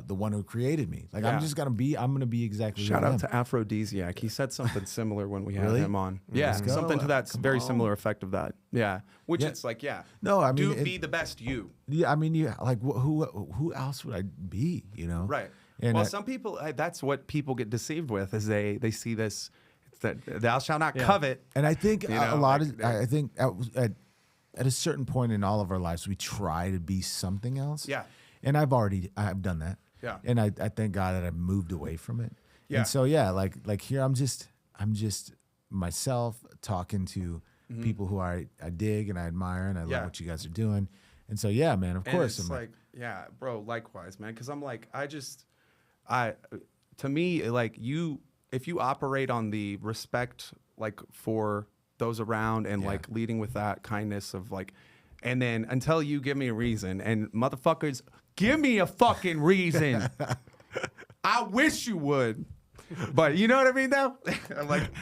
the one who created me. Like, I'm gonna be exactly. Shout who I out am. to Aphrodisiac. He said something similar when we had Really? him on. Yeah, something to that very similar effect of that. Yeah, which it's like, no, I mean, be the best you. Yeah, I mean, like, who else would I be? Right. And well, some people, that's what people get deceived with, is they see this, it's that thou shalt not covet. And I think I think at a certain point in all of our lives, we try to be something else. Yeah. And I've done that. Yeah. And I thank God that I've moved away from it. Yeah. And so like here I'm just myself talking to people who I dig and I admire, and I love what you guys are doing. And so man, of course. It's like, bro, likewise, man. Because I'm like, to me, like, if you operate on the respect, like, for those around and like leading with that kindness of like, and then until you give me a reason, and motherfuckers, give me a fucking reason. I wish you would, but you know what I mean though?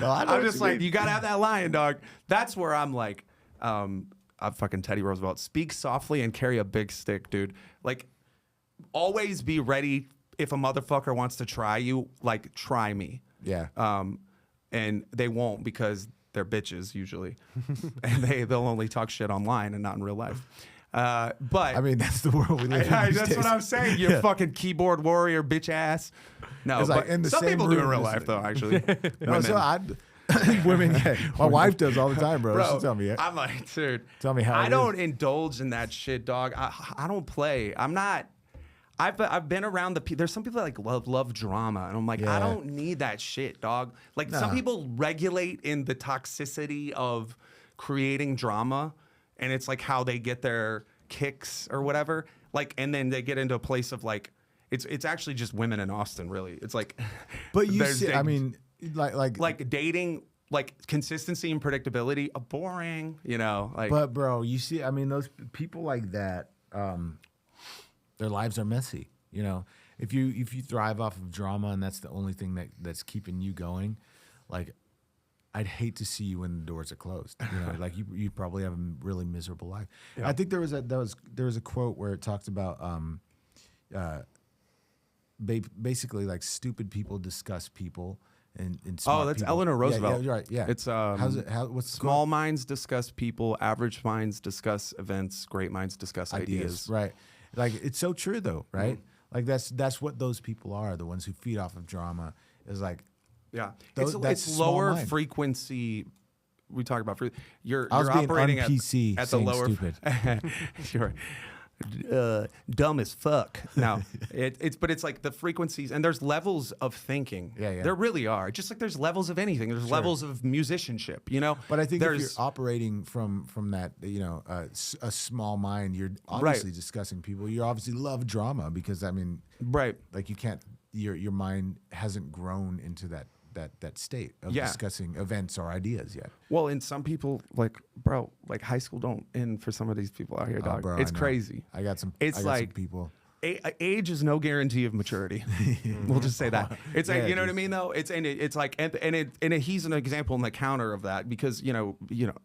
I'm just like, you gotta have that lion, dog. That's where I'm like, I'm fucking Teddy Roosevelt. Speak softly and carry a big stick, dude. Like, always be ready if a motherfucker wants to try you, like, try me. Yeah. And they won't, because they're bitches usually, and they'll only talk shit online and not in real life. But I mean, that's the world we live in. That's what I'm saying. You fucking keyboard warrior, bitch ass. No, it's but like in the some same people do in room, real life though. Actually, no, so Women, my wife does all the time, bro. She'll tell me. I'm like, dude. Tell me how. I don't indulge in that shit, dog. I don't play. I'm not. I've been around the people. There's some people that like love drama, and I'm like, I don't need that shit, dog. Like some people regulate in the toxicity of creating drama, and it's like how they get their kicks or whatever. Like, and then they get into a place of like, it's actually just women in Austin, really. It's like, but you see, I mean, like dating. Like consistency and predictability, boring, you know. Like, but bro, you see, I mean, those people like that, their lives are messy. You know, if you thrive off of drama and that's the only thing that's keeping you going, like, I'd hate to see you when the doors are closed. You know, like you probably have a really miserable life. Yeah. I think there was a quote where it talked about basically like stupid people discuss people. And that's people. Eleanor Roosevelt. Yeah, right. Yeah, it's what's small minds discuss people, average minds discuss events, great minds discuss ideas. Right. Like it's so true though, right? Mm-hmm. Like that's what those people are. The ones who feed off of drama is like, it's lower frequency. We talk about you're I was being operating un-PC at the lower. Stupid. Sure. Dumb as fuck. No, it's like the frequencies, and there's levels of thinking. Yeah. There really are. Just like there's levels of anything. There's levels of musicianship. You know. But I think if you're operating from that, you know, a small mind, you're obviously discussing people. You obviously love drama because I mean, like you can't. Your mind hasn't grown into that state of discussing events or ideas yet. Well, and some people like high school don't end for some of these people out here, dog. Bro, it's crazy. I got some people. Age is no guarantee of maturity. We'll just say that. It's like, you know what I mean though? It's like and he's an example in the counter of that because you know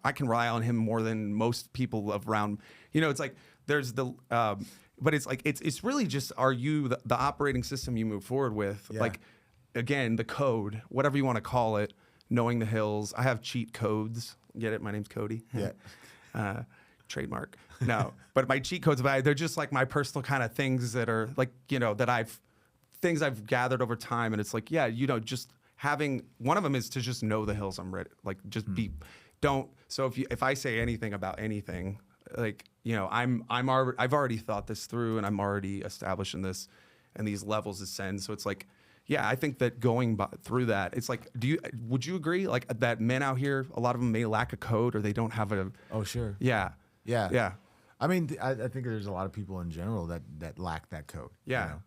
I can rely on him more than most people around. You know, it's like there's the but it's like it's really just are you the operating system you move forward with like. Again, the code, whatever you want to call it, knowing the hills. I have cheat codes. Get it? My name's Cody. Yeah. Trademark. No, but my cheat codes, they're just like my personal kind of things that are like, you know, things I've gathered over time. And it's like, yeah, you know, just having, one of them is to just know the hills I'm ready. Like just so if I say anything about anything, like, you know, I've already thought this through and I'm already established in this and these levels ascend. So it's like, yeah, I think that going through that, it's like, would you agree, like that men out here, a lot of them may lack a code or they don't have a. Oh, sure. Yeah. I mean, I think there's a lot of people in general that lack that code. Yeah. You know?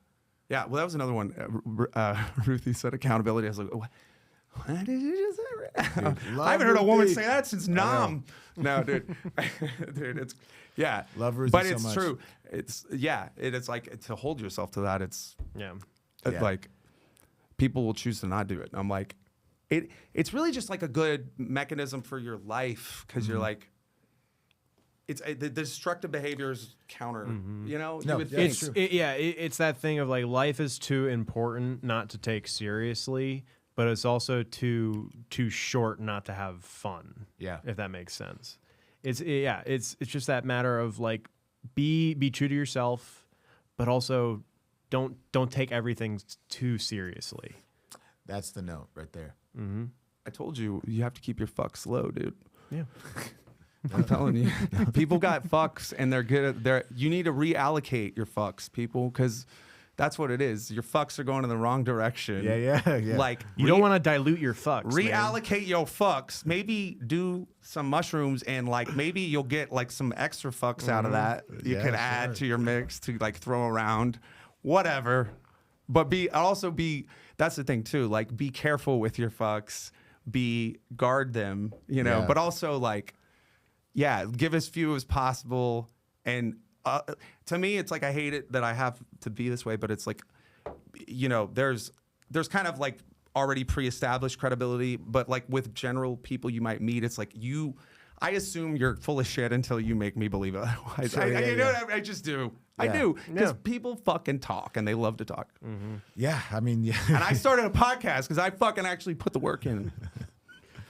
Yeah. Well, that was another one. Ruthie said accountability. I was like, what did you just say? Dude, I haven't heard a woman say that since Nam. No, dude. Dude, it's love Ruthie but so it's much. true. It's like to hold yourself to that. It's like. People will choose to not do it. And I'm like, it's really just like a good mechanism for your life because you're like, it's the destructive behaviors counter. You know, it's that thing of like life is too important not to take seriously, but it's also too short not to have fun. Yeah, if that makes sense. It's just that matter of like be true to yourself, but also. Don't take everything too seriously. That's the note right there. Mm-hmm. I told you have to keep your fucks low, dude. Yeah, I'm telling you, people got fucks and they're good. You need to reallocate your fucks, people, because that's what it is. Your fucks are going in the wrong direction. Yeah. Like you don't want to dilute your fucks. Reallocate your fucks. Maybe do some mushrooms and like maybe you'll get like some extra fucks out of that. You can add to your mix to like throw around. Whatever, but that's the thing too, like be careful with your fucks, guard them, you know, but also like, give as few as possible. And to me, it's like, I hate it that I have to be this way, but it's like, you know, there's kind of like already pre-established credibility, but like with general people you might meet, it's like I assume you're full of shit until you make me believe otherwise. Sure, I just do. I do. Because people fucking talk and they love to talk. Mm-hmm. Yeah, I mean, And I started a podcast because I fucking actually put the work in.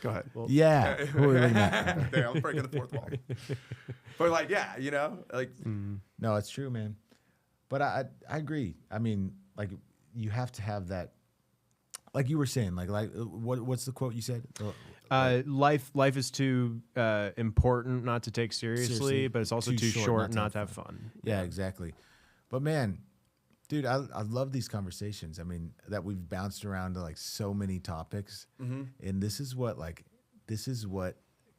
Go ahead. Well, I'm breaking the fourth wall. But like, you know, like. No, it's true, man. But I agree. I mean, like you have to have that. Like you were saying, like what's the quote you said? Life is too important not to take seriously, but it's also too short not to have fun. Yeah, exactly. But man, dude, I love these conversations. I mean, that we've bounced around to like so many topics, and this is what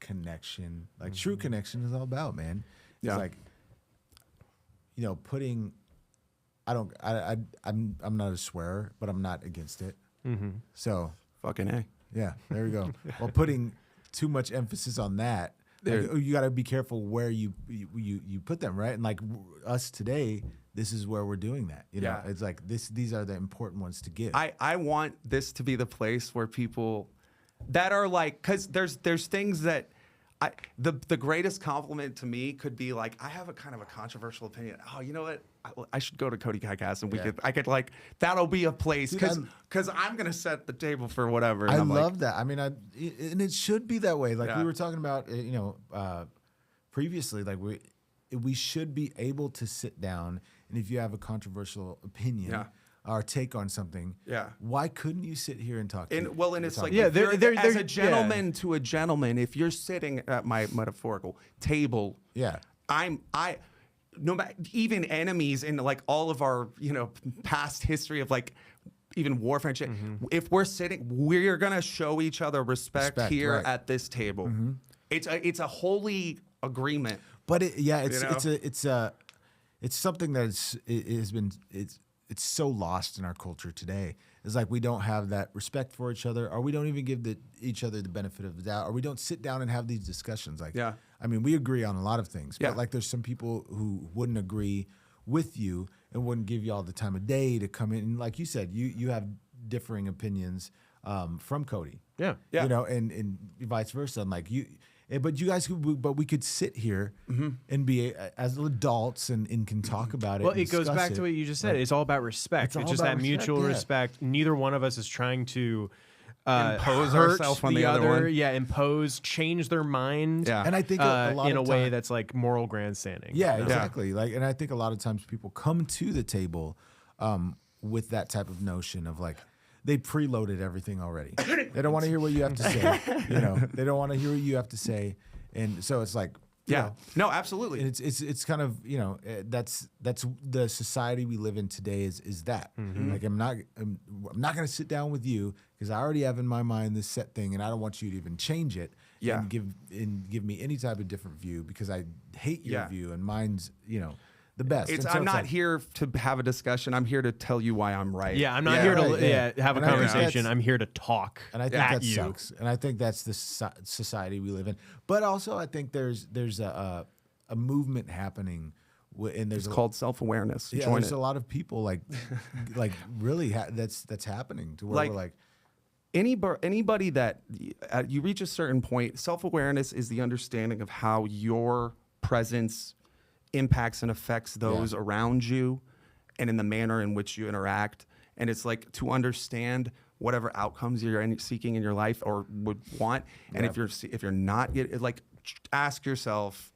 connection, like true connection, is all about, man. It's like, you know, putting. I'm not a swearer, but I'm not against it. So Fucking A. yeah, there we go. Well, putting too much emphasis on that, like, you got to be careful where you put them, right? And like us today, this is where we're doing that. You know, it's like these are the important ones to give. I want this to be the place where people that are like, because there's things that the greatest compliment to me could be like, I have a kind of a controversial opinion. Oh, you know what? I should go to Cody Kai Cast and I could like, that'll be a place because I'm going to set the table for whatever. I love that. I mean, and it should be that way. Like we were talking about, previously, like we should be able to sit down, and if you have a controversial opinion or take on something, why couldn't you sit here and talk? And it's like, as a gentleman to a gentleman, if you're sitting at my metaphorical table, no matter, even enemies in like all of our, past history of like even warfare and shit, if we're sitting, we're gonna show each other respect here at this table. It's a holy agreement. But it's something that it's so lost in our culture today. It's like we don't have that respect for each other, or we don't even give each other the benefit of the doubt, or we don't sit down and have these discussions. Like, I mean, we agree on a lot of things, but like there's some people who wouldn't agree with you and wouldn't give you all the time of day to come in. And like you said, you have differing opinions from Cody. Yeah. You know, and vice versa. And like but you guys, we could sit here and be as adults and can talk about it. Well, it goes back to what you just said. Right. It's all about respect. It's just that mutual respect. Neither one of us is trying to impose hurt ourselves on the other one. Yeah, impose, change their mind. Yeah. And I think a lot in of a way that's like moral grandstanding. Yeah, exactly. Like, and I think a lot of times people come to the table with that type of notion of like, they preloaded everything already. They don't want to hear what you have to say. They don't want to hear what you have to say, and so it's like, no, absolutely. It's kind of that's the society we live in today is that. Like I'm not going to sit down with you because I already have in my mind this set thing, and I don't want you to even change it. And give me any type of different view because I hate your view and mine's the best. I'm not here to have a discussion. I'm here to tell you why I'm right. Yeah, I'm not here to have a conversation. I'm here to talk. And I think that sucks. And I think that's the society we live in. But also, I think there's a movement happening, and it's called self-awareness. Yeah, there's a lot of people like really that's happening to where we're like. Anybody that you reach a certain point, self-awareness is the understanding of how your presence impacts and affects those around you and in the manner in which you interact. And it's like to understand whatever outcomes you're seeking in your life or would want. And if you're not like, ask yourself,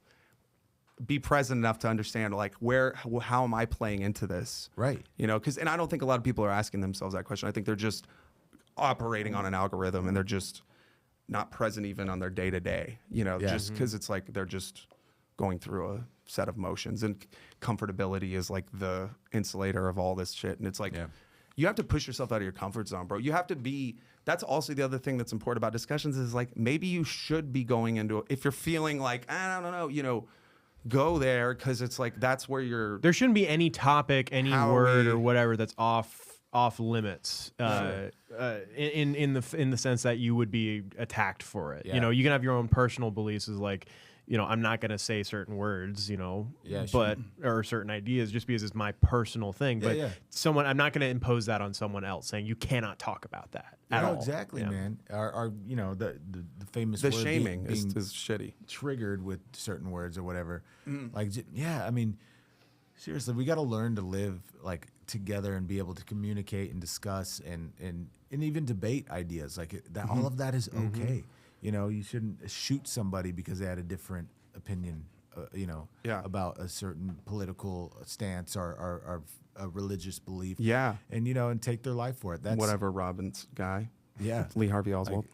be present enough to understand like how am I playing into this? Right. And I don't think a lot of people are asking themselves that question. I think they're just operating on an algorithm and they're just not present even on their day to day, just because it's like, they're just going through a set of motions, and comfortability is like the insulator of all this shit. And it's like, you have to push yourself out of your comfort zone, bro. You have to be, that's also the other thing that's important about discussions is like, maybe you should be going into, if you're feeling like, I don't know, go there. Cause it's like, that's where there shouldn't be any topic, any word or whatever that's off limits, in the sense that you would be attacked for it. You can have your own personal beliefs as like, I'm not going to say certain words, or certain ideas just because it's my personal thing. But I'm not going to impose that on someone else, saying you cannot talk about that at all. Exactly, man. The famous word shaming is shitty. Triggered with certain words or whatever. I mean, seriously, we got to learn to live like together and be able to communicate and discuss and even debate ideas. Like that, all of that is okay. You shouldn't shoot somebody because they had a different opinion, about a certain political stance or a religious belief. Yeah. And, and take their life for it. That's whatever Robbins guy. Yeah. Lee Harvey Oswald.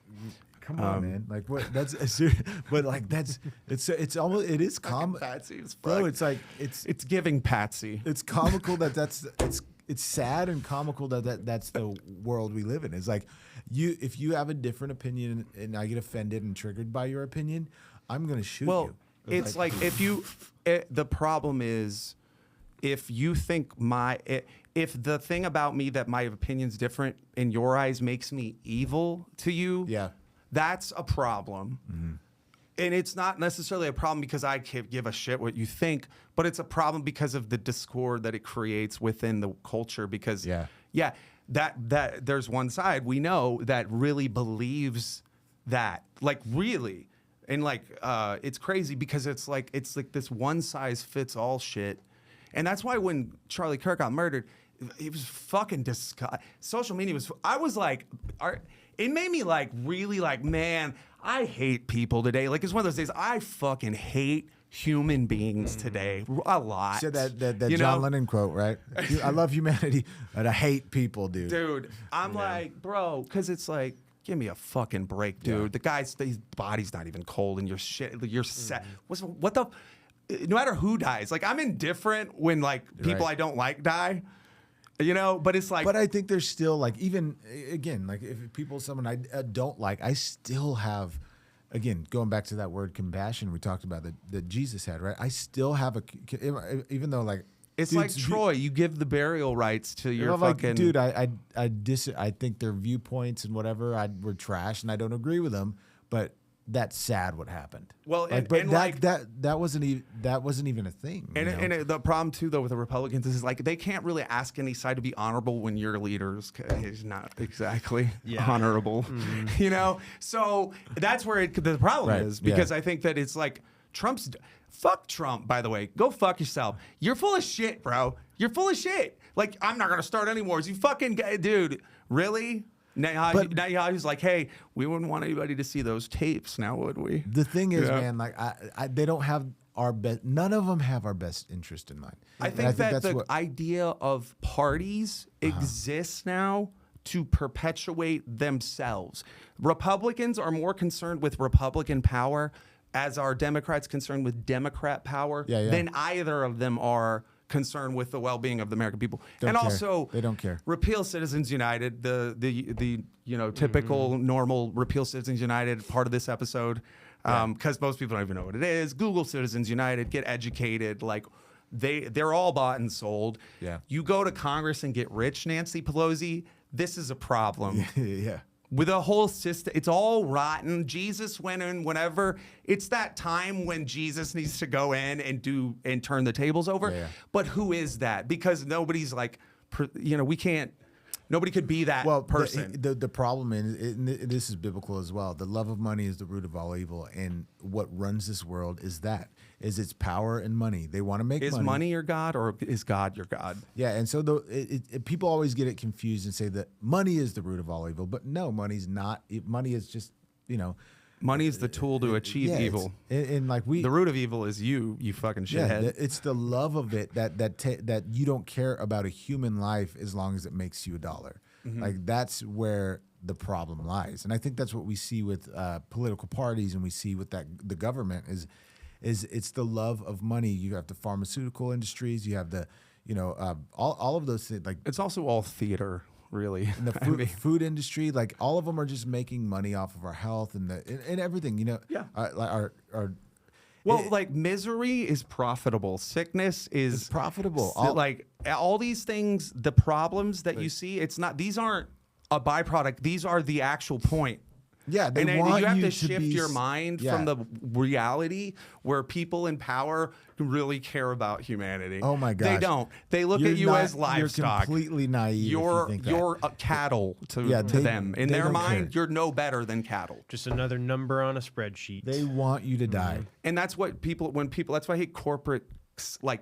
Come on, man. Like what? That's but like it's almost it is comical. Patsy is Bro, fuck. it's like it's giving Patsy. it's comical it's sad and comical that's the world we live in. It's like if you have a different opinion and I get offended and triggered by your opinion, I'm gonna shoot you. It's like if you the problem is if you think if the thing about me that my opinion's different in your eyes makes me evil to you, that's a problem. And it's not necessarily a problem because I can't give a shit what you think, but it's a problem because of the discord that it creates within the culture. Because that there's one side we know that really believes that, like really, and like it's crazy because it's like this one size fits all shit, and that's why when Charlie Kirk got murdered, it was fucking disgusting. Social media was. I was like, it made me like really like, man, I hate people today. Like it's one of those days I fucking hate human beings today a lot. You said that John Lennon quote, right? I love humanity, but I hate people, dude. Dude, I'm like, bro, because it's like, give me a fucking break, dude. His body's not even cold, and you're shit. You're set. What the? No matter who dies, like I'm indifferent when like people I don't like die. You know, but it's like. But I think there's still like even again like if someone I don't like, I still have. Again, going back to that word compassion we talked about that Jesus had, right? I still have even though like it's like Troy, you give the burial rights to your fucking dude. I think their viewpoints and whatever were trash, and I don't agree with them. But that's sad what happened. Well, like, that wasn't even a thing. And the problem too, though, with the Republicans is like they can't really ask any side to be honorable when your leader is not exactly honorable. You know, so that's where the problem is because I think that it's like fuck Trump. By the way, go fuck yourself. You're full of shit, bro. You're full of shit. Like I'm not gonna start any wars. You fucking dude, really? Now he's like, hey, we wouldn't want anybody to see those tapes now, would we? The thing is, man, like they don't have our best. None of them have our best interest in mind. I think that the idea of parties exists now to perpetuate themselves. Republicans are more concerned with Republican power as are Democrats concerned with Democrat power than either of them are concerned with the well-being of the American people. Also they don't care. Repeal Citizens United, the typical normal Repeal Citizens United part of this episode, because most people don't even know what it is. Google Citizens United, get educated. Like they're all bought and sold. Yeah. You go to Congress and get rich, Nancy Pelosi, this is a problem. Yeah. With the whole system, it's all rotten. Jesus went in whenever. It's that time when Jesus needs to go in and turn the tables over. Yeah. But who is that? Because nobody's like, we can't. Nobody could be that person. The problem is, this is biblical as well. The love of money is the root of all evil, and what runs this world is its power and money. They want to make money. Is money your God, or is God your God? Yeah, and so people always get it confused and say that money is the root of all evil, but no, money's not. Money is just money is the tool to achieve evil. And like the root of evil is you fucking shithead. Yeah, it's the love of it that you don't care about a human life as long as it makes you $1. Like that's where the problem lies, and I think that's what we see with political parties, and we see with the government is it's the love of money. You have the pharmaceutical industries, you have the all of those things. Like it's also all theater. Really, in the food industry, like all of them are just making money off of our health and everything. Like misery is profitable. Sickness is profitable. All these things, the problems that you see, these aren't a byproduct. These are the actual point. Yeah, you have to shift your mind from the reality where people in power really care about humanity. Oh my gosh, they don't. They look at you as livestock. You're completely naive. You're a cattle to them. In their mind, you're no better than cattle. Just another number on a spreadsheet. They want you to die, and that's what that's why I hate corporate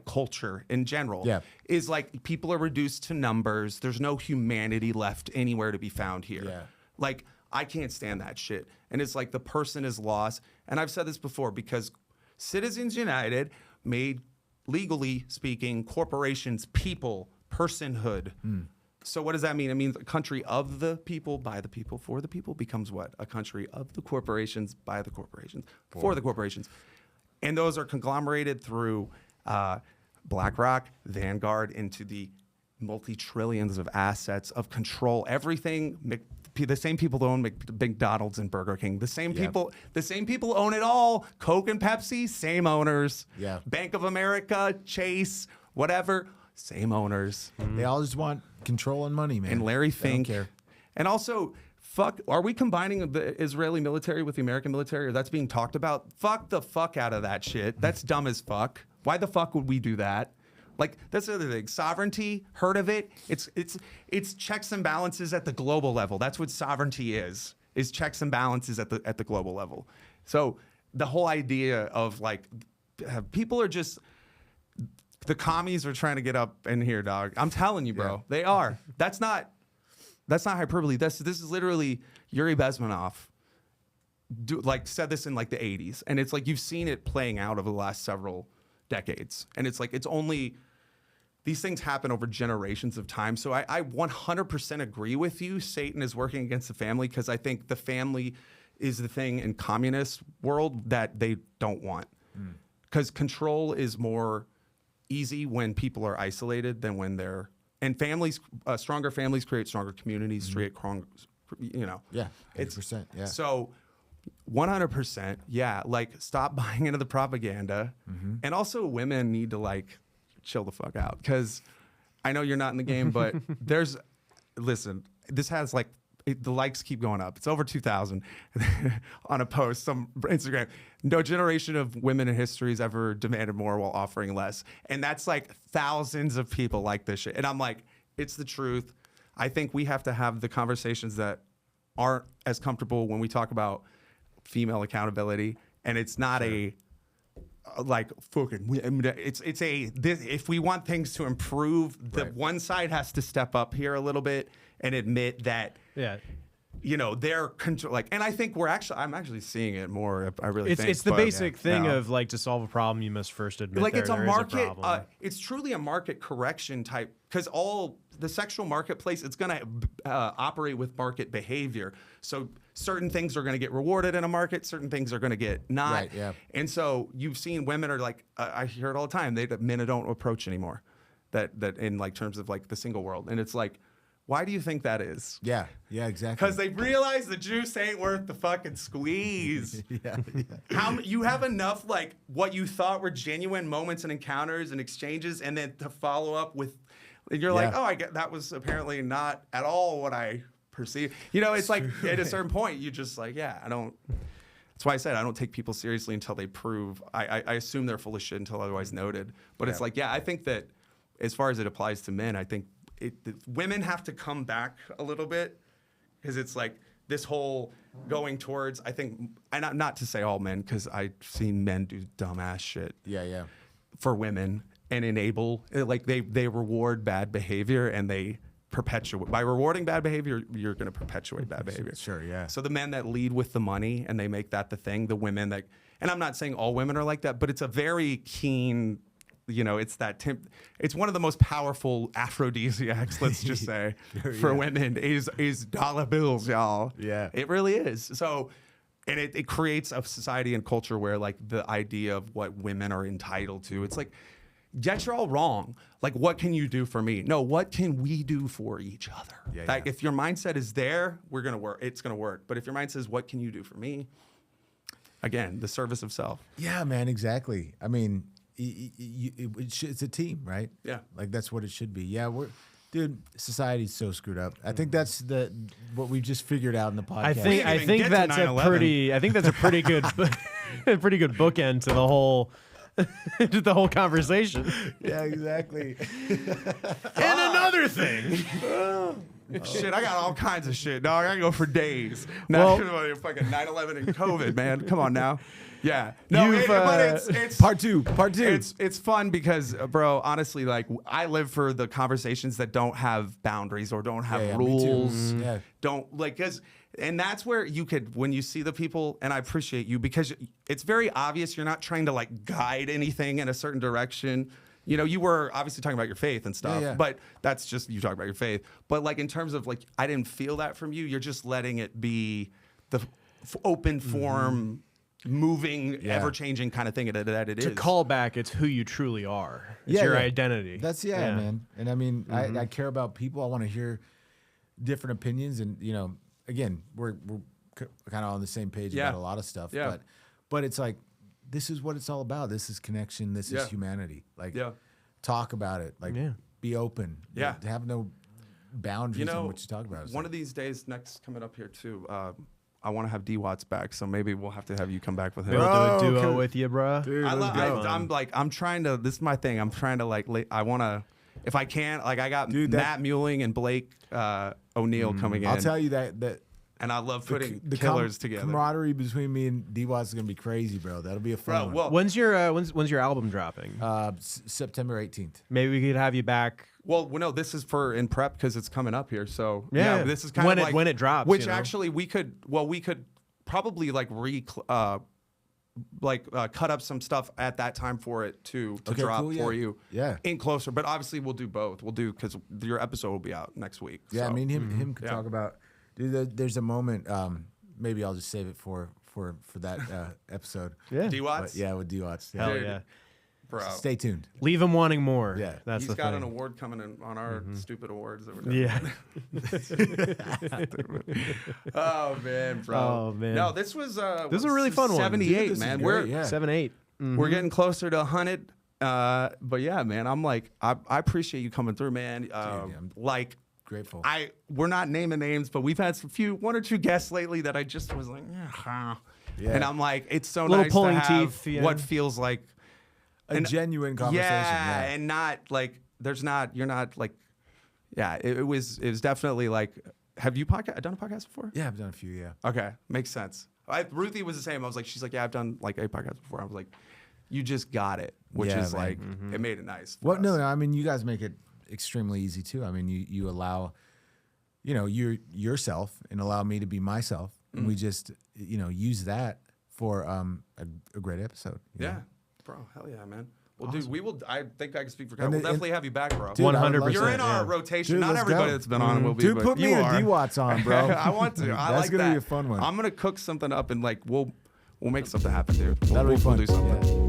culture in general. Is like people are reduced to numbers. There's no humanity left anywhere to be found here. Like. I can't stand that shit. And it's like the person is lost. And I've said this before because Citizens United made, legally speaking, corporations, people, personhood. So what does that mean? It means a country of the people, by the people, for the people becomes what? A country of the corporations, by the corporations, for the corporations. And those are conglomerated through BlackRock, Vanguard, into the multi-trillions of assets of control. Everything, the same people that own McDonald's and Burger King. The same people own it all. Coke and Pepsi, same owners. Yeah. Bank of America, Chase, whatever, same owners. They all just want control and money, man. And Larry They don't Fink. care. And also, are we combining the Israeli military with the American military? Or that's being talked about? Fuck the fuck out of that shit. That's dumb as fuck. Why the fuck would we do that? Like, that's the other thing. Sovereignty, heard of it? It's checks and balances at the global level. That's what sovereignty is checks and balances at the global level. So the whole idea of like, people are just, the commies are trying to get up in here, dog. I'm telling you, bro. They are. That's not hyperbole. This is literally Yuri Bezmenov said this in like the 80s. And it's like, you've seen it playing out over the last several decades. And it's like, these things happen over generations of time. So I 100% agree with you. Satan is working against the family, because I think the family is the thing in communist world that they don't want. Because control is more easy when people are isolated than when they're, and families, stronger families create stronger communities, create, Yeah, 100%. Yeah. So 100%, yeah, like, stop buying into the propaganda. And also, women need to like chill the fuck out, because I know you're not in the game, but listen, this has like, the likes keep going up. It's over 2,000 on a post, some Instagram. No generation of women in history has ever demanded more while offering less. And that's like thousands of people like this shit. And I'm like, it's the truth. I think we have to have the conversations that aren't as comfortable when we talk about female accountability. And it's not like fucking, if we want things to improve, the one side has to step up here a little bit and admit that, they're like, and I think I'm actually seeing it more. I really think it's the basic thing of like, to solve a problem, you must first admit like it's a market. It's It's truly a market correction type, because all the sexual marketplace, it's going to operate with market behavior. So certain things are going to get rewarded in a market, certain things are going to get not. Right, yeah. And so you've seen women are like, I hear it all the time. Men don't approach anymore. That in like terms of like the single world, and it's like, why do you think that is? Yeah, exactly. Because they realize the juice ain't worth the fucking squeeze. You have enough like what you thought were genuine moments and encounters and exchanges, and then to follow up with, and you're like, oh, I get that was apparently not at all what I perceived. It's like at a certain point, you just like, I don't. That's why I said I don't take people seriously until they prove. I assume they're full of shit until otherwise noted. But it's like, I think that as far as it applies to men, I think women have to come back a little bit, because it's like this whole going towards, I think, and not to say all men, because I've seen men do dumbass shit for women and enable, like they reward bad behavior, and they perpetuate. By rewarding bad behavior, you're going to perpetuate bad behavior. Sure, yeah. So the men that lead with the money and they make that the thing, the women that, and I'm not saying all women are like that, but it's a very keen, it's that it's one of the most powerful aphrodisiacs, let's just say, for women is dollar bills, y'all. Yeah. It really is. So, and it creates a society and culture where like the idea of what women are entitled to, it's like, you're all wrong. Like, what can you do for me? No, what can we do for each other? Like, if your mindset is there, we're going to work. It's going to work. But if your mind says, what can you do for me? Again, the service of self. Yeah, man, exactly. I mean, it's a team, right? Yeah. Like, that's what it should be. Yeah, dude, society's so screwed up. I think that's what we've just figured out in the podcast. I think that's a pretty good bookend to the whole to the whole conversation. Yeah, exactly. And another thing. Shit, I got all kinds of shit, dog. I can go for days. Now, fucking 9/11 and COVID, man. Come on now. Yeah. No, but it's part two. It's fun because, bro, honestly, like, I live for the conversations that don't have boundaries or don't have rules. Me too. Yeah. Don't like, and that's where you could, when you see the people, and I appreciate you because it's very obvious you're not trying to like guide anything in a certain direction. You know, you were obviously talking about your faith and stuff, but that's just you talking about your faith. But like in terms of like, I didn't feel that from you. You're just letting it be the open form, moving, ever changing kind of thing that it is. To call back, it's who you truly are. It's your identity. That's man. And I mean, I care about people. I want to hear different opinions, and you know, again, we're kind of on the same page about a lot of stuff. But it's like, this is what it's all about. This is connection. This is humanity. Like, talk about it. Like, be open. Have no boundaries on what you talk about. One of these days, next coming up here too, I want to have D Watts back, so maybe we'll have to have you come back with him. We'll do a duo with you, bro. Dude, I'm trying to. This is my thing. I'm trying to like. I want to. If I can, like I got Matt Muelling and Blake O'Neill coming in. I'll tell you that. And I love putting the killers together. Camaraderie between me and D-Watts is gonna be crazy, bro. That'll be a fun one. Well, when's your album dropping? September 18th. Maybe we could have you back. Well, no, this is for in prep because it's coming up here. So this is kind of like when it drops. Which actually we could probably like cut up some stuff at that time for it to drop for you. Yeah. In closer, but obviously we'll do both. We'll do because your episode will be out next week. Yeah, so. I mean him could talk about. Dude, there's a moment. Maybe I'll just save it for that episode. Yeah, D-Watts. Yeah, with D-Watts. Yeah. Hell yeah, bro. Stay tuned. Leave him wanting more. Yeah, he's got an award coming in on our stupid awards that we're doing. Yeah. Oh man, bro. Oh man. No, this was a really fun one. 78, Dude, man. We're 78. We're getting closer to 100. But yeah, man, I'm like, I appreciate you coming through, man. Dude, I'm like. Grateful. We're not naming names, but we've had one or two guests lately that I just was like, and I'm like, it's so nice to have what feels like a genuine conversation. Yeah, and not like you're not like, it was definitely like, have you done a podcast before? Yeah, I've done a few. Yeah. Okay, makes sense. Ruthie was the same. I was like, she's like, yeah, I've done like a podcast before. I was like, you just got it, which is like, it made it nice. Well, no, I mean, you guys make it extremely easy too. I mean, you allow, you're yourself and allow me to be myself, and we just use that for a great episode. Yeah, bro, hell yeah, man. Well, dude, we will. I think I can speak for Kyle. We'll definitely have you back, bro. 100%. You're in our rotation. Dude, not everybody that's been on will be. Dude, put me and D-Watts on, bro. I want to. I That's like gonna be a fun one. I'm gonna cook something up and like we'll make something happen, dude. That'll be fun. We'll do something. Yeah.